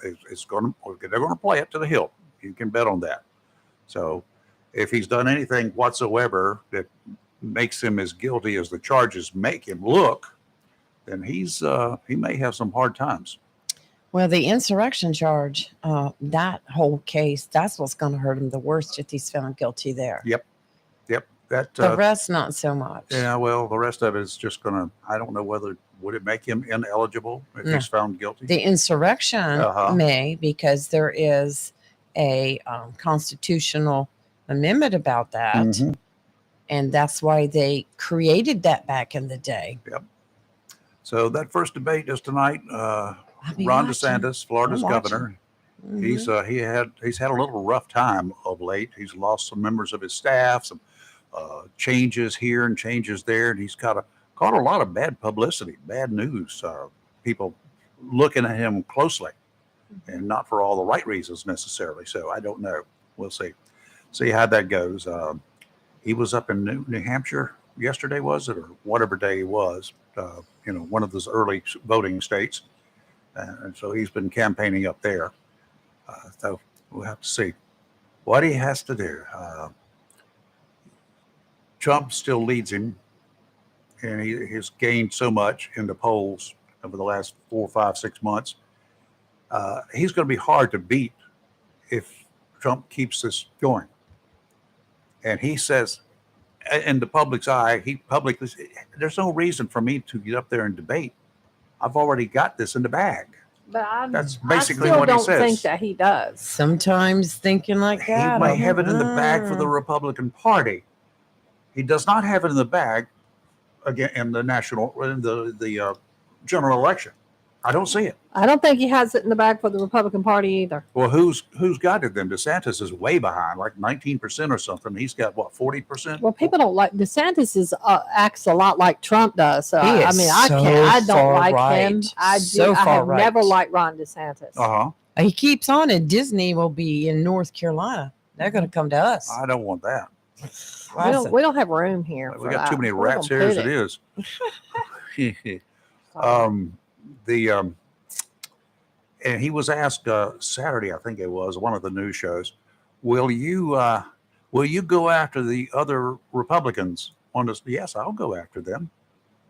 going to play it to the hilt. You can bet on that. So if he's done anything whatsoever that makes him as guilty as the charges make him look, then he may have some hard times. Well, the insurrection charge, that whole case, that's what's going to hurt him the worst if he's found guilty there. Yep. That the rest, not so much. Yeah, well, the rest of it is just going to, I don't know would it make him ineligible if he's found guilty? The insurrection may, because there is a constitutional amendment about that. And that's why they created that back in the day. Yep. So that first debate is tonight. Ron DeSantis, Florida's governor. He's had a little rough time of late. He's lost some members of his staff, some changes here and changes there, and he's caught a lot of bad publicity, bad news. People looking at him closely, and not for all the right reasons necessarily. So I don't know. We'll see how that goes. He was up in New Hampshire yesterday, was it, or whatever day it was? One of those early voting states, and so he's been campaigning up there. So we'll have to see what he has to do. Trump still leads him, and he has gained so much in the polls over the last 4, 5, 6 months. He's going to be hard to beat if Trump keeps this going. And he says, in the public's eye, he publicly says, there's no reason for me to get up there and debate. I've already got this in the bag. But That's basically I what he still says. don't think that he does. Sometimes thinking like that. He may have it in the bag for the Republican Party. He does not have it in the bag again in the general election. I don't see it. I don't think he has it in the bag for the Republican Party either. Well, who's got it then? DeSantis is way behind, like 19% or something. He's got what, 40%? Well, people don't like DeSantis. Acts a lot like Trump does. So He I is mean, I so can't. I don't far like him. right. I So I far have right. never liked Ron DeSantis. Uh-huh. He keeps on, and Disney will be in North Carolina. They're going to come to us. I don't want that. We don't have room here. We for got that. too many Where rats we here gonna as put it is. And he was asked Saturday, I think it was, one of the news shows, will you go after the other Republicans on this? Yes, I'll go after them.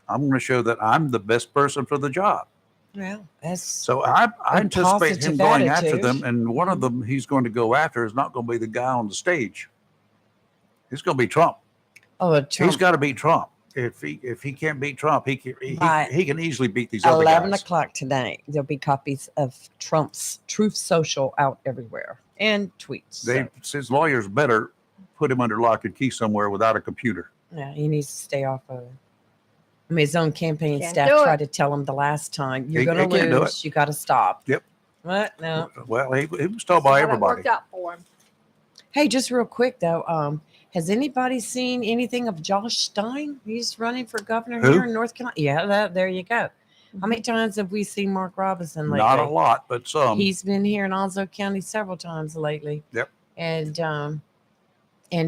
I'm going to show that I'm the best person for the job. Well, that's So I a anticipate him positive going after attitude. them, and one of them he's going to go after is not going to be the guy on the stage. It's going to be Trump. Oh, He's got to beat Trump. If he can't beat Trump, he can easily beat these other 11 guys. o'clock tonight. There'll be copies of Trump's Truth Social out everywhere and tweets. His lawyers better put him under lock and key somewhere without a computer. Yeah, he needs to stay off of it. I mean, his own campaign Can't staff do it. tried to tell him the last time, you're He going can't to do lose. it. You got to stop. Yep. What? No. Well, he was told by How that everybody. worked out for him. Hey, just real quick, though. Has anybody seen anything of Josh Stein? He's running for governor Who? here in North Carolina. Yeah, there you go. How many times have we seen Mark Robinson lately? Not a lot, but some. He's been here in Onslow County several times lately. Yep. And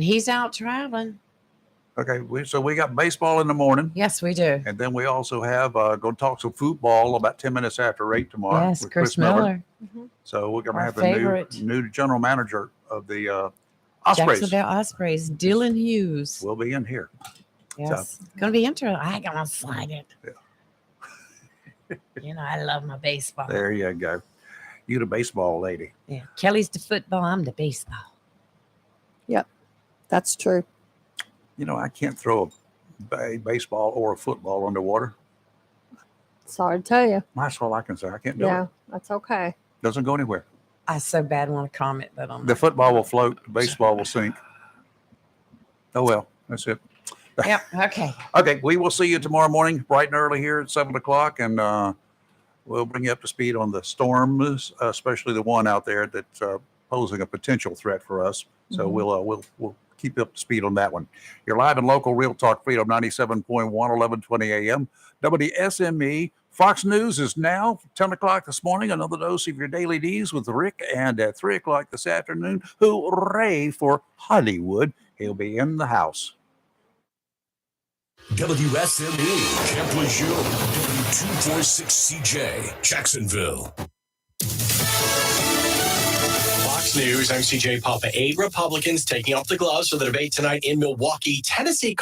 he's out traveling. Okay, so we got baseball in the morning, Yes, we do. and then we also have going to talk some football about 10 minutes after 8 tomorrow. Yes, with Chris Miller. So we're going to Our have the favorite. new general manager of the Ospreys. Jacksonville Ospreys, Dylan Hughes. Will be in here. Yes. Going to be interesting. I'm going to slide it. You know, I love my baseball. There you go. You the baseball lady. Yeah. Kelly's the football. I'm the baseball. Yep, that's true. You know, I can't throw a baseball or a football underwater. Sorry to tell you. That's all I can say. I can't do Yeah, it. that's okay. Doesn't go anywhere. I so bad want to comment, but I'm The football will float. The baseball will sink. Oh, well, that's it. Yep. Okay. Okay, we will see you tomorrow morning, bright and early here at 7 o'clock, and we'll bring you up to speed on the storms, especially the one out there that's posing a potential threat for us. So we'll keep you up to speed on that one. You're live and local, Real Talk Freedom 97.1, 1120 a.m. WSME. Fox News is now 10 o'clock this morning. Another dose of your daily D's with Rick, and at 3 o'clock this afternoon, hooray for Hollywood. He'll be in the house. WSME, Camp Lejeune, W246CJ, Jacksonville. Fox News, I'm CJ Papa. 8 Republicans taking off the gloves for the debate tonight in Milwaukee. Tennessee